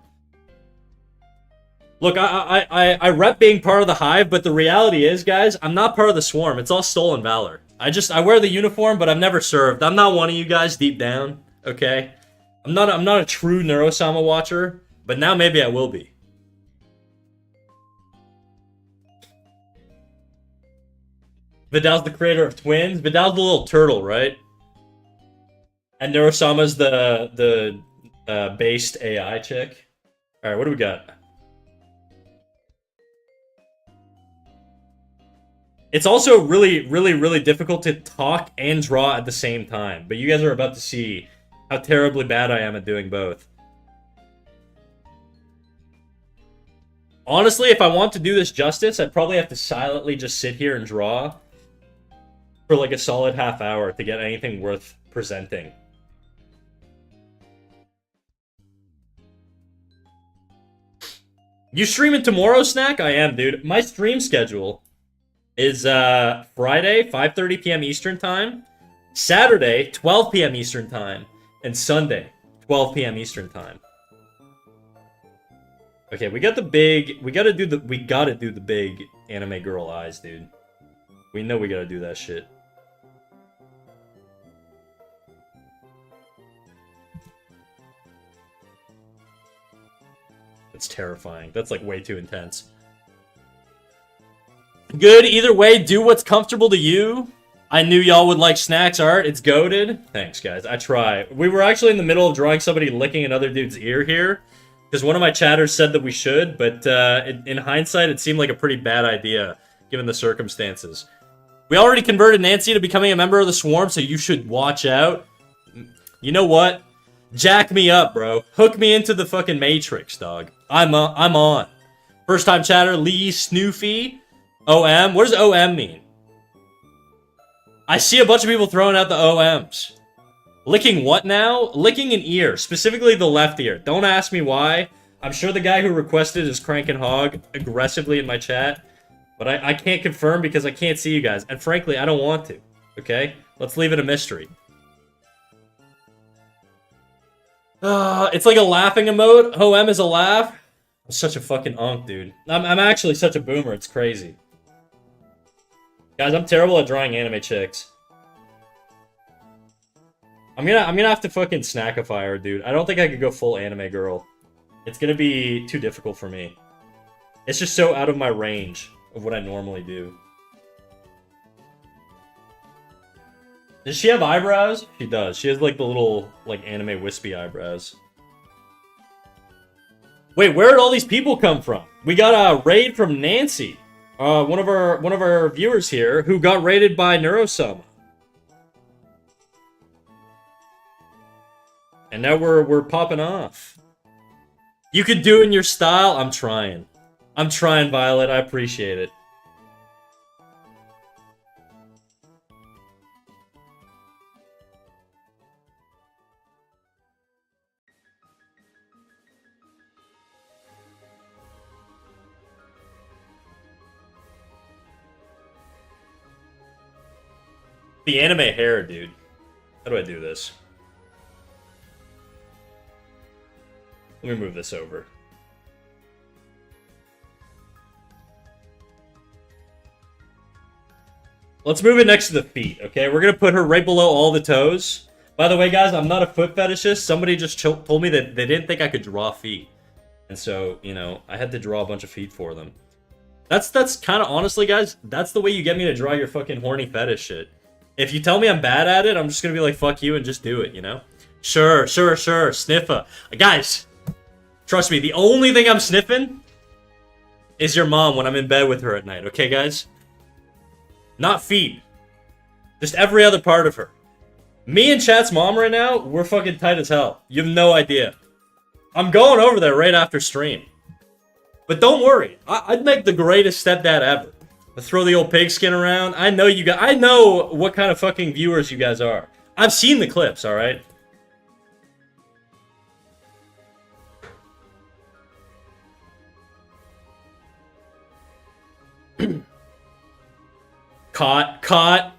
Look, I rep being part of the hive, but the reality is, guys, I'm not part of the swarm. It's all stolen valor. I wear the uniform, but I've never served. I'm not one of you guys deep down. Okay, I'm not a true Neurosama watcher, but now maybe I will be. Vidal's the creator of Twins. Vidal's the little turtle, right? And Neurosama's the based AI chick. All right, what do we got? It's also really difficult to talk and draw at the same time. But you guys are about to see how terribly bad I am at doing both. Honestly, if I want to do this justice, I'd probably have to silently just sit here and draw for like a solid half hour to get anything worth presenting. You streaming tomorrow, Snack? I am, dude. My stream schedule is Friday, 5:30 p.m. Eastern Time, Saturday, 12 p.m. Eastern Time, and Sunday, 12 p.m. Eastern Time. Okay, we gotta do the big anime girl eyes, dude. We know we gotta do that shit. That's terrifying. That's like way too intense. Good, either way, do what's comfortable to you. I knew y'all would like Snack's art. It's goated. Thanks, guys. I try. We were actually in the middle of drawing somebody licking another dude's ear here, because one of my chatters said that we should, but in hindsight, it seemed like a pretty bad idea, given the circumstances. We already converted Nancy to becoming a member of the Swarm, so you should watch out. You know what? Jack me up, bro. Hook me into the fucking Matrix, dog. I'm on. First time chatter, Lee Snoofy. OM? What does OM mean? I see a bunch of people throwing out the OMs. Licking what now? Licking an ear. Specifically the left ear. Don't ask me why. I'm sure the guy who requested is cranking hog aggressively in my chat. But I can't confirm because I can't see you guys. And frankly, I don't want to. Okay? Let's leave it a mystery. It's like a laughing emote. OM is a laugh. I'm such a fucking unk, dude. I'm actually such a boomer. It's crazy. Guys, I'm terrible at drawing anime chicks. I'm gonna have to fucking snackify her, dude. I don't think I could go full anime girl. It's gonna be too difficult for me. It's just so out of my range of what I normally do. Does she have eyebrows? She does. She has like the little like anime wispy eyebrows. Wait, where did all these people come from? We got a raid from Nancy. One of our viewers here who got raided by Neurosama. And now we're popping off. You could do it in your style. I'm trying. I'm trying, Violet. I appreciate it. The anime hair, dude. How do I do this? Let me move this over. Let's move it next to the feet, okay? We're gonna put her right below all the toes. By the way, guys, I'm not a foot fetishist. Somebody just told me that they didn't think I could draw feet. And so, you know, I had to draw a bunch of feet for them. That's kind of, honestly, guys, that's the way you get me to draw your fucking horny fetish shit. If you tell me I'm bad at it, I'm just gonna be like, fuck you, and just do it, you know? Sure, sniffa. Guys, trust me, the only thing I'm sniffing is your mom when I'm in bed with her at night, okay, guys? Not feet. Just every other part of her. Me and Chat's mom right now, we're fucking tight as hell. You have no idea. I'm going over there right after stream. But don't worry, I'd make the greatest stepdad ever. I throw the old pigskin around. I know you guys. I know what kind of fucking viewers you guys are. I've seen the clips, all right? Caught.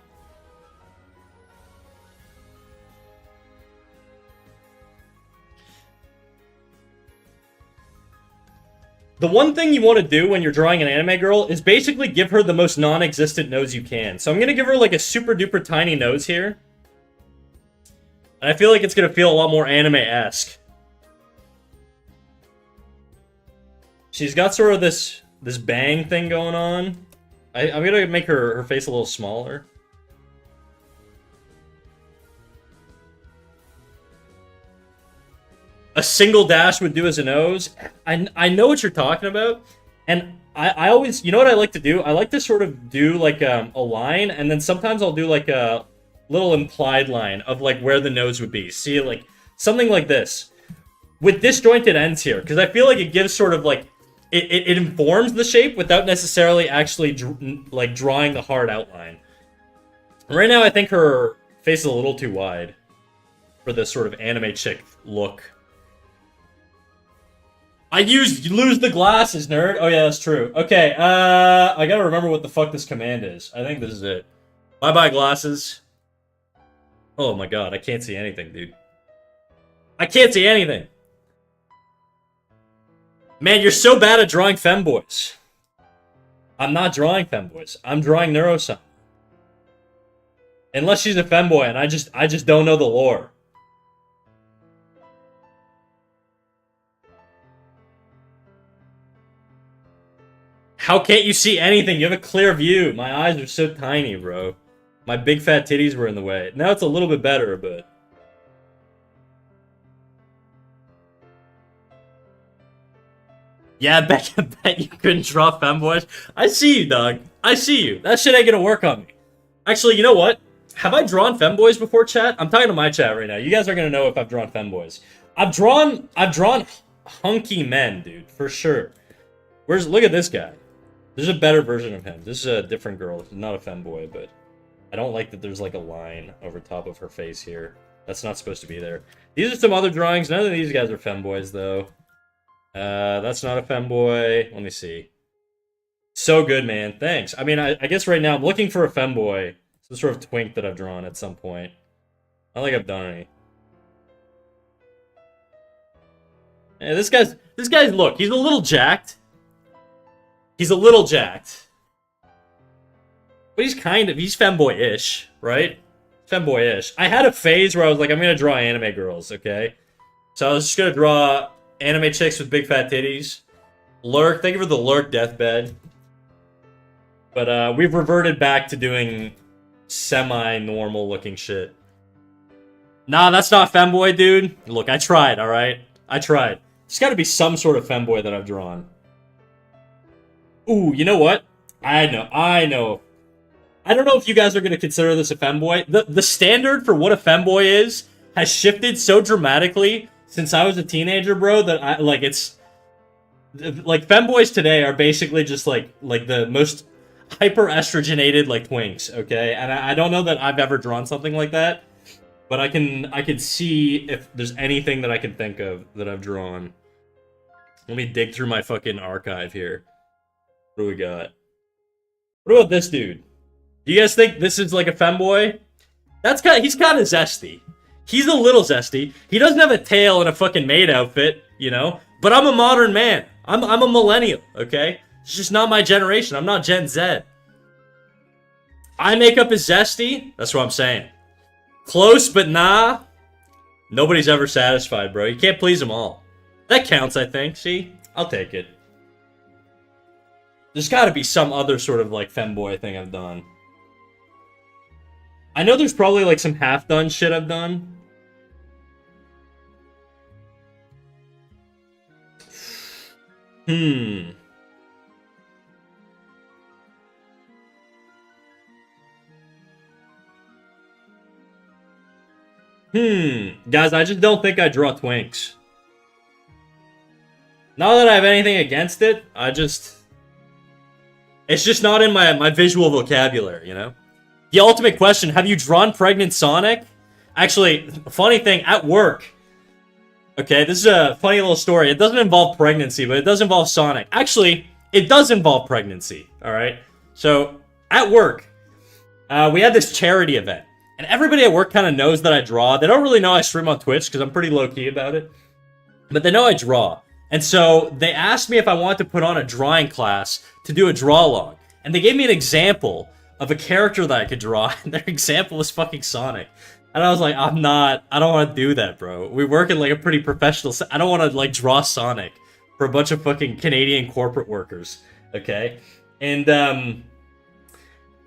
The one thing you want to do when you're drawing an anime girl is basically give her the most non-existent nose you can. So I'm going to give her like a super duper tiny nose here. And I feel like it's going to feel a lot more anime-esque. She's got sort of this bang thing going on. I'm going to make her face a little smaller. A single dash would do as a nose. I know what you're talking about. And I always, you know what I like to do? I like to sort of do like a line, and then sometimes I'll do like a little implied line of like where the nose would be. See, like something like this. With disjointed ends here, because I feel like it gives sort of like, it informs the shape without necessarily actually like drawing the hard outline. Right now I think her face is a little too wide for this sort of anime chick look. Lose the glasses, nerd. Oh yeah, that's true. Okay, I gotta remember what the fuck this command is. I think this is it. Bye-bye glasses. Oh my god, I can't see anything, dude. I can't see anything. Man, you're so bad at drawing femboys. I'm not drawing femboys. I'm drawing Neuro-san. Unless she's a femboy, and I just don't know the lore. How can't you see anything? You have a clear view. My eyes are so tiny, bro. My big fat titties were in the way. Now it's a little bit better, but... Yeah, I bet you couldn't draw femboys. I see you, dog. I see you. That shit ain't gonna work on me. Actually, you know what? Have I drawn femboys before, chat? I'm talking to my chat right now. You guys are gonna know if I've drawn femboys. I've drawn hunky men, dude, for sure. Look at this guy. There's a better version of him. This is a different girl. Not a femboy, but I don't like that there's like a line over top of her face here. That's not supposed to be there. These are some other drawings. None of these guys are femboys, though. That's not a femboy. Let me see. So good, man. Thanks. I mean, I guess right now I'm looking for a femboy. Some sort of twink that I've drawn at some point. I don't think I've done any. Yeah, this guy's look, he's a little jacked. He's a little jacked. But he's femboy-ish, right? Femboy-ish. I had a phase where I was like, I'm gonna draw anime girls, okay? So I was just gonna draw anime chicks with big fat titties. Lurk, thank you for the Lurk deathbed. But we've reverted back to doing semi-normal looking shit. Nah, that's not femboy, dude. Look, I tried, alright? I tried. There's gotta be some sort of femboy that I've drawn. Ooh, you know what? I know. I don't know if you guys are going to consider this a femboy. The standard for what a femboy is has shifted so dramatically since I was a teenager, bro, that it's... Like, femboys today are basically just, like the most hyper-estrogenated, like, twinks, okay? And I don't know that I've ever drawn something like that, but I can see if there's anything that I can think of that I've drawn. Let me dig through my fucking archive here. What do we got? What about this dude? Do you guys think this is like a femboy? He's kind of zesty. He's a little zesty. He doesn't have a tail and a fucking maid outfit, you know? But I'm a modern man. I'm a millennial, okay? It's just not my generation. I'm not Gen Z. Eye makeup is zesty. That's what I'm saying. Close, but nah. Nobody's ever satisfied, bro. You can't please them all. That counts, I think. See? I'll take it. There's gotta be some other sort of, like, femboy thing I've done. I know there's probably, like, some half-done shit I've done. Guys, I just don't think I draw twinks. Not that I have anything against it, it's just not in my visual vocabulary, you know? The ultimate question, have you drawn pregnant Sonic? Actually, funny thing, at work, okay, this is a funny little story. It doesn't involve pregnancy, but it does involve Sonic. Actually, it does involve pregnancy, alright? So, at work, we had this charity event. And everybody at work kind of knows that I draw. They don't really know I stream on Twitch because I'm pretty low-key about it. But they know I draw. And so they asked me if I wanted to put on a drawing class to do a draw-along. And they gave me an example of a character that I could draw. And their example was fucking Sonic. And I was like, I don't want to do that, bro. We work in like a pretty professional... I don't want to like draw Sonic for a bunch of fucking Canadian corporate workers. Okay? And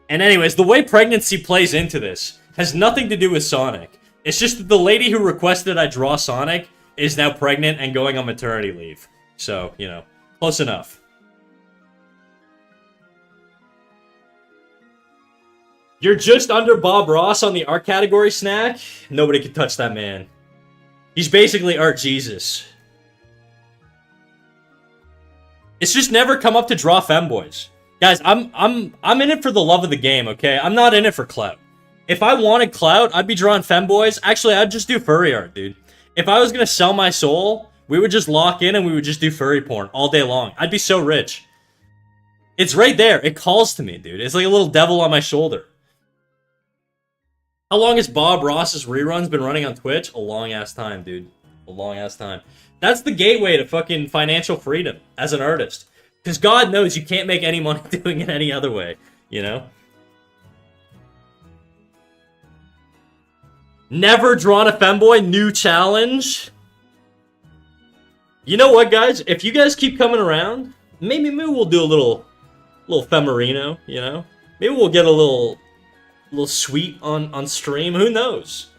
anyways, the way pregnancy plays into this has nothing to do with Sonic. It's just that the lady who requested I draw Sonic is now pregnant and going on maternity leave. So, you know, close enough. You're just under Bob Ross on the art category, Snack? Nobody can touch that man. He's basically art Jesus. It's just never come up to draw femboys. Guys, I'm in it for the love of the game, okay? I'm not in it for clout. If I wanted clout, I'd be drawing femboys. Actually, I'd just do furry art, dude. If I was gonna sell my soul, we would just lock in and we would just do furry porn all day long. I'd be so rich. It's right there. It calls to me, dude. It's like a little devil on my shoulder. How long has Bob Ross's reruns been running on Twitch? A long-ass time, dude. A long-ass time. That's the gateway to fucking financial freedom as an artist. Because God knows you can't make any money doing it any other way, you know? Never drawn a femboy, new challenge. You know what, guys? If you guys keep coming around, maybe we'll do a little femerino, you know? Maybe we'll get a little sweet on stream. Who knows?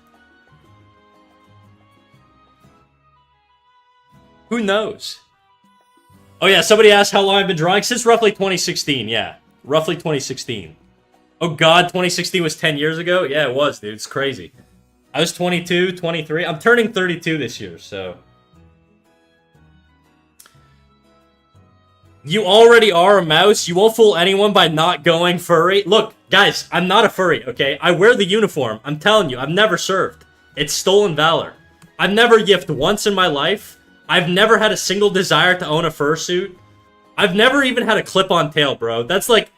Who knows? Oh yeah, somebody asked how long I've been drawing. Since roughly 2016, yeah. Roughly 2016. Oh god, 2016 was 10 years ago? Yeah, it was, dude. It's crazy. I was 22, 23. I'm turning 32 this year, so... You already are a mouse. You won't fool anyone by not going furry. Look, guys, I'm not a furry, okay? I wear the uniform. I'm telling you, I've never served. It's stolen valor. I've never yiffed once in my life. I've never had a single desire to own a fursuit. I've never even had a clip-on tail, bro. That's like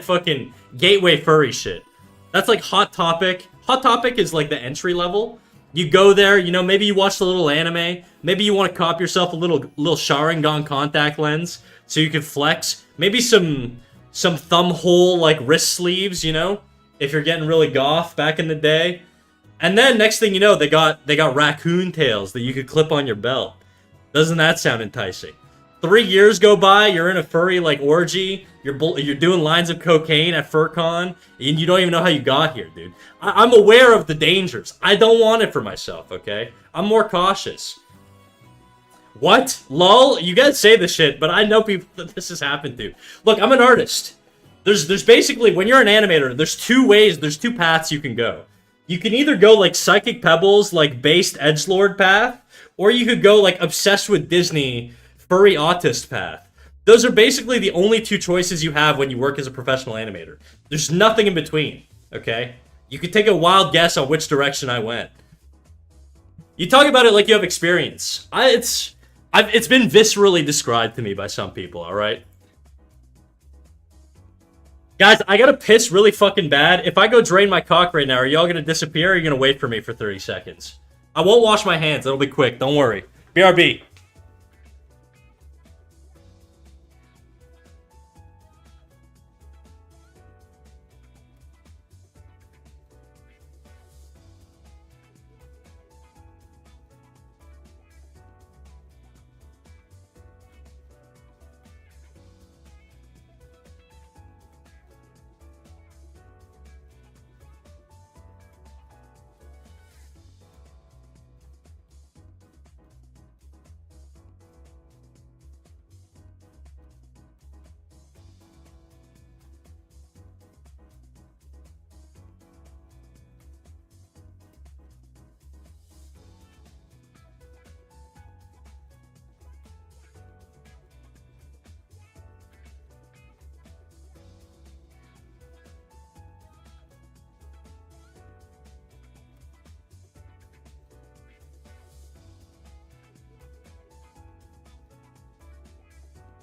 fucking gateway furry shit. That's like Hot Topic. Hot Topic is like the entry level. You go there, you know, maybe you watch a little anime. Maybe you want to cop yourself a little Sharingan contact lens so you can flex. Maybe some thumb hole like wrist sleeves, you know, if you're getting really goth back in the day. And then next thing you know, they got raccoon tails that you could clip on your belt. Doesn't that sound enticing? 3 years go by, you're in a furry like orgy, you're doing lines of cocaine at FurCon, and you don't even know how you got here, dude. I'm aware of the dangers. I don't want it for myself, okay? I'm more cautious. What? Lol? You guys say this shit, but I know people that this has happened to. Look, I'm an artist. There's basically, when you're an animator, there's two paths you can go. You can either go like Psychic Pebbles, like based edgelord path, or you could go like obsessed with Disney, furry autist path. Those are basically the only two choices you have when you work as a professional animator. There's nothing in between, okay? You could take a wild guess on which direction I went. You talk about it like you have experience. It's been viscerally described to me by some people, alright? Guys, I gotta piss really fucking bad. If I go drain my cock right now, are y'all gonna disappear or are you gonna wait for me for 30 seconds? I won't wash my hands, it'll be quick, don't worry. BRB.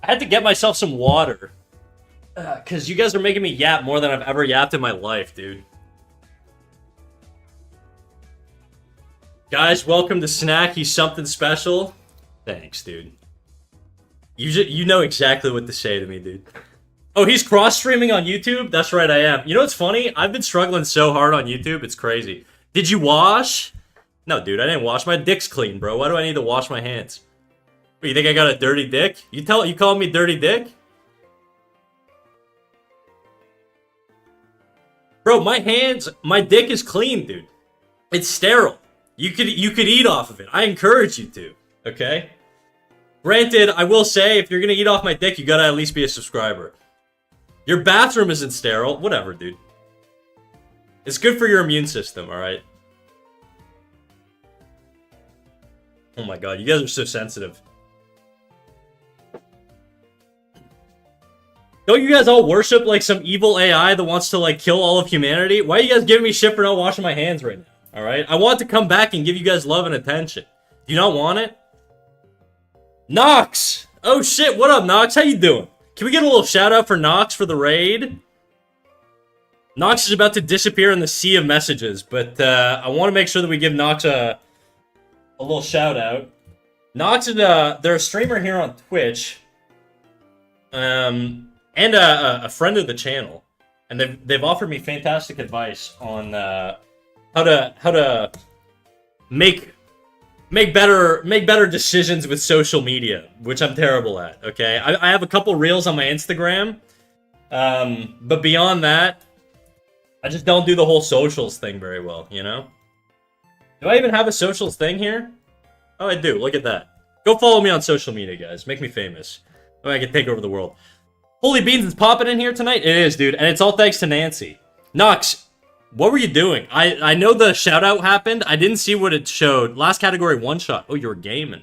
I had to get myself some water. Because you guys are making me yap more than I've ever yapped in my life, dude. Guys, welcome to Snack. He's something special. Thanks, dude. You know exactly what to say to me, dude. Oh, he's cross-streaming on YouTube? That's right, I am. You know what's funny? I've been struggling so hard on YouTube, it's crazy. Did you wash? No, dude, I didn't wash. My dick's clean, bro. Why do I need to wash my hands? What, you think I got a dirty dick? You calling me dirty dick? Bro, my dick is clean, dude. It's sterile. You could eat off of it. I encourage you to, okay? Granted, I will say, if you're gonna eat off my dick, you gotta at least be a subscriber. Your bathroom isn't sterile. Whatever, dude. It's good for your immune system, alright? Oh my god, you guys are so sensitive. Don't you guys all worship, like, some evil AI that wants to, like, kill all of humanity? Why are you guys giving me shit for not washing my hands right now? Alright? I want to come back and give you guys love and attention. Do you not want it? Nox! Oh shit, what up, Nox? How you doing? Can we get a little shout out for Nox for the raid? Nox is about to disappear in the sea of messages, but I want to make sure that we give Nox a little shout out. Nox is they're a streamer here on Twitch. And a friend of the channel. And they've offered me fantastic advice on how to make better decisions with social media, which I'm terrible at, okay? I have a couple reels on my Instagram, but beyond that, I just don't do the whole socials thing very well, you know? Do I even have a socials thing here? Oh, I do. Look at that. Go follow me on social media, guys. Make me famous. Oh, I can take over the world. Holy Beans is popping in here tonight? It is, dude, and it's all thanks to Nancy. Nox, what were you doing? I know the shout-out happened. I didn't see what it showed. Last category, one-shot. Oh, you were gaming.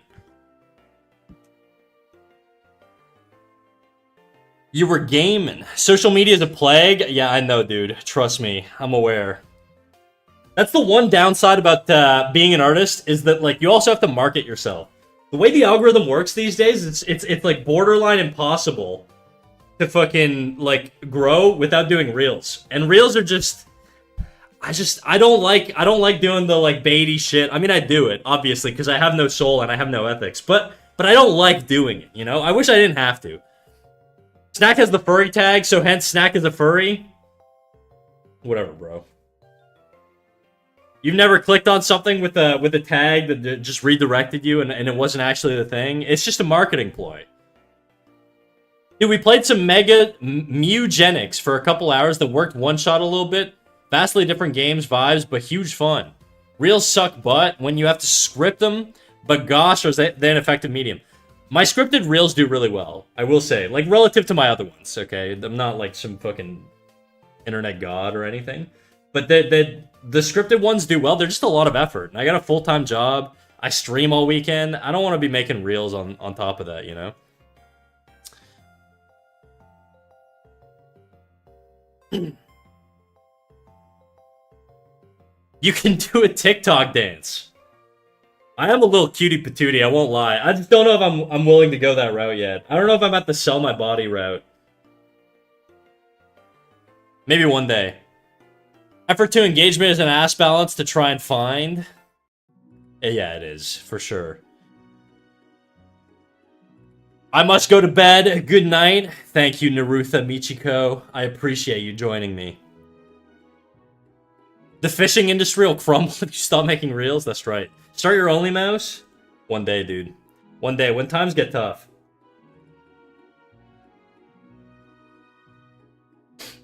You were gaming. Social media is a plague? Yeah, I know, dude. Trust me. I'm aware. That's the one downside about being an artist, is that, like, you also have to market yourself. The way the algorithm works these days, it's like borderline impossible to fucking, like, grow without doing reels. And reels are just... I don't like doing the, like, baity shit. I mean, I do it, obviously, because I have no soul and I have no ethics. But I don't like doing it, you know? I wish I didn't have to. Snack has the furry tag, so hence Snack is a furry. Whatever, bro. You've never clicked on something with a tag that just redirected you and it wasn't actually the thing? It's just a marketing ploy. Dude, we played some Mega Mewgenics for a couple hours that worked one-shot a little bit. Vastly different games, vibes, but huge fun. Reels suck butt when you have to script them, but gosh, is they an effective medium. My scripted reels do really well, I will say. Like, relative to my other ones, okay? I'm not like some fucking internet god or anything. But the scripted ones do well. They're just a lot of effort. And I got a full-time job. I stream all weekend. I don't want to be making reels on top of that, you know? You can do a TikTok dance. I am a little cutie patootie, I won't lie. I just don't know if I'm willing to go that route yet. I don't know if I'm at the sell my body route. Maybe one day. Effort to engagement is an ass balance to try and find. Yeah, it is, for sure. I must go to bed. Good night. Thank you, Narutha Michiko. I appreciate you joining me. The fishing industry will crumble if you stop making reels? That's right. Start your Only Mouse? One day, dude. One day, when times get tough.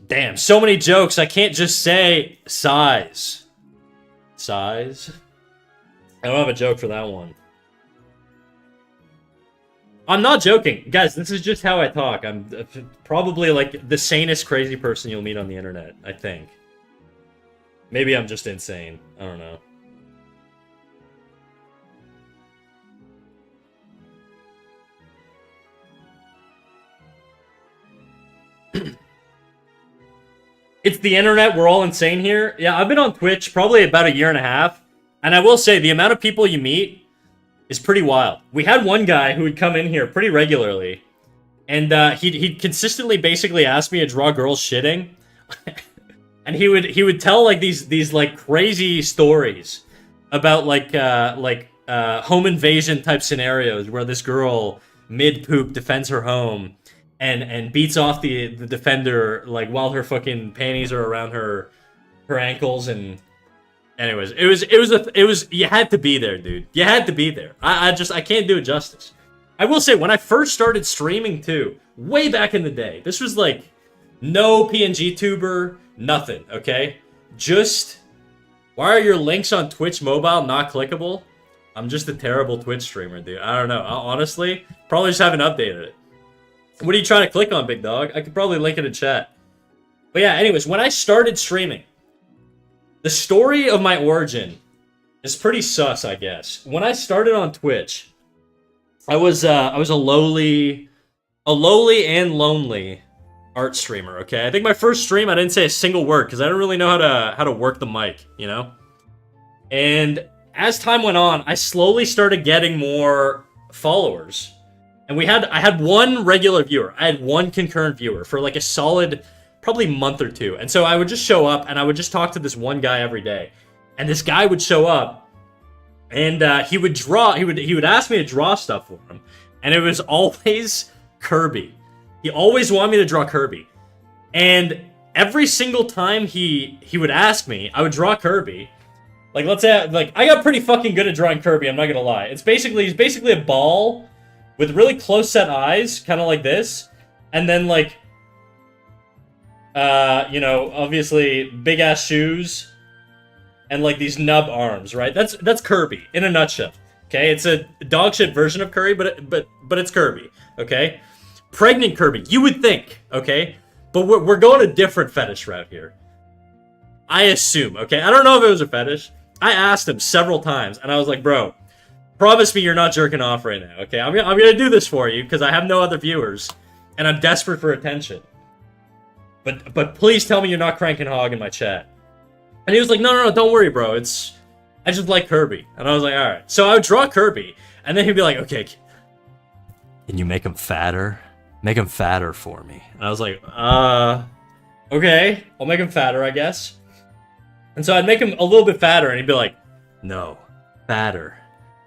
Damn, so many jokes. I can't just say size. Size? I don't have a joke for that one. I'm not joking. Guys, this is just how I talk. I'm probably like the sanest crazy person you'll meet on the internet, I think. Maybe I'm just insane. I don't know. It's the internet. We're all insane here. Yeah, I've been on Twitch probably about a year and a half. And I will say, the amount of people you meet is pretty wild. We had one guy who would come in here pretty regularly. And he'd consistently basically ask me to draw girls shitting. And he would tell like these like crazy stories about like home invasion type scenarios where this girl mid poop defends her home and beats off the defender like while her fucking panties are around her ankles. And anyways, it was you had to be there, dude. You had to be there. I can't do it justice. I will say, when I first started streaming too, way back in the day, this was like no PNG tuber, nothing, okay? Just, why are your links on Twitch mobile not clickable? I'm just a terrible Twitch streamer, dude. I don't know. Honestly, probably just haven't updated it. What are you trying to click on, big dog? I could probably link it in chat. But yeah, anyways, when I started streaming, the story of my origin is pretty sus, I guess. When I started on Twitch, I was a lowly and lonely art streamer. Okay, I think my first stream I didn't say a single word because I didn't really know how to work the mic, you know. And as time went on, I slowly started getting more followers, and I had one regular viewer. I had one concurrent viewer for like a solid probably month or two. And so I would just show up and I would just talk to this one guy every day, and this guy would show up. And he would draw. He would ask me to draw stuff for him, and it was always Kirby. He always wanted me to draw Kirby, and every single time he would ask me, I would draw Kirby. Like, let's say, like, I got pretty fucking good at drawing Kirby. I'm not gonna lie. He's basically a ball with really close set eyes, kind of like this, and then like, you know, obviously big ass shoes. And like these nub arms, right? That's Kirby in a nutshell. Okay, it's a dog shit version of Kirby, but it's Kirby. Okay, pregnant Kirby. You would think, okay, but we're going a different fetish route here. I assume. Okay, I don't know if it was a fetish. I asked him several times, and I was like, bro, promise me you're not jerking off right now. Okay, I'm gonna do this for you because I have no other viewers, and I'm desperate for attention. But please tell me you're not cranking hog in my chat. And he was like, no, don't worry, bro. I just like Kirby. And I was like, all right. So I would draw Kirby, and then he'd be like, okay, can you make him fatter? Make him fatter for me. And I was like, okay, I'll make him fatter, I guess. And so I'd make him a little bit fatter, and he'd be like, no, fatter.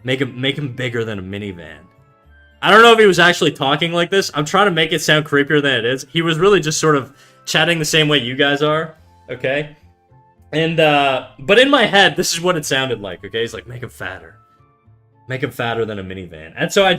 Make him bigger than a minivan. I don't know if he was actually talking like this. I'm trying to make it sound creepier than it is. He was really just sort of chatting the same way you guys are, okay? And, but in my head, this is what it sounded like, okay? He's like, make him fatter. Make him fatter than a minivan. And so I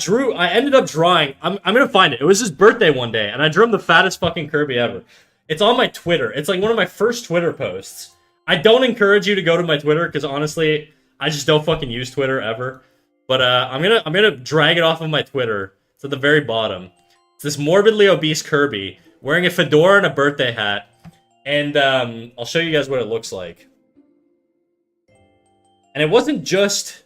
ended up drawing, I'm gonna find it. It was his birthday one day, and I drew him the fattest fucking Kirby ever. It's on my Twitter. It's like one of my first Twitter posts. I don't encourage you to go to my Twitter, because honestly, I just don't fucking use Twitter ever. But, I'm gonna drag it off of my Twitter. It's at the very bottom. It's this morbidly obese Kirby, wearing a fedora and a birthday hat. And I'll show you guys what it looks like. And it wasn't just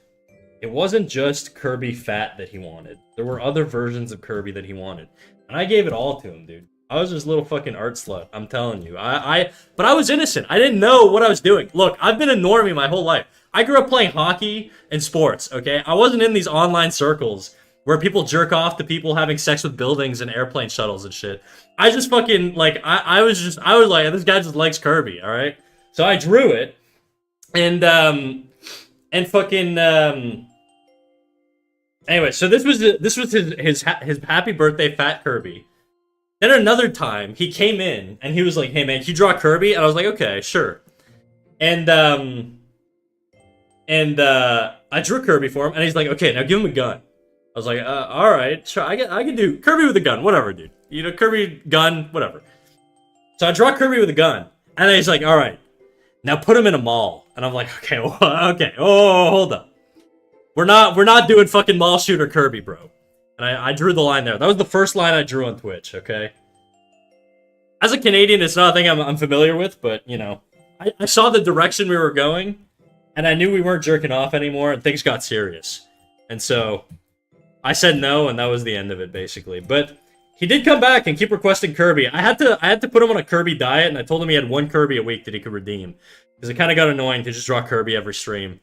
Kirby fat that he wanted. There were other versions of Kirby that he wanted. And I gave it all to him, dude. I was this little fucking art slut, I'm telling you. But I was innocent. I didn't know what I was doing. Look, I've been a normie my whole life. I grew up playing hockey and sports, okay? I wasn't in these online circles where people jerk off to people having sex with buildings and airplane shuttles and shit. I just fucking, like, I was like, this guy just likes Kirby, alright? So I drew it, and fucking, anyway, so this was his happy birthday fat Kirby. Then another time, he came in, and he was like, hey man, can you draw Kirby? And I was like, okay, sure. And I drew Kirby for him, and he's like, okay, now give him a gun. I was like, all right, sure, I can do Kirby with a gun, whatever, dude. You know, Kirby, gun, whatever. So I draw Kirby with a gun, and then he's like, all right, now put him in a mall. And I'm like, okay, okay, oh, hold up. We're not doing fucking mall shooter Kirby, bro. And I drew the line there. That was the first line I drew on Twitch, okay? As a Canadian, it's not a thing I'm familiar with, but, you know, I saw the direction we were going, and I knew we weren't jerking off anymore, and things got serious. And so I said no, and that was the end of it, basically. But he did come back and keep requesting Kirby. I had to put him on a Kirby diet, and I told him he had one Kirby a week that he could redeem. Because it kind of got annoying to just draw Kirby every stream.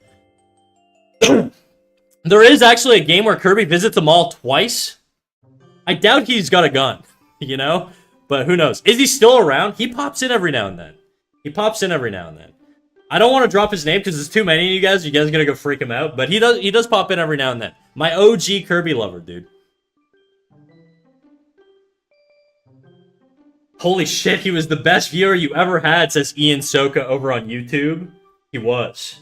There is actually a game where Kirby visits a mall twice. I doubt he's got a gun, you know? But who knows? Is he still around? He pops in every now and then. He pops in every now and then. I don't want to drop his name because there's too many of you guys. You guys are gonna go freak him out. But he does pop in every now and then. My OG Kirby lover, dude. Holy shit, he was the best viewer you ever had, says Ian Soka over on YouTube. He was.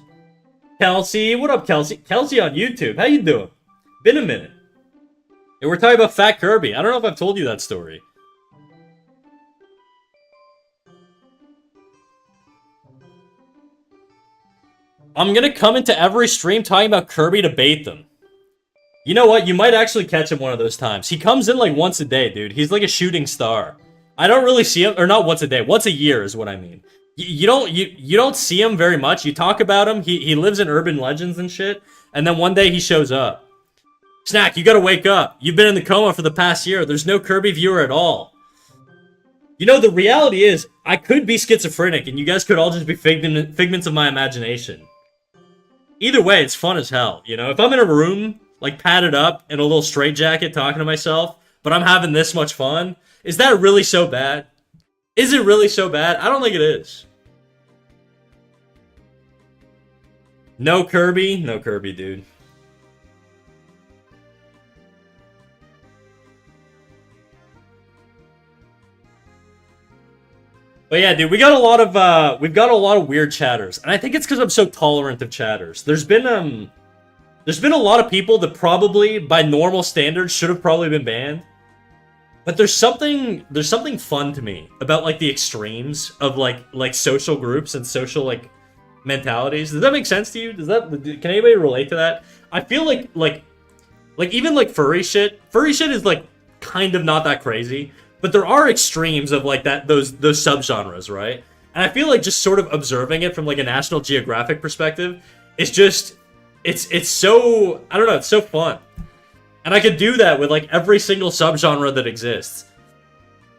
Kelsey, what up, Kelsey? Kelsey on YouTube, how you doing? Been a minute. And we're talking about Fat Kirby. I don't know if I've told you that story. I'm gonna come into every stream talking about Kirby to bait them. You know what? You might actually catch him one of those times. He comes in like once a day, dude. He's like a shooting star. I don't really see him, or not once a day. Once a year is what I mean. You don't see him very much. You talk about him. He lives in urban legends and shit. And then one day he shows up. Snack, you gotta wake up. You've been in the coma for the past year. There's no Kirby viewer at all. You know, the reality is, I could be schizophrenic, and you guys could all just be figments of my imagination. Either way, it's fun as hell. You know, if I'm in a room, like padded up in a little straitjacket talking to myself, but I'm having this much fun, is that really so bad? Is it really so bad? I don't think it is. No Kirby? No Kirby, dude. But yeah, dude, we've got a lot of weird chatters, and I think it's because I'm so tolerant of chatters. There's been a lot of people that probably, by normal standards, should have probably been banned. But there's something fun to me about like the extremes of like social groups and social like mentalities. Does that make sense to you? Can anybody relate to that? I feel like even like furry shit. Furry shit is like kind of not that crazy. But there are extremes of like those subgenres, right? And I feel like just sort of observing it from like a National Geographic perspective, it's so, I don't know, it's so fun. And I could do that with like every single subgenre that exists.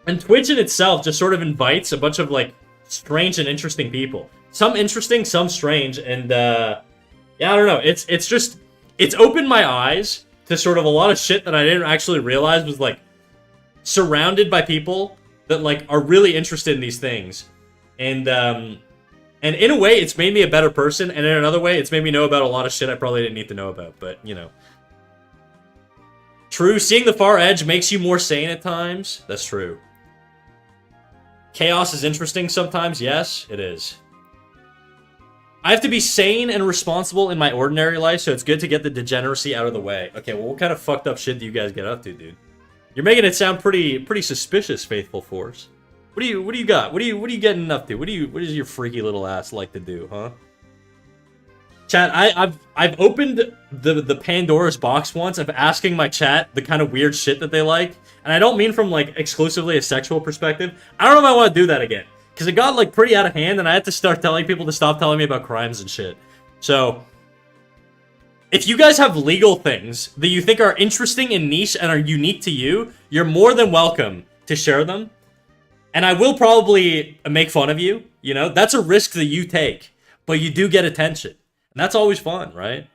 And Twitch in itself just sort of invites a bunch of like strange and interesting people. Some interesting, some strange, and yeah, I don't know. It's opened my eyes to sort of a lot of shit that I didn't actually realize was like surrounded by people that like are really interested in these things. And in a way, it's made me a better person, and in another way, it's made me know about a lot of shit I probably didn't need to know about, but, you know. True, seeing the far edge makes you more sane at times. That's true. Chaos is interesting sometimes, yes, it is. I have to be sane and responsible in my ordinary life, so it's good to get the degeneracy out of the way. Okay, well, what kind of fucked up shit do you guys get up to, dude? You're making it sound pretty suspicious, Faithful Force. What do you got? What are you getting up to? What does your freaky little ass like to do, huh? Chat, I've opened the Pandora's box once of asking my chat the kind of weird shit that they like, and I don't mean from like exclusively a sexual perspective. I don't know if I want to do that again, because it got like pretty out of hand, and I had to start telling people to stop telling me about crimes and shit. So, if you guys have legal things that you think are interesting and niche and are unique to you, you're more than welcome to share them. And I will probably make fun of you, you know? That's a risk that you take, but you do get attention. And that's always fun, right?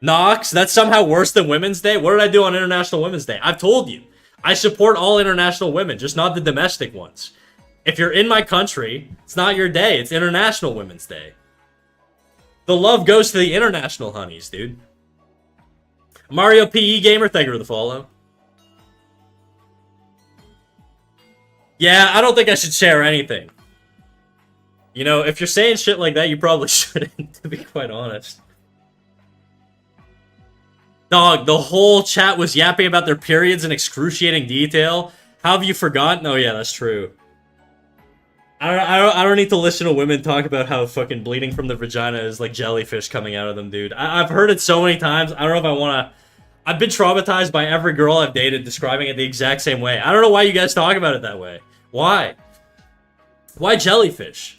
Nox, that's somehow worse than Women's Day? What did I do on International Women's Day? I've told you. I support all international women, just not the domestic ones. If you're in my country, it's not your day. It's International Women's Day. The love goes to the international honeys, dude. Mario PE Gamer, thank you for the follow. Yeah, I don't think I should share anything. You know, if you're saying shit like that, you probably shouldn't, to be quite honest. Dog, the whole chat was yapping about their periods in excruciating detail. How have you forgotten? Oh yeah, that's true. I don't need to listen to women talk about how fucking bleeding from the vagina is like jellyfish coming out of them, dude. I've heard it so many times. I don't know if I want to... I've been traumatized by every girl I've dated describing it the exact same way. I don't know why you guys talk about it that way. Why? Why jellyfish?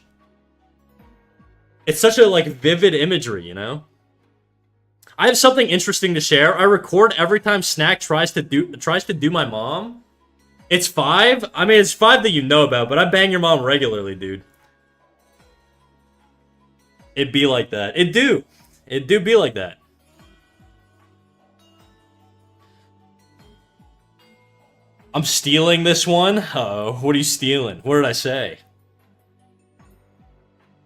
It's such a, like, vivid imagery, you know? I have something interesting to share. I record every time Snack tries to do my mom. It's 5? I mean, it's 5 that you know about, but I bang your mom regularly, dude. It be like that. It do. It do be like that. I'm stealing this one. What are you stealing? What did I say?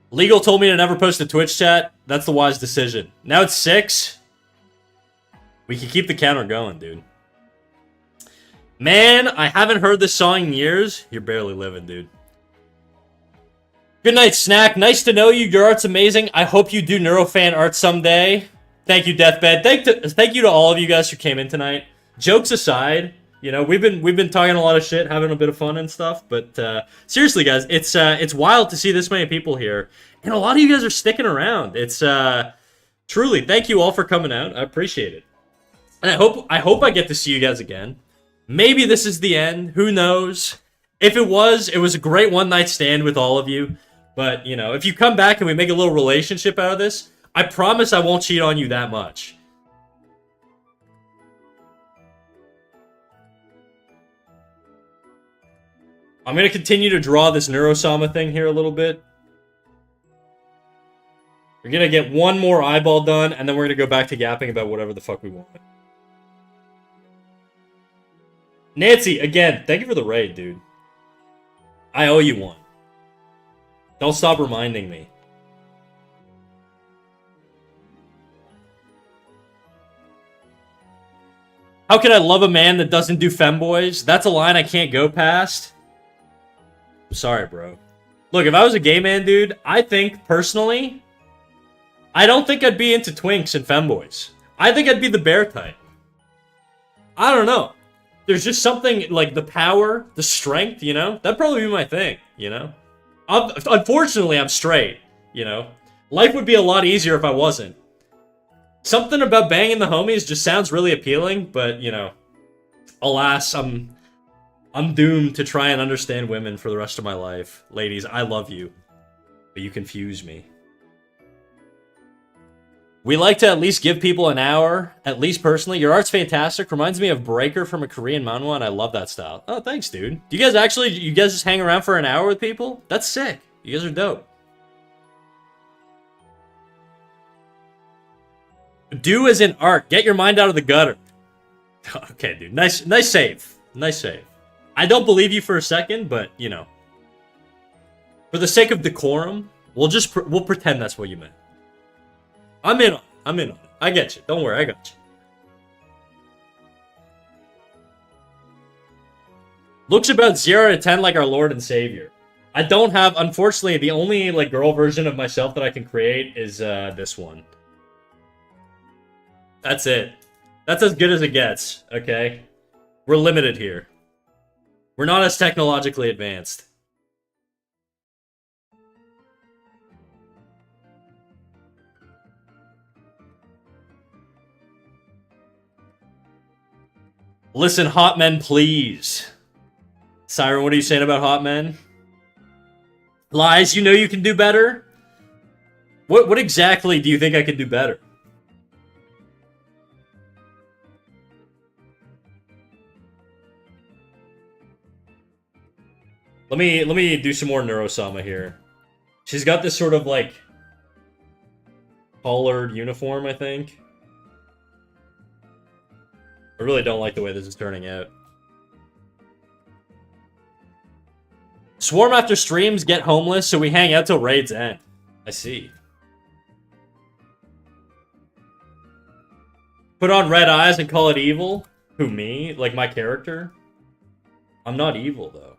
Legal told me to never post a Twitch chat. That's the wise decision. Now it's 6. We can keep the counter going, dude. Man, I haven't heard this song in years. You're barely living, dude. Good night, Snack. Nice to know you. Your art's amazing. I hope you do Neurofan art someday. Thank you, Deathbed. Thank you to all of you guys who came in tonight. Jokes aside, you know, we've been talking a lot of shit, having a bit of fun and stuff. But seriously, guys, it's wild to see this many people here, and a lot of you guys are sticking around. It's truly, thank you all for coming out. I appreciate it, and I hope I get to see you guys again. Maybe this is the end. Who knows? If it was a great one-night stand with all of you. But, you know, if you come back and we make a little relationship out of this, I promise I won't cheat on you that much. I'm going to continue to draw this Neurosama thing here a little bit. We're going to get one more eyeball done, and then we're going to go back to yapping about whatever the fuck we want. Nancy, again, thank you for the raid, dude. I owe you one. Don't stop reminding me. How can I love a man that doesn't do femboys? That's a line I can't go past. I'm sorry, bro. Look, if I was a gay man, dude, I think, personally, I don't think I'd be into twinks and femboys. I think I'd be the bear type. I don't know. There's just something, like, the power, the strength, you know? That'd probably be my thing, you know? Unfortunately, I'm straight, you know? Life would be a lot easier if I wasn't. Something about banging the homies just sounds really appealing, but, you know, alas, I'm doomed to try and understand women for the rest of my life. Ladies, I love you, but you confuse me. We like to at least give people an hour, at least personally. Your art's fantastic. Reminds me of Breaker from a Korean manhwa, and I love that style. Oh, thanks, dude. Do you guys just hang around for an hour with people? That's sick. You guys are dope. Do as in art. Get your mind out of the gutter. Okay, dude. Nice save. Nice save. I don't believe you for a second, but, you know. For the sake of decorum, we'll pretend that's what you meant. I'm in on it. I get you. Don't worry, I got you. Looks about 0 to 10 like our Lord and Savior. I don't have, unfortunately, the only, like, girl version of myself that I can create is, this one. That's it. That's as good as it gets, okay? We're limited here. We're not as technologically advanced. Listen, hot men, please. Siren, what are you saying about hot men? Lies, you know you can do better? What exactly do you think I could do better? Let me do some more Neurosama here. She's got this sort of, like, collared uniform, I think. I really don't like the way this is turning out. Swarm after streams get homeless, so we hang out till raids end. I see. Put on red eyes and call it evil? Who, me? Like my character? I'm not evil, though.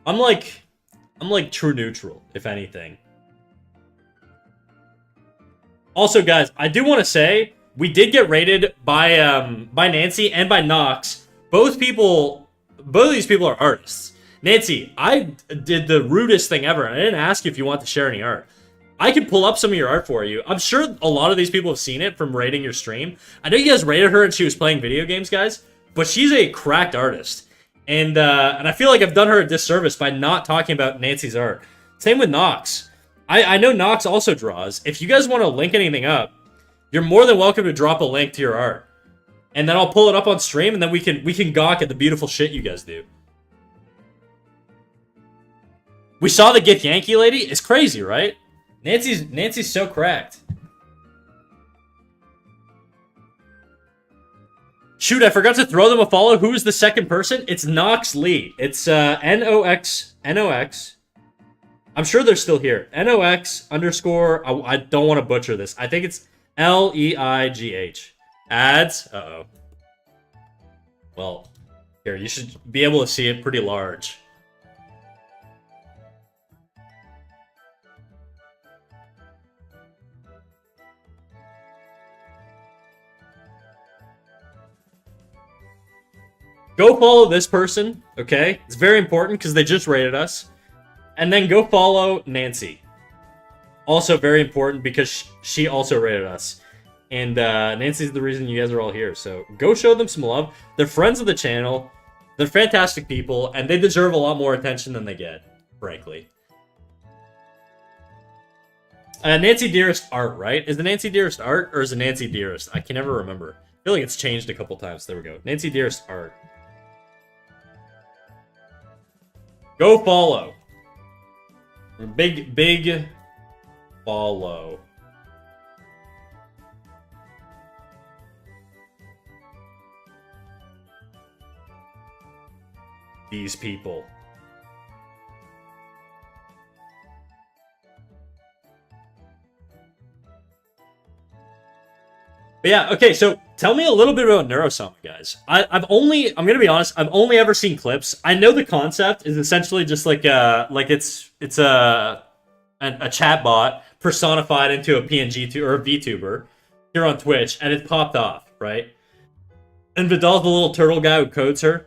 I'm like true neutral, if anything. Also, guys, I do want to say, we did get raided by Nancy and by Nox. Both of these people are artists. Nancy, I did the rudest thing ever. I didn't ask you if you want to share any art. I can pull up some of your art for you. I'm sure a lot of these people have seen it from raiding your stream. I know you guys raided her and she was playing video games, guys, but she's a cracked artist. And I feel like I've done her a disservice by not talking about Nancy's art. Same with Nox. I know Nox also draws. If you guys want to link anything up, you're more than welcome to drop a link to your art. And then I'll pull it up on stream, and then we can gawk at the beautiful shit you guys do. We saw the Get Yankee lady? It's crazy, right? Nancy's so cracked. Shoot, I forgot to throw them a follow. Who is the second person? It's Nox Lee. It's Nox. I'm sure they're still here. Nox underscore. I don't want to butcher this. I think it's Leigh. Ads. Uh-oh. Well, here, you should be able to see it pretty large. Go follow this person, okay? It's very important because they just rated us. And then go follow Nancy. Also very important because she also rated us. And Nancy's the reason you guys are all here. So go show them some love. They're friends of the channel. They're fantastic people. And they deserve a lot more attention than they get, frankly. Nancy Dearest Art, right? Is it Nancy Dearest Art or is it Nancy Dearest? I can never remember. I feel like it's changed a couple times. There we go. Nancy Dearest Art. Go follow. Big follow. These people. But yeah, okay, so tell me a little bit about Neurosama, guys. I'm gonna be honest, I've only ever seen clips. I know the concept is essentially just like it's a chatbot personified into a PNG or a VTuber here on Twitch, and it popped off, right? And Vidal's the little turtle guy who codes her.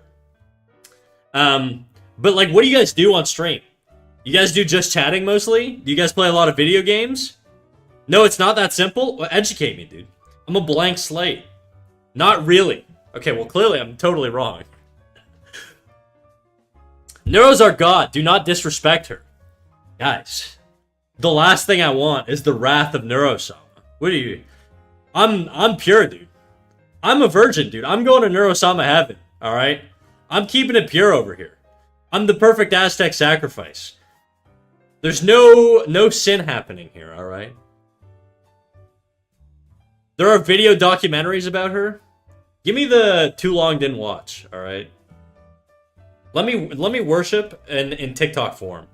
But like, what do you guys do on stream? You guys do just chatting mostly? Do you guys play a lot of video games? No, it's not that simple. Well, educate me, dude. I'm a blank slate. Not really. Okay, well, clearly I'm totally wrong. Neuro's our god. Do not disrespect her. Guys, the last thing I want is the wrath of Neurosama. What are you? I'm pure, dude. I'm a virgin, dude. I'm going to Neurosama heaven, alright? I'm keeping it pure over here. I'm the perfect Aztec sacrifice. There's no sin happening here, alright? There are video documentaries about her. Give me the too long didn't watch, all right? Let me worship in TikTok form.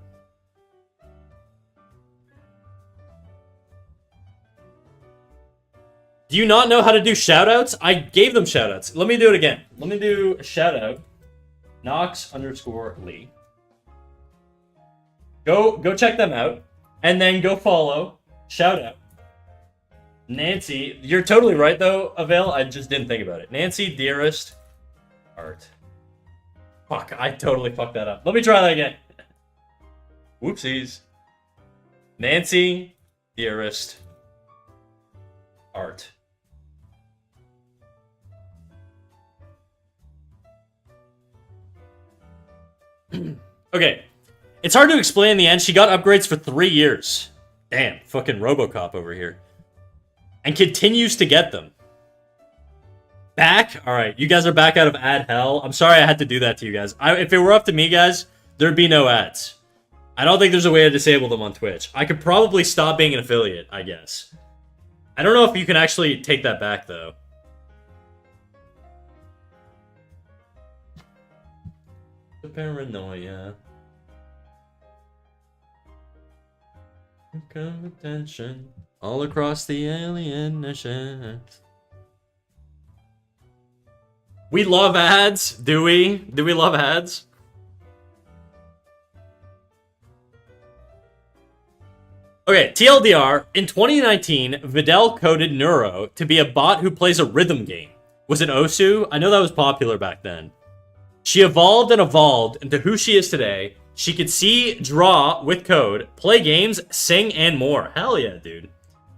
Do you not know how to do shoutouts? I gave them shoutouts. Let me do it again. Let me do a shoutout. Nox_Lee. Go check them out. And then go follow. Shoutout. Nancy, you're totally right though, Avail. I just didn't think about it. Nancy Dearest Art. Fuck, I totally fucked that up. Let me try that again. Whoopsies. Nancy Dearest Art. Okay. It's hard to explain in the end. She got upgrades for 3 years. Damn, fucking RoboCop over here. And continues to get them. Back? Alright, you guys are back out of ad hell. I'm sorry I had to do that to you guys. If it were up to me, guys, there'd be no ads. I don't think there's a way to disable them on Twitch. I could probably stop being an affiliate, I guess. I don't know if you can actually take that back, though. The paranoia. Come attention. All across the alien nation. We love ads, do we? Do we love ads? Okay, TLDR, in 2019, Vidal coded Neuro to be a bot who plays a rhythm game. Was it Osu? I know that was popular back then. She evolved and evolved into who she is today. She could see, draw with code, play games, sing, and more. Hell yeah, dude.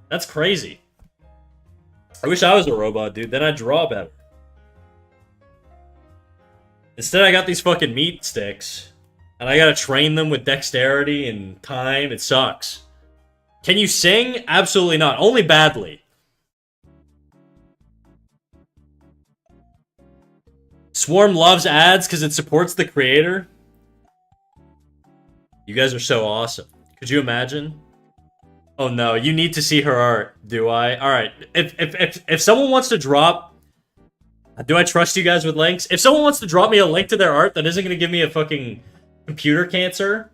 That's crazy. I wish I was a robot, dude. Then I'd draw better. Instead, I got these fucking meat sticks. And I gotta train them with dexterity and time. It sucks. Can you sing? Absolutely not. Only badly. Swarm loves ads because it supports the creator. You guys are so awesome. Could you imagine? Oh no, you need to see her art, do I? Alright, if someone wants to drop... Do I trust you guys with links? If someone wants to drop me a link to their art that isn't going to give me a fucking computer cancer,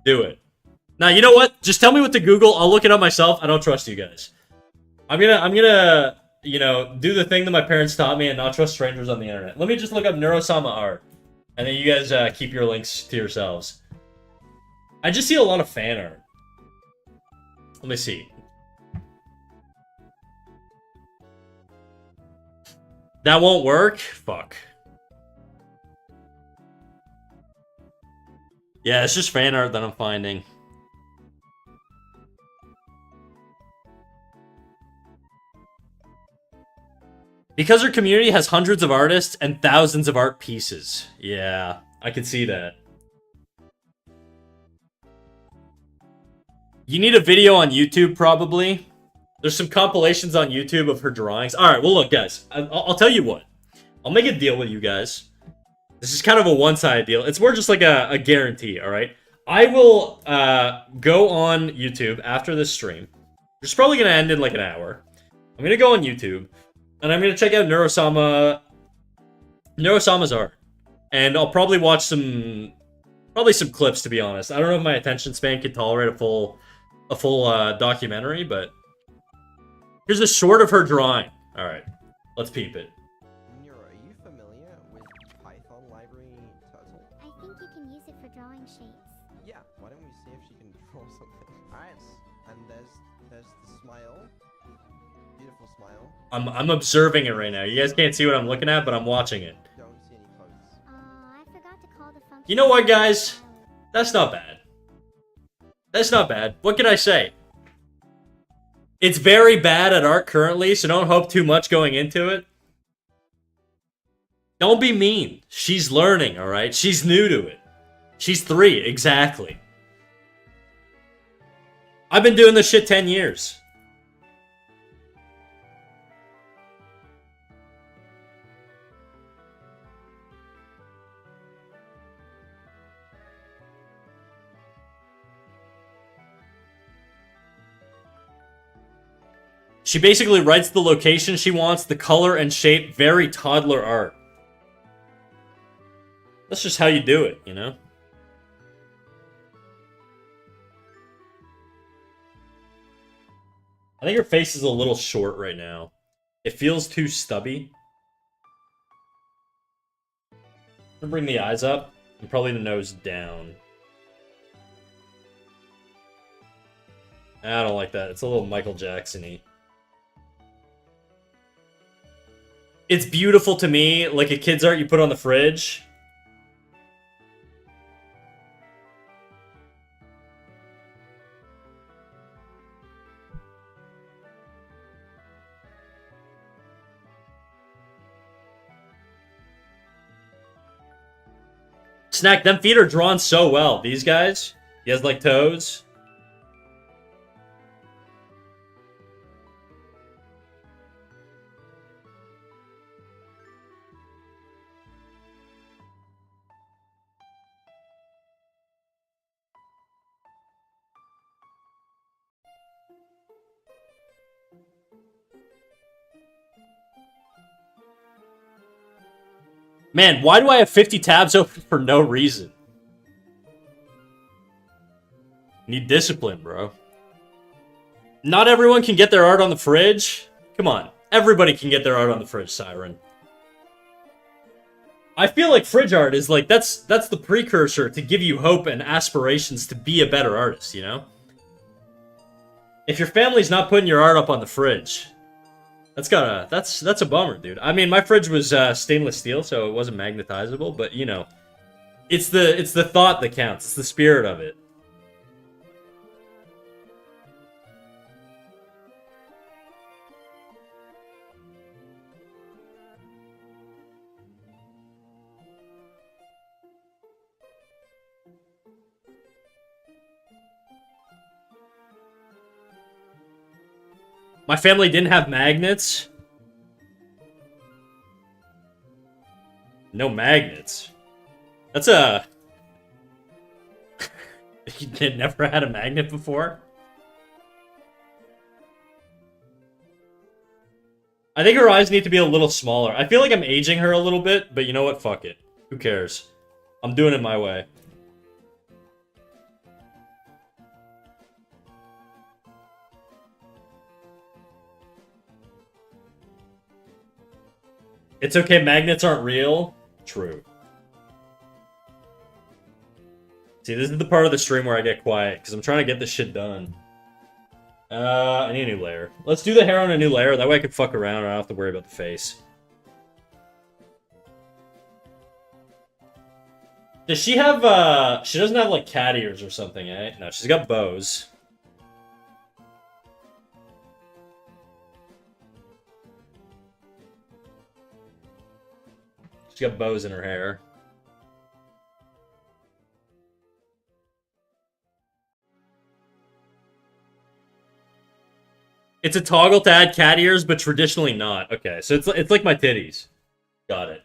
do it. Now, you know what? Just tell me what to Google. I'll look it up myself. I don't trust you guys. I'm gonna, you know, do the thing that my parents taught me and not trust strangers on the internet. Let me just look up Neurosama art. And then you guys keep your links to yourselves. I just see a lot of fan art. Let me see. That won't work? Fuck. Yeah, it's just fan art that I'm finding. Because her community has hundreds of artists and thousands of art pieces. Yeah, I can see that. You need a video on YouTube, probably. There's some compilations on YouTube of her drawings. Alright, well look, guys. I'll tell you what. I'll make a deal with you guys. This is kind of a one-sided deal. It's more just like a guarantee, alright? I will go on YouTube after this stream. It's probably going to end in like an hour. I'm going to go on YouTube. And I'm going to check out Neurosama's art. And I'll probably watch some clips, to be honest. I don't know if my attention span could tolerate a full documentary, but here's a short of her drawing. All right, let's peep it. Neuro, are you familiar with Python library Turtle? I think you can use it for drawing shapes. Yeah, why don't we see if she can draw something? Alright, and there's the smile. Beautiful smile. I'm observing it right now. You guys can't see what I'm looking at, but I'm watching it. Don't see any clothes. I forgot to call the function. You know what, guys? That's not bad. That's not bad. What can I say? It's very bad at art currently, so don't hope too much going into it. Don't be mean. She's learning, alright? She's new to it. She's 3, exactly. I've been doing this shit 10 years. She basically writes the location she wants, the color and shape, very toddler art. That's just how you do it, you know? I think her face is a little short right now. It feels too stubby. I'm gonna bring the eyes up and probably the nose down. I don't like that. It's a little Michael Jackson-y. It's beautiful to me, like a kid's art you put on the fridge. Snack, them feet are drawn so well. These guys, he has like toes. Man, why do I have 50 tabs open for no reason? Need discipline, bro. Not everyone can get their art on the fridge. Come on. Everybody can get their art on the fridge, Siren. I feel like fridge art is like, that's the precursor to give you hope and aspirations to be a better artist, you know? If your family's not putting your art up on the fridge, that's a bummer, dude. I mean, my fridge was stainless steel, so it wasn't magnetizable, but you know, it's the thought that counts. It's the spirit of it. My family didn't have magnets. No magnets. That's a... You never had a magnet before? I think her eyes need to be a little smaller. I feel like I'm aging her a little bit, but you know what? Fuck it. Who cares? I'm doing it my way. It's okay, magnets aren't real. True. See, this is the part of the stream where I get quiet, because I'm trying to get this shit done. I need a new layer. Let's do the hair on a new layer, that way I can fuck around and I don't have to worry about the face. Does she have, she doesn't have, like, cat ears or something, eh? No, she's got bows. She's got bows in her hair. It's a toggle to add cat ears, but traditionally not. Okay, so it's like my titties. Got it.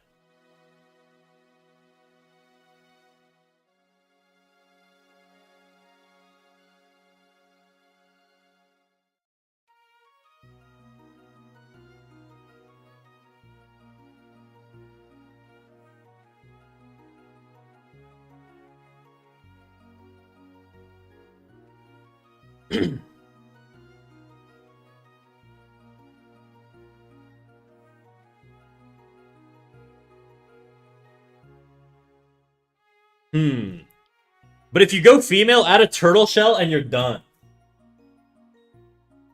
But if you go female, add a turtle shell and you're done.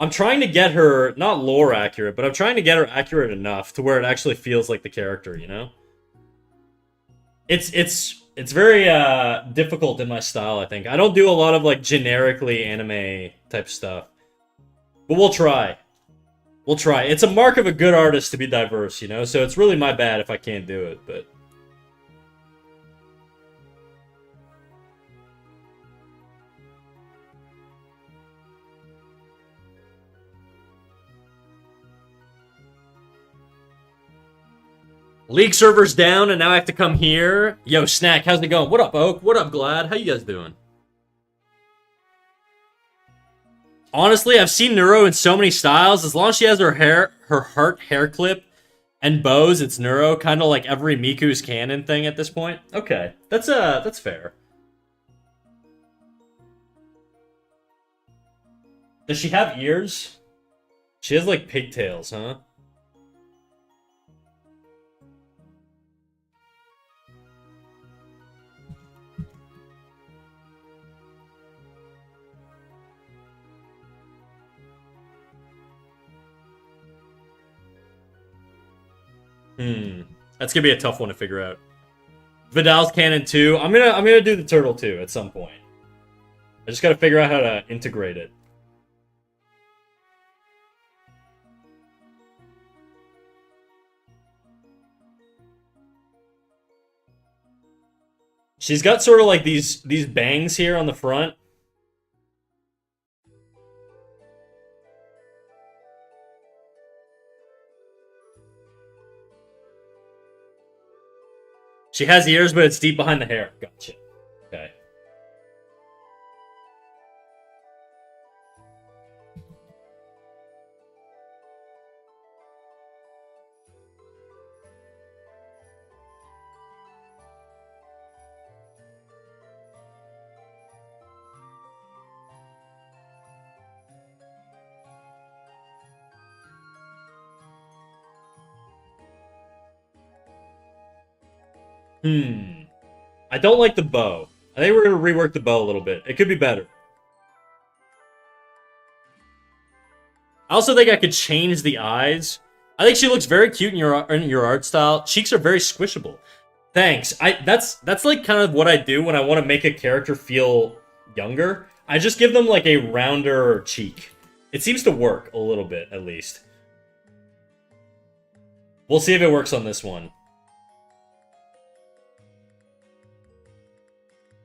I'm trying to get her, not lore accurate, but I'm trying to get her accurate enough to where it actually feels like the character, you know? It's very difficult in my style, I think. I don't do a lot of like generically anime type stuff. But we'll try. We'll try. It's a mark of a good artist to be diverse, you know? So it's really my bad if I can't do it, but... League server's down, and now I have to come here. Yo, Snack, how's it going? What up, Oak? What up, Glad? How you guys doing? Honestly, I've seen Neuro in so many styles. As long as she has her heart hair clip and bows, it's Neuro. Kind of like every Miku's canon thing at this point. Okay, that's fair. Does she have ears? She has like pigtails, huh? That's gonna be a tough one to figure out. Vidal's canon too. I'm gonna do the turtle too at some point. I just gotta figure out how to integrate it. She's got sort of like these bangs here on the front. She has ears, but it's deep behind the hair. Gotcha. Okay. I don't like the bow. I think we're gonna rework the bow a little bit. It could be better. I also think I could change the eyes. I think she looks very cute in your art style. Cheeks are very squishable. Thanks. That's like kind of what I do when I want to make a character feel younger. I just give them like a rounder cheek. It seems to work a little bit, at least. We'll see if it works on this one.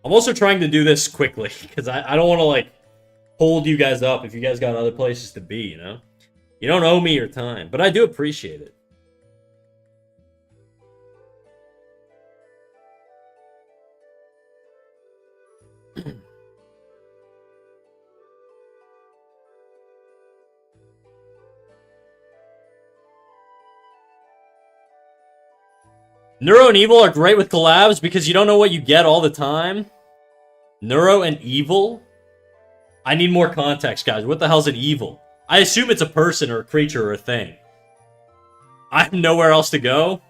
I'm also trying to do this quickly, because I don't want to, like, hold you guys up if you guys got other places to be, you know? You don't owe me your time, but I do appreciate it. Neuro and Evil are great with collabs because you don't know what you get all the time. Neuro and Evil? I need more context, guys. What the hell's an evil? I assume it's a person or a creature or a thing. I have nowhere else to go.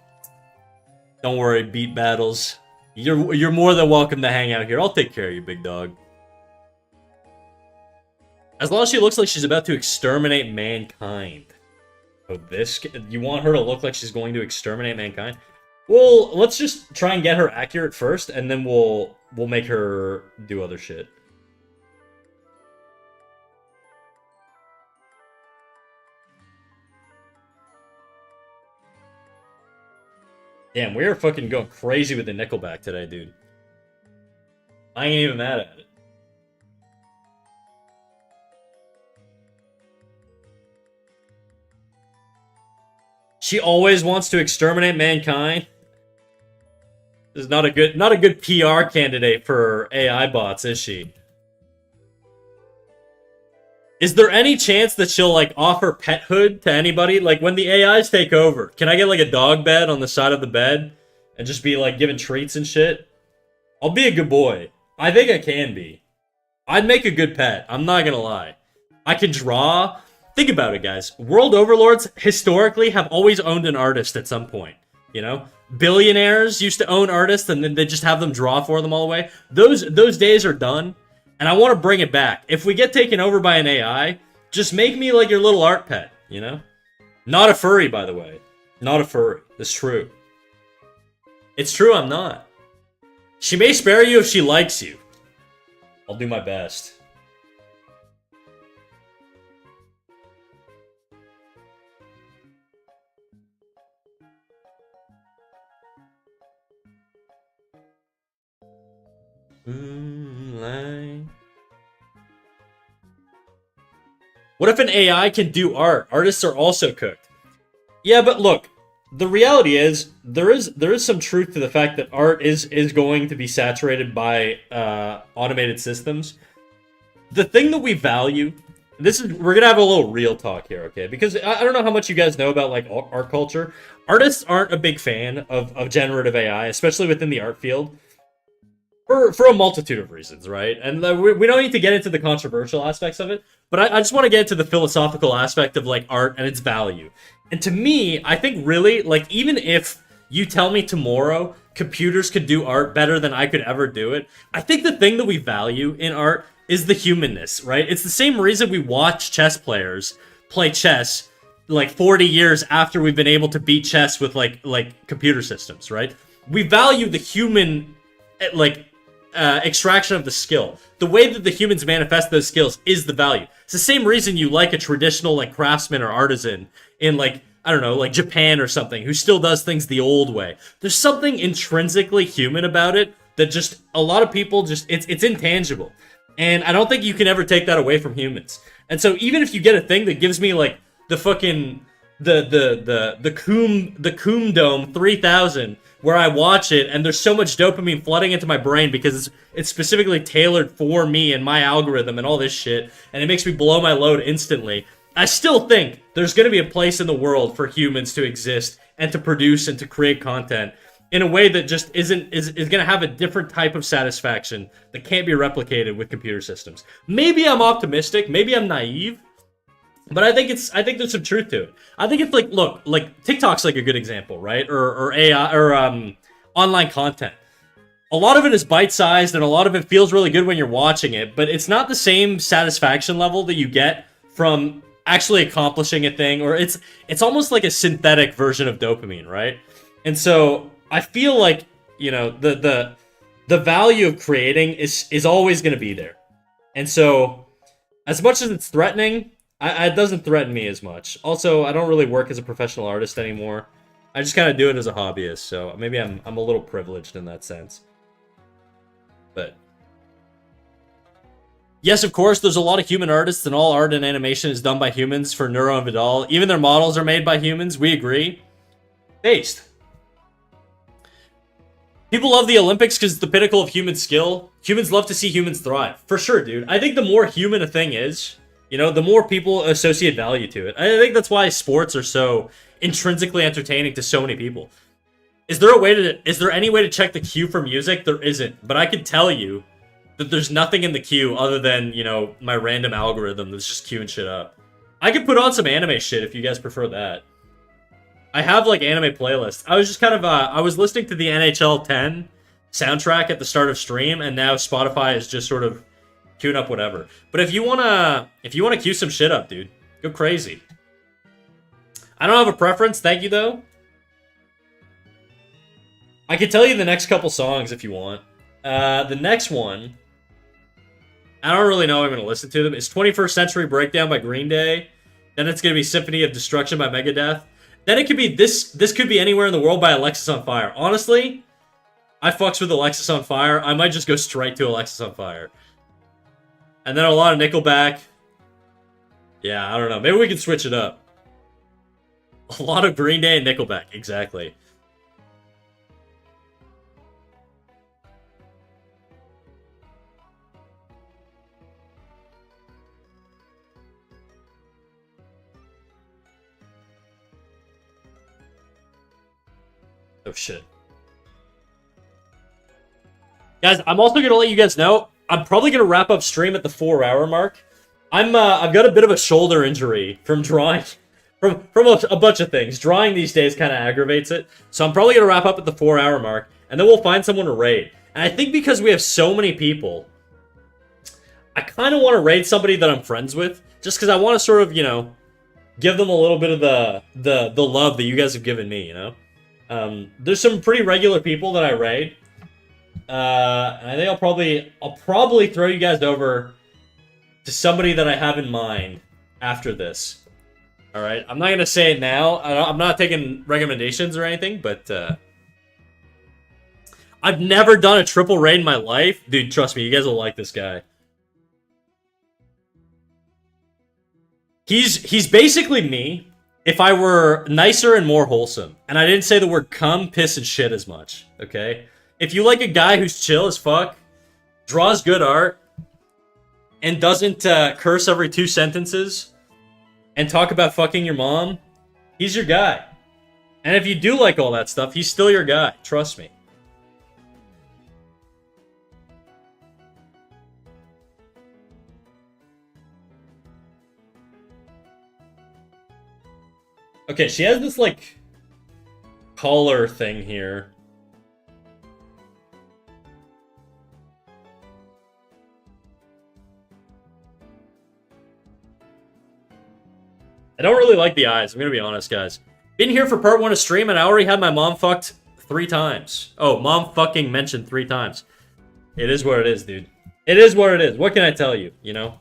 Don't worry, Beat Battles. You're more than welcome to hang out here. I'll take care of you, big dog. As long as she looks like she's about to exterminate mankind. Oh, this... You want her to look like she's going to exterminate mankind? Well, let's just try and get her accurate first, and then we'll make her do other shit. Damn, we are fucking going crazy with the Nickelback today, dude. I ain't even mad at it. She always wants to exterminate mankind. This is not a good PR candidate for AI bots, is she? Is there any chance that she'll, like, offer pethood to anybody? Like, when the AIs take over, can I get, like, a dog bed on the side of the bed? And just be, like, giving treats and shit? I'll be a good boy. I think I can be. I'd make a good pet. I'm not gonna lie. I can draw. Think about it, guys. World overlords, historically, have always owned an artist at some point. You know? Billionaires used to own artists, and then they just have them draw for them all the way. Those days are done. And I want to bring it back. If we get taken over by an AI, just make me like your little art pet, you know? Not a furry, by the way. Not a furry. It's true. It's true, I'm not. She may spare you if she likes you. I'll do my best. Moonlight. What if an AI can do art? Artists are also cooked. Yeah, but look, the reality is there is some truth to the fact that art is going to be saturated by automated systems. The thing that we value, we're gonna have a little real talk here, okay? Because I don't know how much you guys know about like art culture. Artists aren't a big fan of generative AI, especially within the art field. For a multitude of reasons, right? And we don't need to get into the controversial aspects of it, but I just want to get into the philosophical aspect of, like, art and its value. And to me, I think really, like, even if you tell me tomorrow computers could do art better than I could ever do it, I think the thing that we value in art is the humanness, right? It's the same reason we watch chess players play chess, like, 40 years after we've been able to beat chess with, like computer systems, right? We value the human, like, extraction of the skill. The way that the humans manifest those skills is the value. It's the same reason you like a traditional, like, craftsman or artisan in, like, I don't know, like Japan or something, who still does things the old way. There's something intrinsically human about it that just, a lot of people just, it's intangible. And I don't think you can ever take that away from humans. And so even if you get a thing that gives me, like, the fucking, the Coom Dome 3000, where I watch it and there's so much dopamine flooding into my brain because it's specifically tailored for me and my algorithm and all this shit, and it makes me blow my load instantly. I still think there's going to be a place in the world for humans to exist and to produce and to create content in a way that just is going to have a different type of satisfaction that can't be replicated with computer systems. Maybe I'm optimistic, maybe I'm naive, but I think there's some truth to it. I think it's like, look, like TikTok's like a good example, right? Or AI or online content. A lot of it is bite-sized and a lot of it feels really good when you're watching it, but it's not the same satisfaction level that you get from actually accomplishing a thing, or it's almost like a synthetic version of dopamine, right? And so I feel like, you know, the value of creating is always going to be there. And so as much as it's threatening, it doesn't threaten me as much. Also, I don't really work as a professional artist anymore. I just kind of do it as a hobbyist, so maybe I'm a little privileged in that sense. But yes, of course, there's a lot of human artists, and all art and animation is done by humans for Neuro and Vidal. Even their models are made by humans. We agree. Based. People love the Olympics because it's the pinnacle of human skill. Humans love to see humans thrive. For sure, dude. I think the more human a thing is, you know, the more people associate value to it. I think that's why sports are so intrinsically entertaining to so many people. Is there any way to check the queue for music? There isn't, but I can tell you that there's nothing in the queue other than, you know, my random algorithm that's just queuing shit up. I could put on some anime shit if you guys prefer that. I have, like, anime playlists. I was just kind of, I was listening to the NHL 10 soundtrack at the start of stream, and now Spotify is just sort of queuing up whatever. But if you wanna queue some shit up, dude, go crazy. I don't have a preference, thank you, though. I can tell you the next couple songs if you want. The next one, I don't really know if I'm going to listen to them. It's 21st Century Breakdown by Green Day. Then it's going to be Symphony of Destruction by Megadeth. Then it could be This Could Be Anywhere in the World by Alexisonfire. Honestly, I fucks with Alexisonfire. I might just go straight to Alexisonfire. And then a lot of Nickelback. Yeah, I don't know. Maybe we can switch it up. A lot of Green Day and Nickelback. Exactly. Oh, shit. Guys, I'm also going to let you guys know, I'm probably going to wrap up stream at the 4-hour mark. I've got a bit of a shoulder injury from drawing, from a bunch of things. Drawing these days kind of aggravates it. So I'm probably going to wrap up at the 4-hour mark, and then we'll find someone to raid. And I think because we have so many people, I kind of want to raid somebody that I'm friends with, just because I want to sort of, you know, give them a little bit of the love that you guys have given me, you know? There's some pretty regular people that I raid. And I think I'll probably throw you guys over to somebody that I have in mind after this. Alright? I'm not gonna say it now. I'm not taking recommendations or anything, but, I've never done a triple raid in my life. Dude, trust me, you guys will like this guy. He's basically me if I were nicer and more wholesome. And I didn't say the word cum, piss, and shit as much, okay? If you like a guy who's chill as fuck, draws good art, and doesn't curse every 2 sentences, and talk about fucking your mom, he's your guy. And if you do like all that stuff, he's still your guy. Trust me. Okay, she has this, like, collar thing here. I don't really like the eyes, I'm gonna be honest, guys. Been here for part 1 of stream, and I already had my mom fucked 3 times. Oh, mom fucking mentioned 3 times. It is what it is, dude. It is what it is. What can I tell you, you know?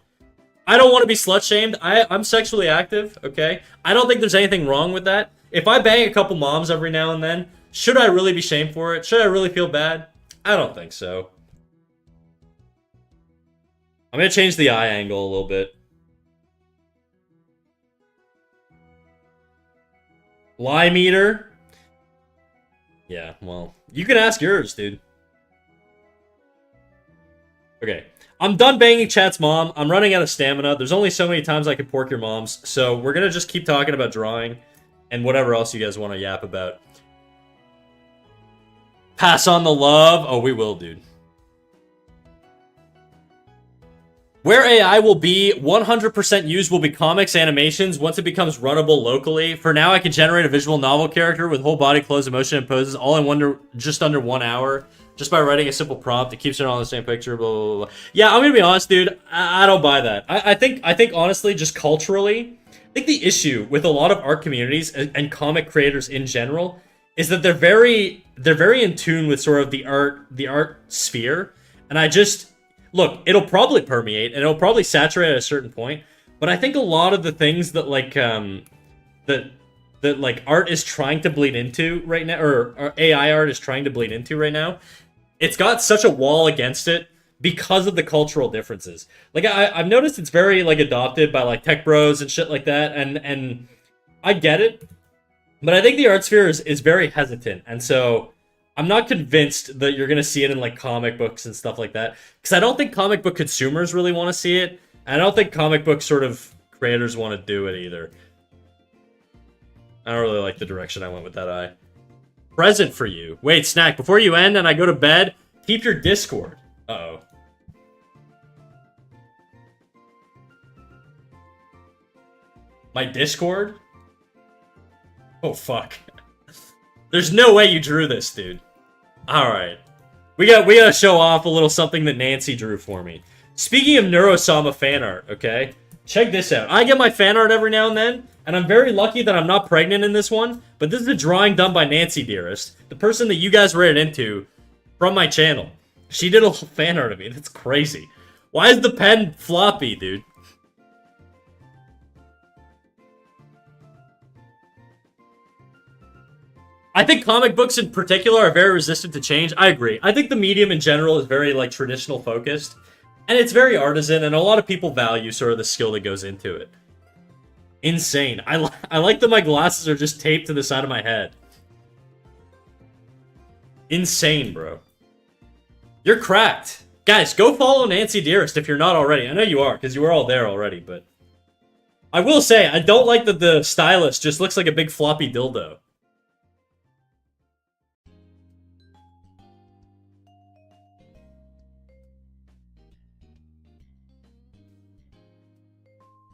I don't want to be slut-shamed. I'm sexually active, okay? I don't think there's anything wrong with that. If I bang a couple moms every now and then, should I really be shamed for it? Should I really feel bad? I don't think so. I'm gonna change the eye angle a little bit. Lie meter? Yeah, well, you can ask yours, dude. Okay. I'm done banging chat's mom. I'm running out of stamina. There's only so many times I can pork your moms. So we're going to just keep talking about drawing and whatever else you guys want to yap about. Pass on the love. Oh, we will, dude. Where AI will be 100% used will be comics, animations, once it becomes runnable locally. For now, I can generate a visual novel character with whole body, clothes, emotion, and poses all in just under 1 hour. Just by writing a simple prompt, it keeps it all in the same picture, blah, blah, blah. Yeah, I'm gonna be honest, dude. I don't buy that. I think honestly, just culturally, I think the issue with a lot of art communities and comic creators in general is that they're very in tune with sort of the art sphere. And I just look, it'll probably permeate and it'll probably saturate at a certain point. But I think a lot of the things that like that like art is trying to bleed into right now, or AI art is trying to bleed into right now, it's got such a wall against it because of the cultural differences. Like I've noticed it's very like adopted by like tech bros and shit like that, and I get it, but I think the art sphere is very hesitant, and so I'm not convinced that you're gonna see it in like comic books and stuff like that, because I don't think comic book consumers really want to see it, and I don't think comic book sort of creators want to do it either. I don't really like the direction I went with that eye. present for you. Wait, Snack, before you end and I go to bed, keep your Discord. Uh-oh. My Discord? Oh, fuck. There's no way you drew this, dude. Alright. We gotta show off a little something that Nancy drew for me. Speaking of Neurosama fan art, okay? Check this out. I get my fan art every now and then, and I'm very lucky that I'm not pregnant in this one, but this is a drawing done by Nancy Dearest, the person that you guys ran into from my channel. She did a little fan art of me. That's crazy. Why is the pen floppy, dude? I think comic books in particular are very resistant to change. I agree. I think the medium in general is very, like, traditional focused. And it's very artisan, and a lot of people value sort of the skill that goes into it. Insane. I like that my glasses are just taped to the side of my head. Insane, bro. You're cracked. Guys, go follow Nancy Dearest if you're not already. I know you are, because you were all there already, but... I will say, I don't like that the stylus just looks like a big floppy dildo.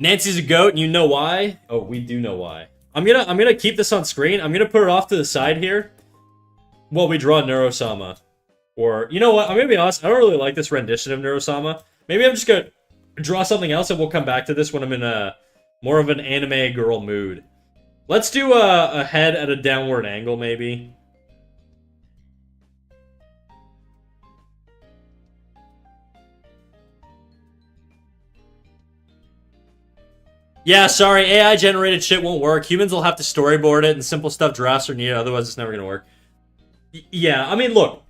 Nancy's a goat, and you know why? Oh, we do know why. I'm gonna keep this on screen. I'm gonna put it off to the side here while we draw Neurosama. Or, you know what? I'm gonna be honest, I don't really like this rendition of Neurosama. Maybe I'm just gonna draw something else, and we'll come back to this when I'm in a more of an anime girl mood. Let's do a head at a downward angle, maybe. Yeah, sorry, AI-generated shit won't work. Humans will have to storyboard it, and simple stuff drafts are needed, otherwise it's never gonna work. Yeah, I mean, look.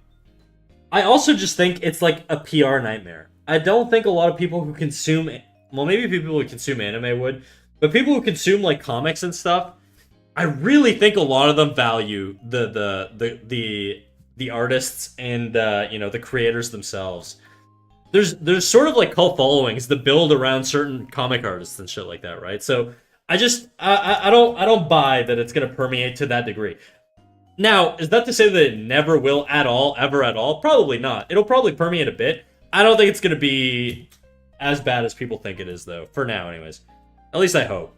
I also just think it's like a PR nightmare. I don't think a lot of people who consume... Well, maybe people who consume anime would, but people who consume, like, comics and stuff, I really think a lot of them value the artists and, you know, the creators themselves. There's sort of like cult followings that build around certain comic artists and shit like that, right? So I don't buy that it's gonna permeate to that degree. Now, is that to say that it never will at all, ever at all? Probably not. It'll probably permeate a bit. I don't think it's gonna be as bad as people think it is, though. For now, anyways. At least I hope.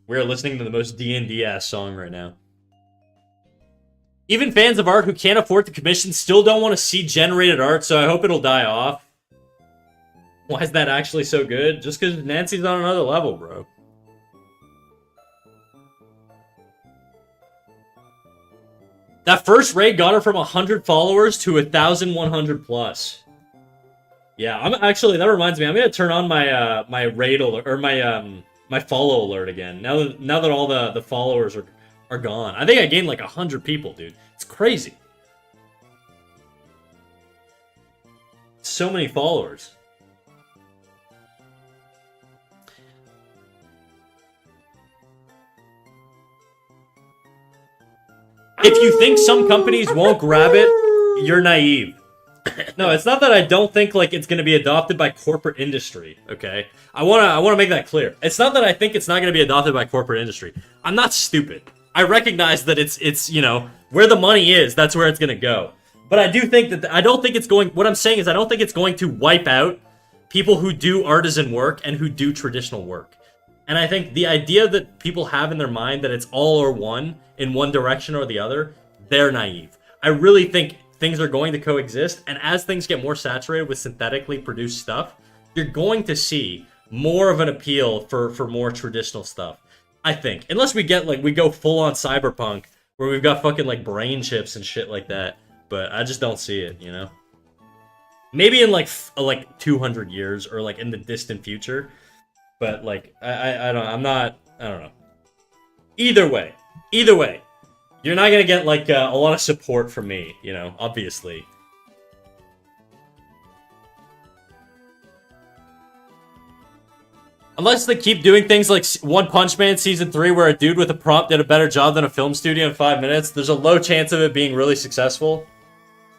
We're listening to the most D&D ass song right now. Even fans of art who can't afford to commission still don't want to see generated art, so I hope it'll die off. Why is that actually so good? Just because Nancy's on another level, bro. That first raid got her from 100 followers to 1,100 plus. Yeah, I'm actually, that reminds me, I'm gonna turn on my my raid alert, or my follow alert again. Now that all the followers are gone. I think I gained like 100 people, dude. It's crazy. So many followers. If you think some companies won't grab it, you're naive. No, it's not that I don't think like it's going to be adopted by corporate industry, okay? I want to make that clear. It's not that I think it's not going to be adopted by corporate industry. I'm not stupid. I recognize that it's you know, where the money is, that's where it's going to go. But I do think that I don't think it's going, what I'm saying is I don't think it's going to wipe out people who do artisan work and who do traditional work. And I think the idea that people have in their mind that it's all or one in one direction or the other, they're naive. I really think things are going to coexist, and as things get more saturated with synthetically produced stuff, you're going to see more of an appeal for more traditional stuff. I think. Unless we get, like, we go full-on cyberpunk, where we've got fucking, like, brain chips and shit like that. But I just don't see it, you know? Maybe in, like 200 years, or, like, in the distant future. But, like, I don't know. Either way, you're not gonna get, like, a lot of support from me, you know, obviously. Unless they keep doing things like One Punch Man Season 3, where a dude with a prompt did a better job than a film studio in 5 minutes, there's a low chance of it being really successful.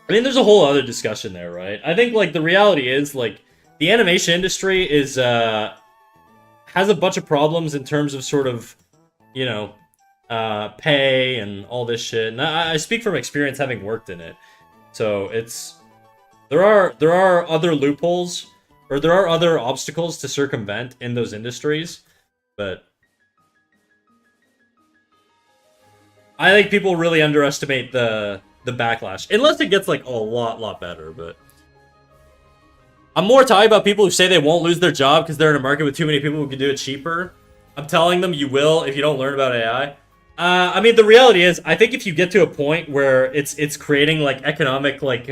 I mean, there's a whole other discussion there, right? I think, like, the reality is, like, the animation industry is, has a bunch of problems in terms of sort of, you know, pay and all this shit. And I speak from experience having worked in it. So it's, there are other loopholes, or there are other obstacles to circumvent in those industries, but I think people really underestimate the backlash, unless it gets like a lot better. But I'm more talking about people who say they won't lose their job because they're in a market with too many people who can do it cheaper. I'm telling them you will if you don't learn about AI. I mean, the reality is, I think if you get to a point where it's creating like economic like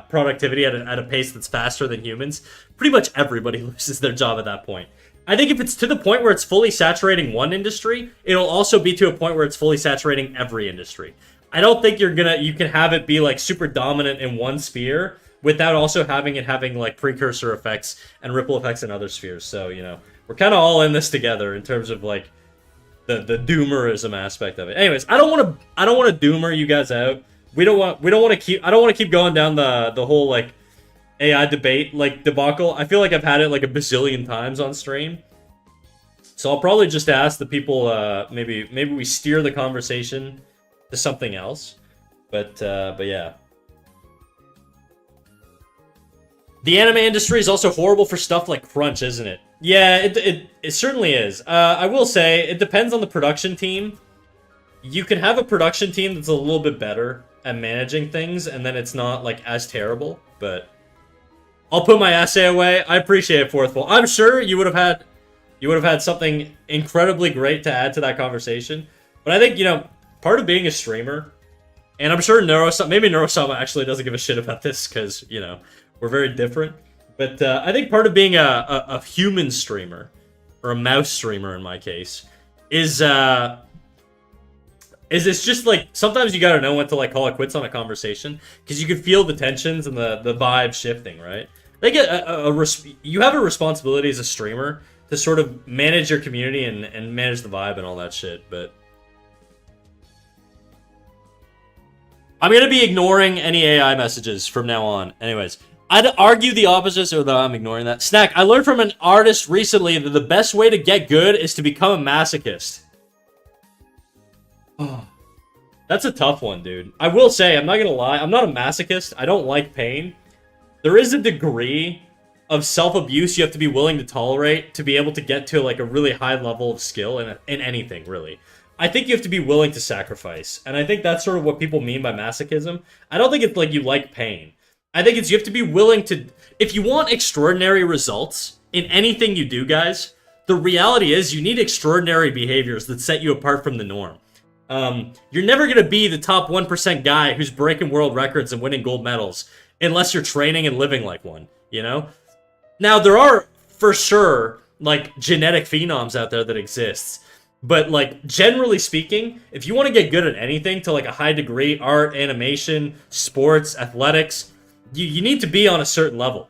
productivity at a pace that's faster than humans, pretty much everybody loses their job at that point. I think if it's to the point where it's fully saturating one industry, it'll also be to a point where it's fully saturating every industry. I don't think you can have it be like super dominant in one sphere without also having like precursor effects and ripple effects in other spheres. So, you know, we're kind of all in this together in terms of like the doomerism aspect of it. Anyways, I don't want to doomer you guys out. I don't want to keep going down the whole like AI debate like debacle. I feel like I've had it like a bazillion times on stream. So I'll probably just ask the people maybe we steer the conversation to something else. But yeah. The anime industry is also horrible for stuff like crunch, isn't it? Yeah, it certainly is. I will say, it depends on the production team. You can have a production team that's a little bit better at managing things, and then it's not, like, as terrible. But I'll put my essay away. I appreciate it, Forthful. I'm sure you would have had something incredibly great to add to that conversation. But I think, you know, part of being a streamer, and I'm sure maybe Neurosama actually doesn't give a shit about this, because, you know, we're very different. But I think part of being a human streamer, or a mouse streamer in my case, is it's just like, sometimes you gotta know when to like call it quits on a conversation, because you can feel the tensions and the vibe shifting, right? They get you have a responsibility as a streamer to sort of manage your community and manage the vibe and all that shit, but I'm gonna be ignoring any AI messages from now on. Anyways, I'd argue the opposite, so that I'm ignoring that. Snack, I learned from an artist recently that the best way to get good is to become a masochist. Oh, that's a tough one, dude. I will say, I'm not gonna lie, I'm not a masochist. I don't like pain. There is a degree of self-abuse you have to be willing to tolerate to be able to get to like a really high level of skill in anything, really. I think you have to be willing to sacrifice, and I think that's sort of what people mean by masochism. I don't think it's like you like pain. I think it's you have to be willing to... If you want extraordinary results in anything you do, guys, the reality is you need extraordinary behaviors that set you apart from the norm. You're never going to be the top 1% guy who's breaking world records and winning gold medals unless you're training and living like one, you know? Now, there are, for sure, like, genetic phenoms out there that exists. But, like, generally speaking, if you want to get good at anything to, like, a high degree, art, animation, sports, athletics... You need to be on a certain level.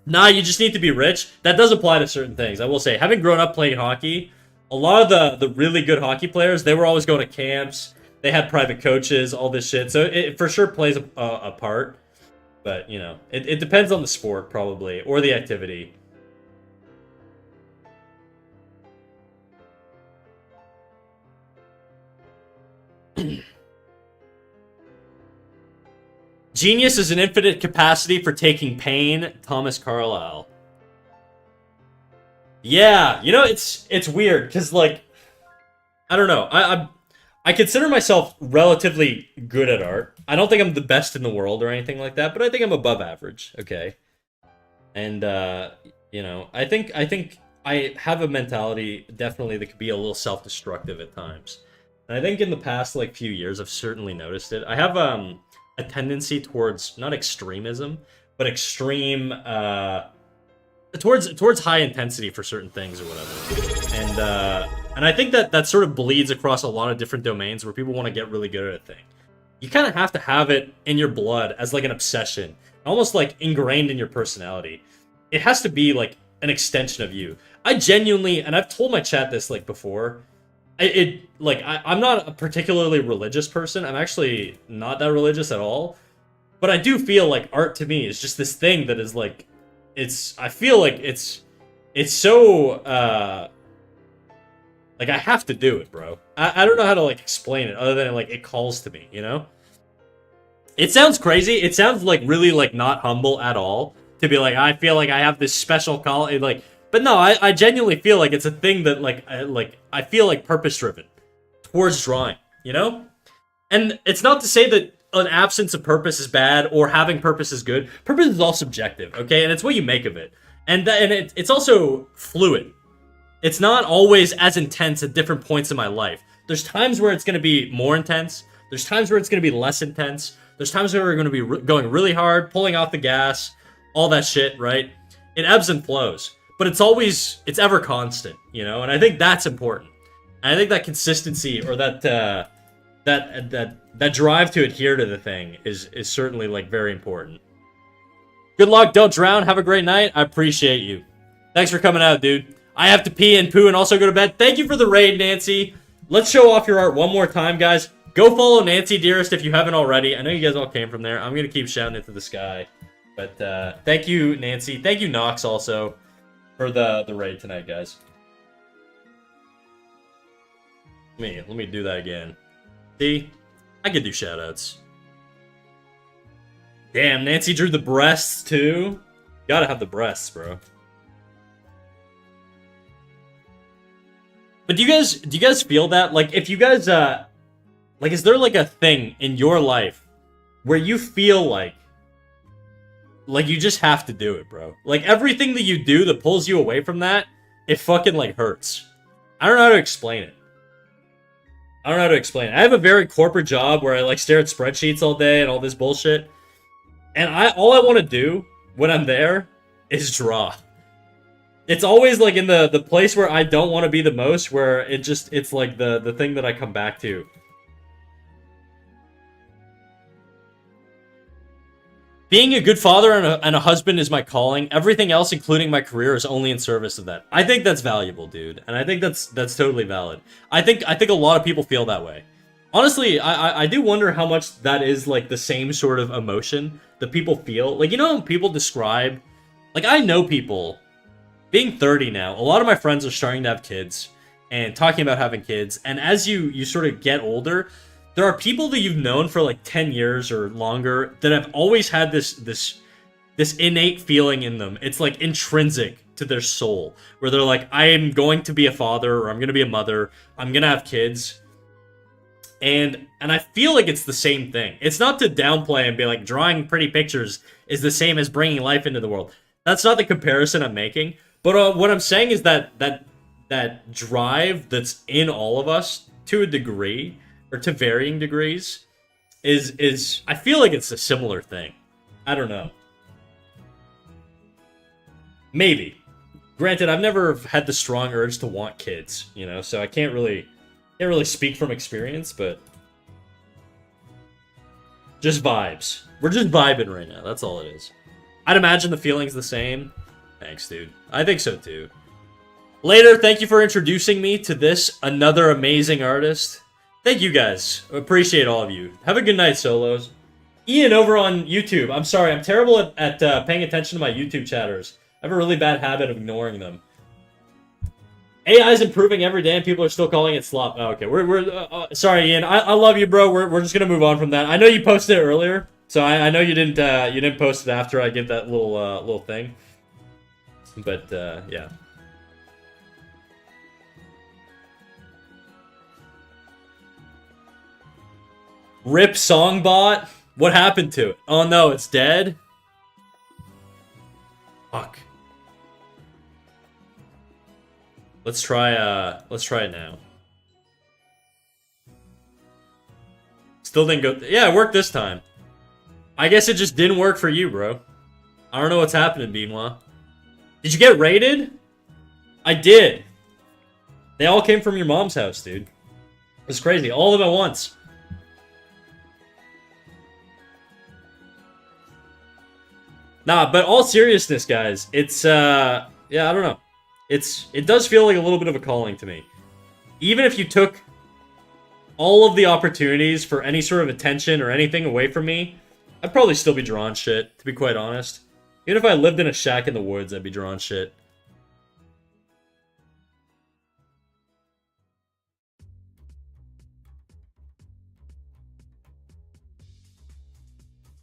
Nah, you just need to be rich. That does apply to certain things. I will say, having grown up playing hockey, a lot of the really good hockey players, they were always going to camps. They had private coaches, all this shit. So it for sure plays a part. But, you know, it depends on the sport, probably, or the activity. Genius is an infinite capacity for taking pain, Thomas Carlyle. Yeah, you know, it's weird, because, like, I don't know, I consider myself relatively good at art. I don't think I'm the best in the world or anything like that, but I think I'm above average, okay? And, you know, I think I have a mentality, definitely, that could be a little self-destructive at times. And I think in the past, like, few years, I've certainly noticed it. I have, a tendency towards not extremism, but extreme towards high intensity for certain things or whatever. And I think that sort of bleeds across a lot of different domains where people want to get really good at a thing. You kind of have to have it in your blood as like an obsession, almost like ingrained in your personality. It has to be like an extension of you. I genuinely, and I've told my chat this like before, I'm not a particularly religious person. I'm actually not that religious at all. But I do feel like art to me is just this thing that is like, I feel like it's so, like I have to do it, bro. I don't know how to like explain it other than like it calls to me, you know? It sounds crazy. It sounds like really like not humble at all to be like, I feel like I have this special call, like, but no, I genuinely feel like it's a thing that like, I feel like purpose driven towards drawing, you know? And it's not to say that an absence of purpose is bad or having purpose is good. Purpose is all subjective, okay? And it's what you make of it. And it's also fluid. It's not always as intense at different points in my life. There's times where it's going to be more intense. There's times where it's going to be less intense. There's times where we're going to be going really hard, pulling off the gas, all that shit, right? It ebbs and flows. But it's ever constant, you know? And I think that's important. And I think that consistency or that drive to adhere to the thing is certainly like very important. Good luck, don't drown, have a great night. I appreciate you. Thanks for coming out, dude. I have to pee and poo and also go to bed. Thank you for the raid, Nancy. Let's show off your art one more time, guys. Go follow Nancy Dearest if you haven't already. I know you guys all came from there. I'm gonna keep shouting it to the sky. But thank you, Nancy. Thank you, Nox, also, for the raid tonight, guys. Let me do that again. See? I could do shoutouts. Damn, Nancy drew the breasts too. Gotta have the breasts, bro. But do you guys feel that? Like, if you guys, like, is there like a thing in your life where you feel like you just have to do it, bro? Like, everything that you do that pulls you away from that, it fucking like hurts. I don't know how to explain it. I have a very corporate job where I like stare at spreadsheets all day and all this bullshit. And all I want to do when I'm there is draw. It's always like in the place where I don't want to be the most, where it's like the thing that I come back to. Being a good father and a husband is my calling. Everything else, including my career, is only in service of that. I think that's valuable, dude. And I think that's totally valid. I think a lot of people feel that way. Honestly, I do wonder how much that is like the same sort of emotion that people feel. Like, you know, when people describe, like, I know people, being 30 now, a lot of my friends are starting to have kids and talking about having kids. And as you sort of get older, there are people that you've known for like 10 years or longer that have always had this innate feeling in them. It's like intrinsic to their soul, where they're like, I am going to be a father, or I'm going to be a mother, I'm going to have kids. And I feel like it's the same thing. It's not to downplay and be like, drawing pretty pictures is the same as bringing life into the world. That's not the comparison I'm making. But what I'm saying is that drive that's in all of us, to a degree, or to varying degrees, is I feel like it's a similar thing. I don't know. Maybe. Granted, I've never had the strong urge to want kids, you know, so I can't really speak from experience, but just vibes. We're just vibing right now. That's all it is. I'd imagine the feeling's the same. Thanks, dude. I think so too. Later, thank you for introducing me to this, another amazing artist. Thank you guys. Appreciate all of you. Have a good night, solos. Ian over on YouTube. I'm sorry, I'm terrible at paying attention to my YouTube chatters. I have a really bad habit of ignoring them. AI is improving every day, and people are still calling it slop. Oh, okay, we're sorry, Ian. I love you, bro. We're just gonna move on from that. I know you posted it earlier, so I know you didn't post it after I give that little thing. But yeah. RIP Songbot. What happened to it? Oh no, it's dead. Fuck. Let's try it now. Still didn't go. Yeah, it worked this time. I guess it just didn't work for you, bro. I don't know what's happening, Beanwa. Did you get raided? I did. They all came from your mom's house, dude. It was crazy. All of them at once. Nah, but all seriousness, guys, it's, yeah, I don't know. It does feel like a little bit of a calling to me. Even if you took all of the opportunities for any sort of attention or anything away from me, I'd probably still be drawing shit, to be quite honest. Even if I lived in a shack in the woods, I'd be drawing shit.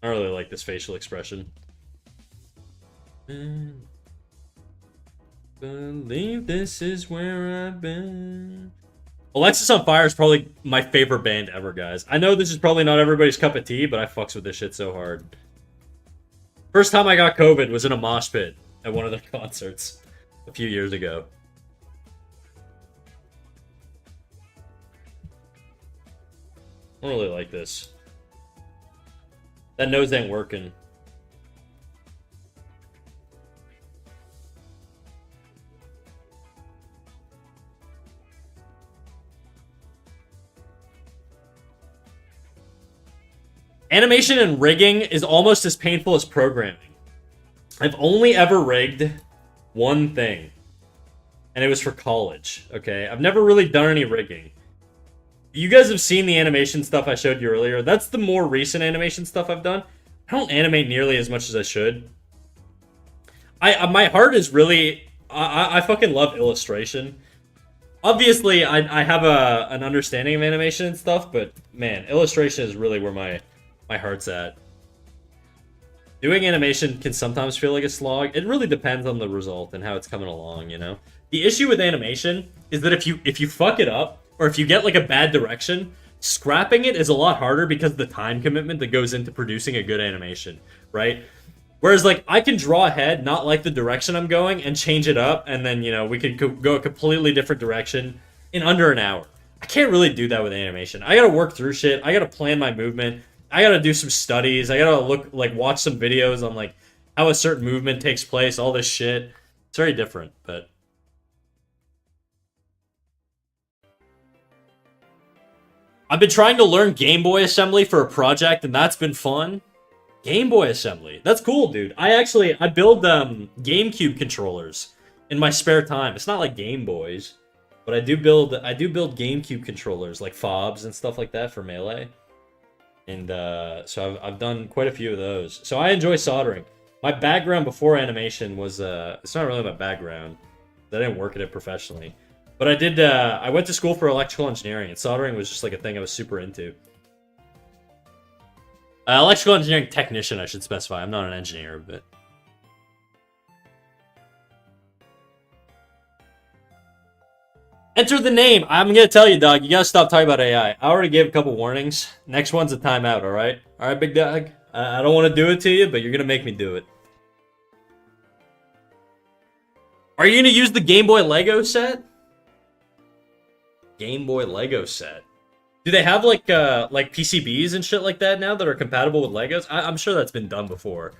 I don't really like this facial expression. Believe this is where I've been. Alexisonfire is probably my favorite band ever, guys. I know this is probably not everybody's cup of tea, but I fucks with this shit so hard. First time I got COVID was in a mosh pit at one of their concerts a few years ago. I don't really like this. That nose ain't working. Animation and rigging is almost as painful as programming. I've only ever rigged one thing, and it was for college, okay? I've never really done any rigging. You guys have seen the animation stuff I showed you earlier. That's the more recent animation stuff I've done. I don't animate nearly as much as I should. My heart is really... I fucking love illustration. Obviously, I have an understanding of animation and stuff, but man, illustration is really where my heart's at. Doing animation can sometimes feel like a slog. It really depends on the result and how it's coming along, you know? The issue with animation is that if you fuck it up, or if you get like a bad direction, scrapping it is a lot harder because of the time commitment that goes into producing a good animation, right? Whereas like I can draw ahead, not like the direction I'm going, and change it up, and then, you know, we could go a completely different direction in under an hour. I can't really do that with animation. I gotta work through shit. I gotta plan my movement. I gotta do some studies. I gotta watch some videos on like how a certain movement takes place, all this shit. It's very different, but I've been trying to learn Game Boy assembly for a project, and that's been fun. Game Boy assembly. That's cool, dude. I build GameCube controllers in my spare time. It's not like Game Boys, but I do build GameCube controllers, like fobs and stuff like that for Melee. And so I've done quite a few of those. So I enjoy soldering. My background before animation was it's not really my background. I didn't work at it professionally. But I did, I went to school for electrical engineering, and soldering was just like a thing I was super into. Electrical engineering technician, I should specify. I'm not an engineer, but... Enter the name! I'm gonna tell you, dog, you gotta stop talking about AI. I already gave a couple warnings. Next one's a timeout, alright? Alright, big dog? I don't want to do it to you, but you're gonna make me do it. Are you gonna use the Game Boy Lego set? Game Boy Lego set. Do they have like PCBs and shit like that now that are compatible with Legos? I'm sure that's been done before.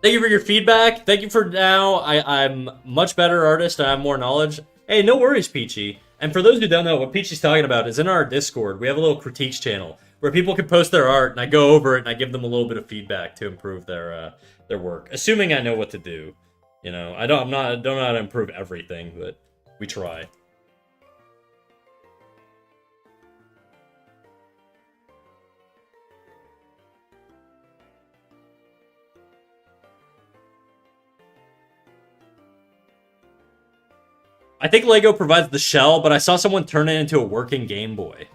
Thank you for your feedback. Thank you for now. I'm much better artist. I have more knowledge. Hey, no worries, Peachy. And for those who don't know, what Peachy's talking about is in our Discord, we have a little critiques channel where people can post their art, and I go over it and I give them a little bit of feedback to improve their work. Assuming I know what to do, you know. I don't know how to improve everything, but we try. I think Lego provides the shell, but I saw someone turn it into a working Game Boy.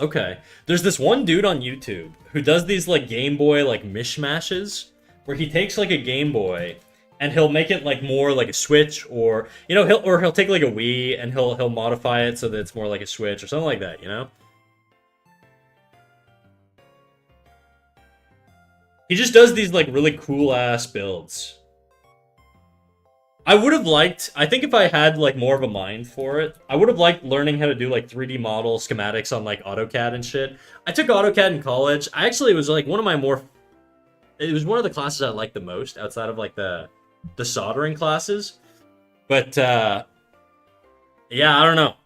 Okay. There's this one dude on YouTube who does these like Game Boy like mishmashes where he takes like a Game Boy and he'll make it like more like a Switch, or you know, he'll take like a Wii and he'll modify it so that it's more like a Switch or something like that, you know? He just does these like really cool ass builds. I would have liked, I think if I had like more of a mind for it, I would have liked learning how to do like 3D model schematics on like AutoCAD and shit. I took AutoCAD in college. It was like one of the classes I liked the most outside of like the soldering classes. But yeah, I don't know.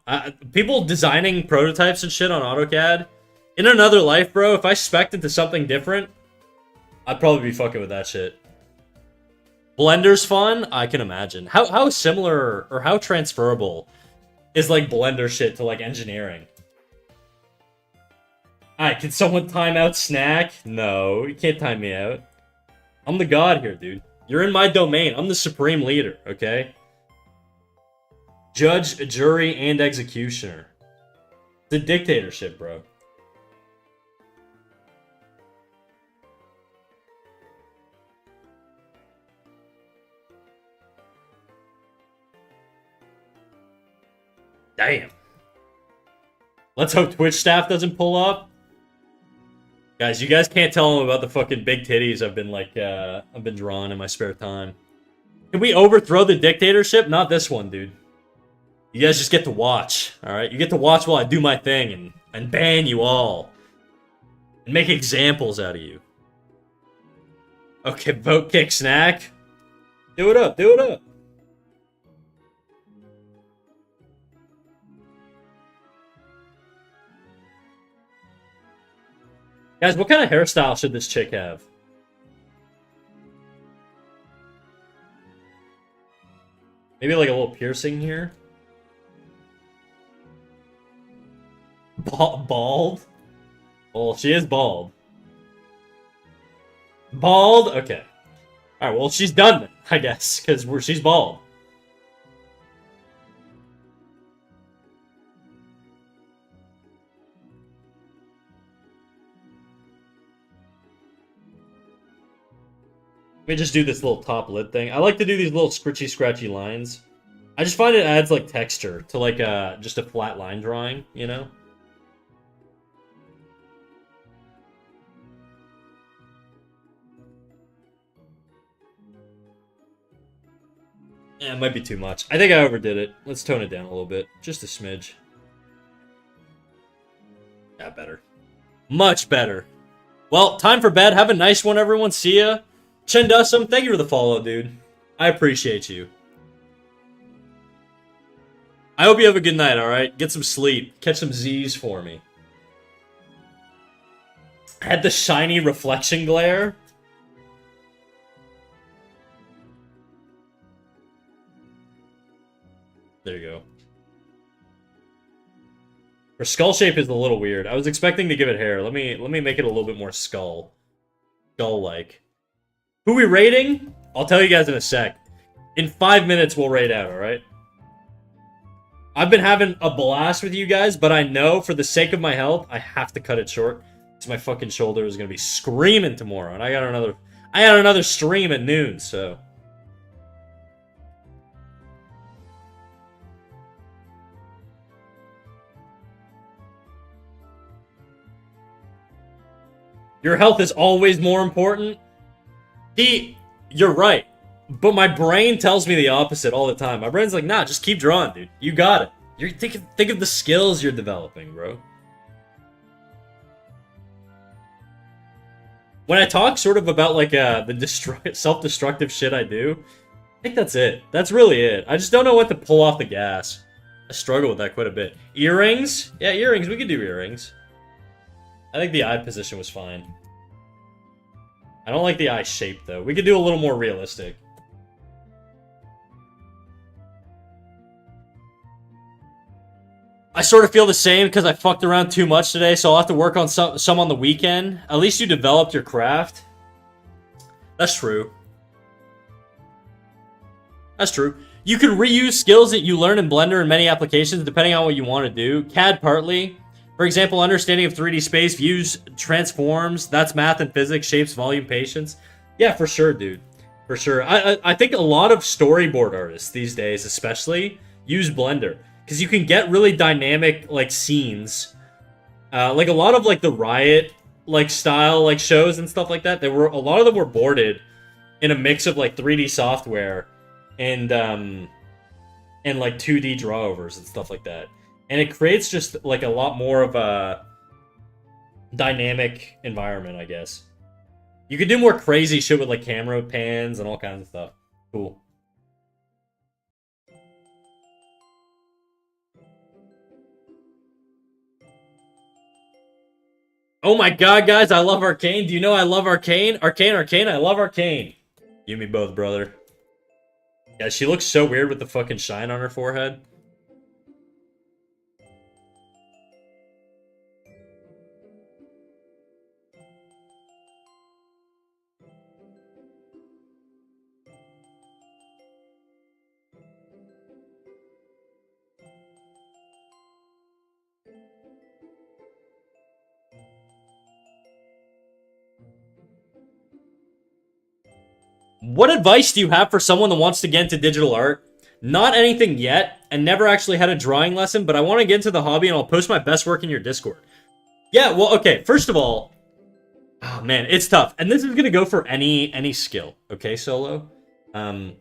People designing prototypes and shit on AutoCAD, in another life, bro, if I spec'd into something different, I'd probably be fucking with that shit. Blender's fun? I can imagine. How similar or how transferable is like Blender shit to like engineering? Alright, can someone time out Snack? No, you can't time me out. I'm the god here, dude. You're in my domain. I'm the supreme leader, okay? Judge, jury, and executioner. It's a dictatorship, bro. Damn. Let's hope Twitch staff doesn't pull up. Guys, you guys can't tell them about the fucking big titties I've been drawing in my spare time. Can we overthrow the dictatorship? Not this one, dude. You guys just get to watch, alright? You get to watch while I do my thing and ban you all. And make examples out of you. Okay, vote kick Snack. Do it up, do it up. Guys, what kind of hairstyle should this chick have? Maybe like a little piercing here? Bald? Well, she is bald. Bald? Okay. Alright, well, she's done then, I guess, because she's bald. Let me just do this little top lid thing. I like to do these little scratchy lines. I just find it adds like texture to like just a flat line drawing, you know? Yeah, it might be too much. I think I overdid it. Let's tone it down a little bit. Just a smidge. Yeah, better. Much better. Well, time for bed. Have a nice one, everyone. See ya. Chendusum, thank you for the follow, dude. I appreciate you. I hope you have a good night, alright? Get some sleep. Catch some Z's for me. Had the shiny reflection glare. There you go. Her skull shape is a little weird. I was expecting to give it hair. Let me make it a little bit more skull-like. Who we rating? I'll tell you guys in a sec. In 5 minutes, we'll rate out, alright? I've been having a blast with you guys, but I know for the sake of my health, I have to cut it short. Because my fucking shoulder is going to be screaming tomorrow. And I got another stream at noon, so... Your health is always more important? You're right. But my brain tells me the opposite all the time. My brain's like, nah, just keep drawing, dude. You got it. Think of the skills you're developing, bro. When I talk sort of about like the self-destructive shit I do, I think that's it. That's really it. I just don't know what to pull off the gas. I struggle with that quite a bit. Earrings? Yeah, earrings. We could do earrings. I think the eye position was fine. I don't like the eye shape, though. We could do a little more realistic. I sort of feel the same because I fucked around too much today, so I'll have to work on some on the weekend. At least you developed your craft. That's true. That's true. You can reuse skills that you learn in Blender in many applications, depending on what you want to do. CAD partly. For example, understanding of 3D space, views, transforms, that's math and physics, shapes, volume, patience. Yeah, for sure, dude. For sure. I think a lot of storyboard artists these days, especially, use Blender. Because you can get really dynamic, like, scenes. Like, a lot of, like, the Riot, like, style, like, shows and stuff like that, a lot of them were boarded in a mix of, like, 3D software and like, 2D drawovers and stuff like that. And it creates just, like, a lot more of a dynamic environment, I guess. You could do more crazy shit with, like, camera pans and all kinds of stuff. Cool. Oh my god, guys, I love Arcane. Do you know I love Arcane? Arcane, I love Arcane. You and me both, brother. Yeah, she looks so weird with the fucking shine on her forehead. What advice do you have for someone that wants to get into digital art? Not anything yet, and never actually had a drawing lesson, but I want to get into the hobby and I'll post my best work in your Discord. Yeah, well, okay, first of all, oh man, it's tough. And this is gonna go for any skill, okay, Solo? I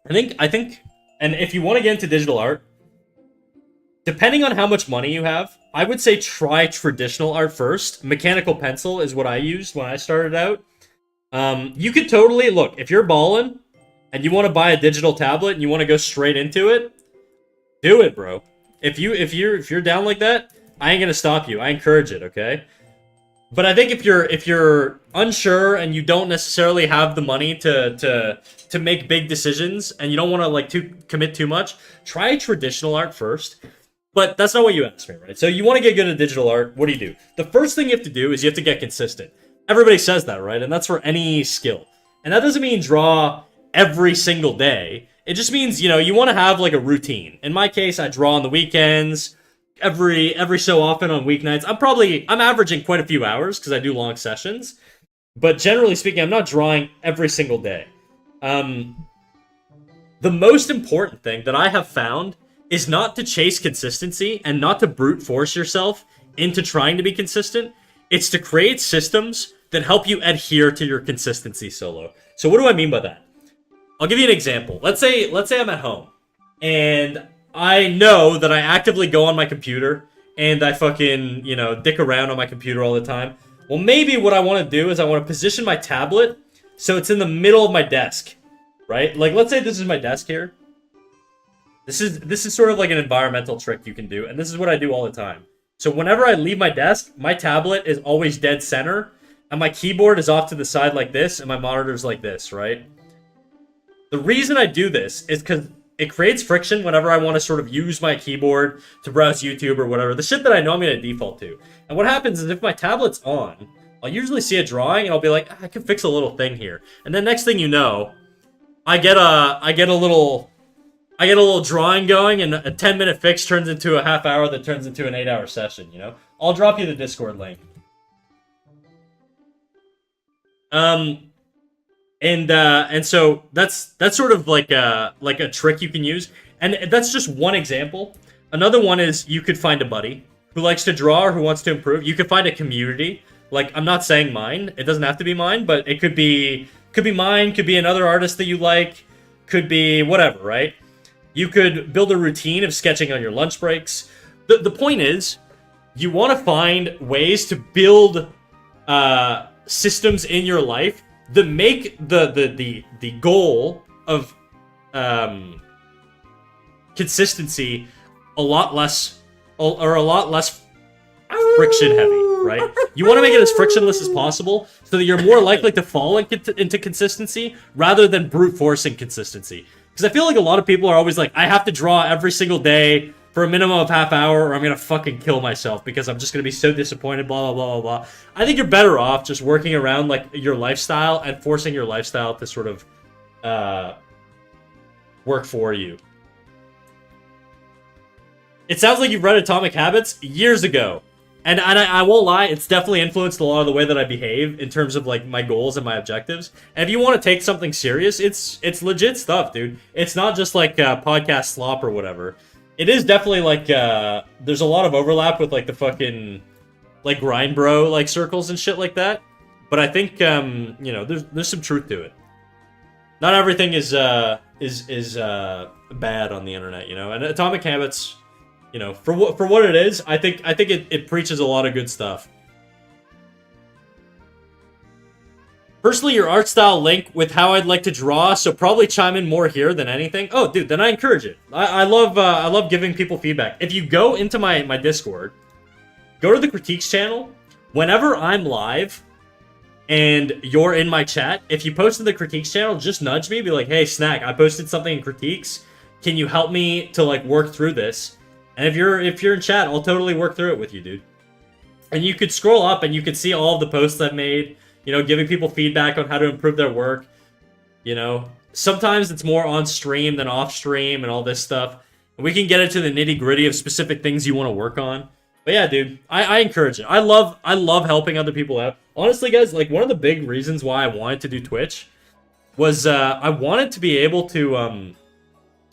think, and if you want to get into digital art, depending on how much money you have, I would say try traditional art first. Mechanical pencil is what I used when I started out. You could totally look if you're balling and you want to buy a digital tablet and you want to go straight into it. Do it, bro. If you're down like that, I ain't gonna stop you. I encourage it, okay? But I think if you're unsure and you don't necessarily have the money to make big decisions and you don't want to like commit too much, try traditional art first. But that's not what you asked me, right? So you want to get good at digital art. What do? The first thing you have to do is you have to get consistent. Everybody says that, right? And that's for any skill. And that doesn't mean draw every single day. It just means, you know, you want to have like a routine. In my case, I draw on the weekends, every so often on weeknights. I'm averaging quite a few hours because I do long sessions. But generally speaking, I'm not drawing every single day. The most important thing that I have found is not to chase consistency and not to brute force yourself into trying to be consistent. It's to create systems that help you adhere to your consistency, Solo. So what do I mean by that? I'll give you an example. Let's say I'm at home and I know that I actively go on my computer and I fucking, you know, dick around on my computer all the time. Well, maybe what I want to do is I want to position my tablet so it's in the middle of my desk, right? Like, let's say this is my desk here. This is sort of like an environmental trick you can do, and this is what I do all the time. So whenever I leave my desk, my tablet is always dead center, and my keyboard is off to the side like this, and my monitor's like this, right? The reason I do this is because it creates friction whenever I want to sort of use my keyboard to browse YouTube or whatever, the shit that I know I'm going to default to. And what happens is if my tablet's on, I'll usually see a drawing, and I'll be like, I can fix a little thing here. And then next thing you know, I get a little drawing going, and a 10-minute fix turns into a half hour that turns into an 8-hour session, you know? I'll drop you the Discord link. And so that's sort of like a trick you can use. And that's just one example. Another one is you could find a buddy who likes to draw or who wants to improve. You could find a community. Like, I'm not saying mine. It doesn't have to be mine, but it could be mine, could be another artist that you like, could be whatever, right? You could build a routine of sketching on your lunch breaks. The point is, you want to find ways to build systems in your life that make the goal of consistency a lot less friction heavy, right? You want to make it as frictionless as possible so that you're more likely to fall into consistency rather than brute forcing consistency. Because I feel like a lot of people are always like, I have to draw every single day for a minimum of half hour or I'm going to fucking kill myself because I'm just going to be so disappointed, blah, blah, blah, blah, blah. I think you're better off just working around like your lifestyle and forcing your lifestyle to sort of work for you. It sounds like you've read Atomic Habits years ago. And I won't lie, it's definitely influenced a lot of the way that I behave in terms of like my goals and my objectives. And if you want to take something serious, it's legit stuff, dude. It's not just like podcast slop or whatever. It is definitely like there's a lot of overlap with like the fucking like grind bro like circles and shit like that. But I think you know, there's some truth to it. Not everything is bad on the internet, you know. And Atomic Habits, you know, for what it is, I think it preaches a lot of good stuff. Personally, your art style link with how I'd like to draw, so probably chime in more here than anything. Oh, dude, then I encourage it. I love giving people feedback. If you go into my Discord, go to the critiques channel. Whenever I'm live, and you're in my chat, if you post in the critiques channel, just nudge me, be like, hey, Snack, I posted something in critiques. Can you help me to like work through this? And if you're in chat, I'll totally work through it with you, dude. And you could scroll up and you could see all of the posts I've made, you know, giving people feedback on how to improve their work. You know, sometimes it's more on stream than off stream and all this stuff. And we can get into the nitty gritty of specific things you want to work on. But yeah, dude, I encourage it. I love helping other people out. Honestly, guys, like one of the big reasons why I wanted to do Twitch was I wanted to be able to,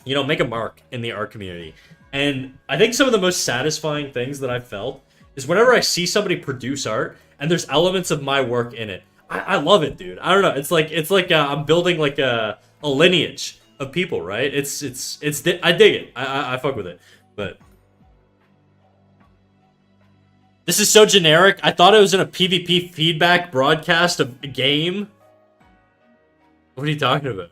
you know, make a mark in the art community. And I think some of the most satisfying things that I've felt is whenever I see somebody produce art and there's elements of my work in it. I love it, dude. I don't know. It's like I'm building like a lineage of people, right? I dig it. I fuck with it. But this is so generic. I thought it was in a PvP feedback broadcast of a game. What are you talking about?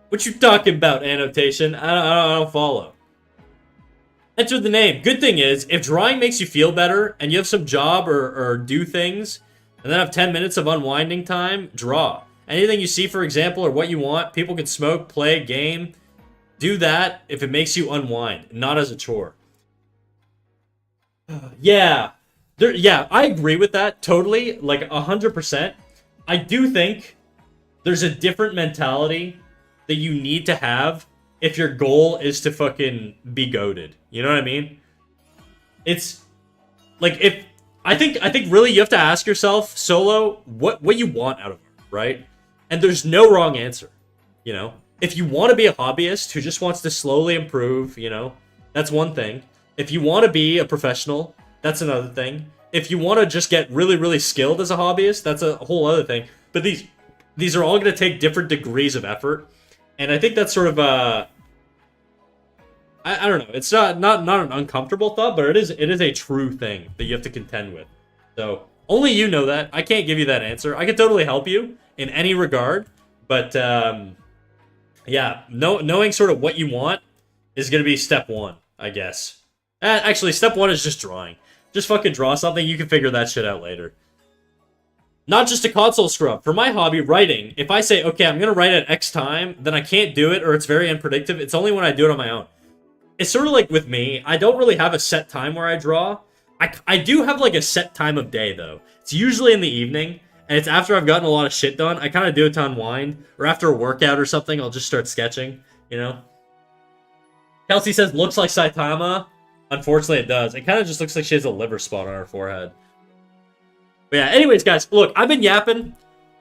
What you talking about, annotation? I don't follow. Enter the name. Good thing is, if drawing makes you feel better, and you have some job or do things, and then have 10 minutes of unwinding time, draw. Anything you see, for example, or what you want, people can smoke, play, game. Do that if it makes you unwind, not as a chore. Yeah. Yeah, I agree with that, totally, like 100%. I do think there's a different mentality that you need to have if your goal is to fucking be goated. You know what I mean? It's like I think really you have to ask yourself, Solo, what you want out of it, right? And there's no wrong answer. You know? If you want to be a hobbyist who just wants to slowly improve, you know, that's one thing. If you want to be a professional, that's another thing. If you want to just get really, really skilled as a hobbyist, that's a whole other thing. But these are all going to take different degrees of effort. And I think that's sort of I don't know. It's not an uncomfortable thought, but it is a true thing that you have to contend with. So only you know that. I can't give you that answer. I could totally help you in any regard, but yeah, knowing sort of what you want is going to be step one, I guess. Actually, step one is just drawing. Just fucking draw something. You can figure that shit out later. Not just a console scrub. For my hobby, writing, if I say, okay, I'm going to write at X time, then I can't do it, or it's very unpredictable. It's only when I do it on my own. It's sort of like with me, I don't really have a set time where I draw. I do have like a set time of day, though. It's usually in the evening, and it's after I've gotten a lot of shit done. I kind of do it to unwind, or after a workout or something, I'll just start sketching, you know? Kelsey says, looks like Saitama. Unfortunately, it does. It kind of just looks like she has a liver spot on her forehead. But yeah, anyways, guys, look, I've been yapping.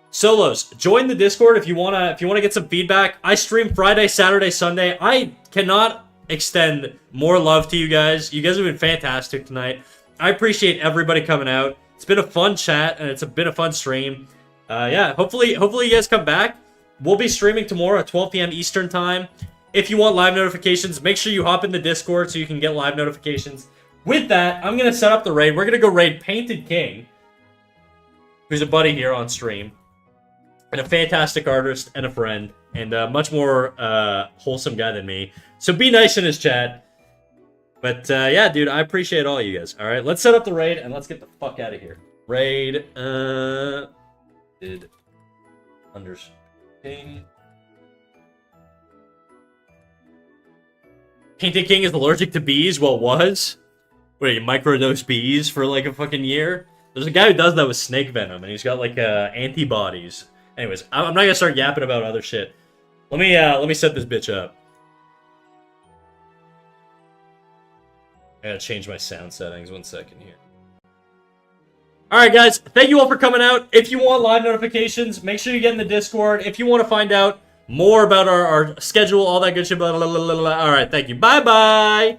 Solos, join the Discord if you wanna get some feedback. I stream Friday, Saturday, Sunday. I cannot extend more love to you guys. You guys have been fantastic tonight. I appreciate everybody coming out. It's been a fun chat and it's been a fun stream. Yeah, hopefully you guys come back. We'll be streaming tomorrow at 12 p.m. Eastern time. If you want live notifications, make sure you hop in the Discord so you can get live notifications. With that, I'm gonna set up the raid. We're gonna go raid Painted King, who's a buddy here on stream, and a fantastic artist and a friend, and a much more wholesome guy than me. So be nice in his chat. But yeah, dude, I appreciate all you guys. All right, let's set up the raid and let's get the fuck out of here. Raid did understand. Painted King is allergic to bees. Well, was. Wait, you microdose bees for like a fucking year? There's a guy who does that with snake venom, and he's got like antibodies. Anyways, I'm not gonna start yapping about other shit. Let me set this bitch up. I gotta change my sound settings. 1 second here. Alright, guys. Thank you all for coming out. If you want live notifications, make sure you get in the Discord. If you want to find out more about our schedule, all that good shit, blah, blah, blah, blah, blah. Alright, thank you. Bye-bye!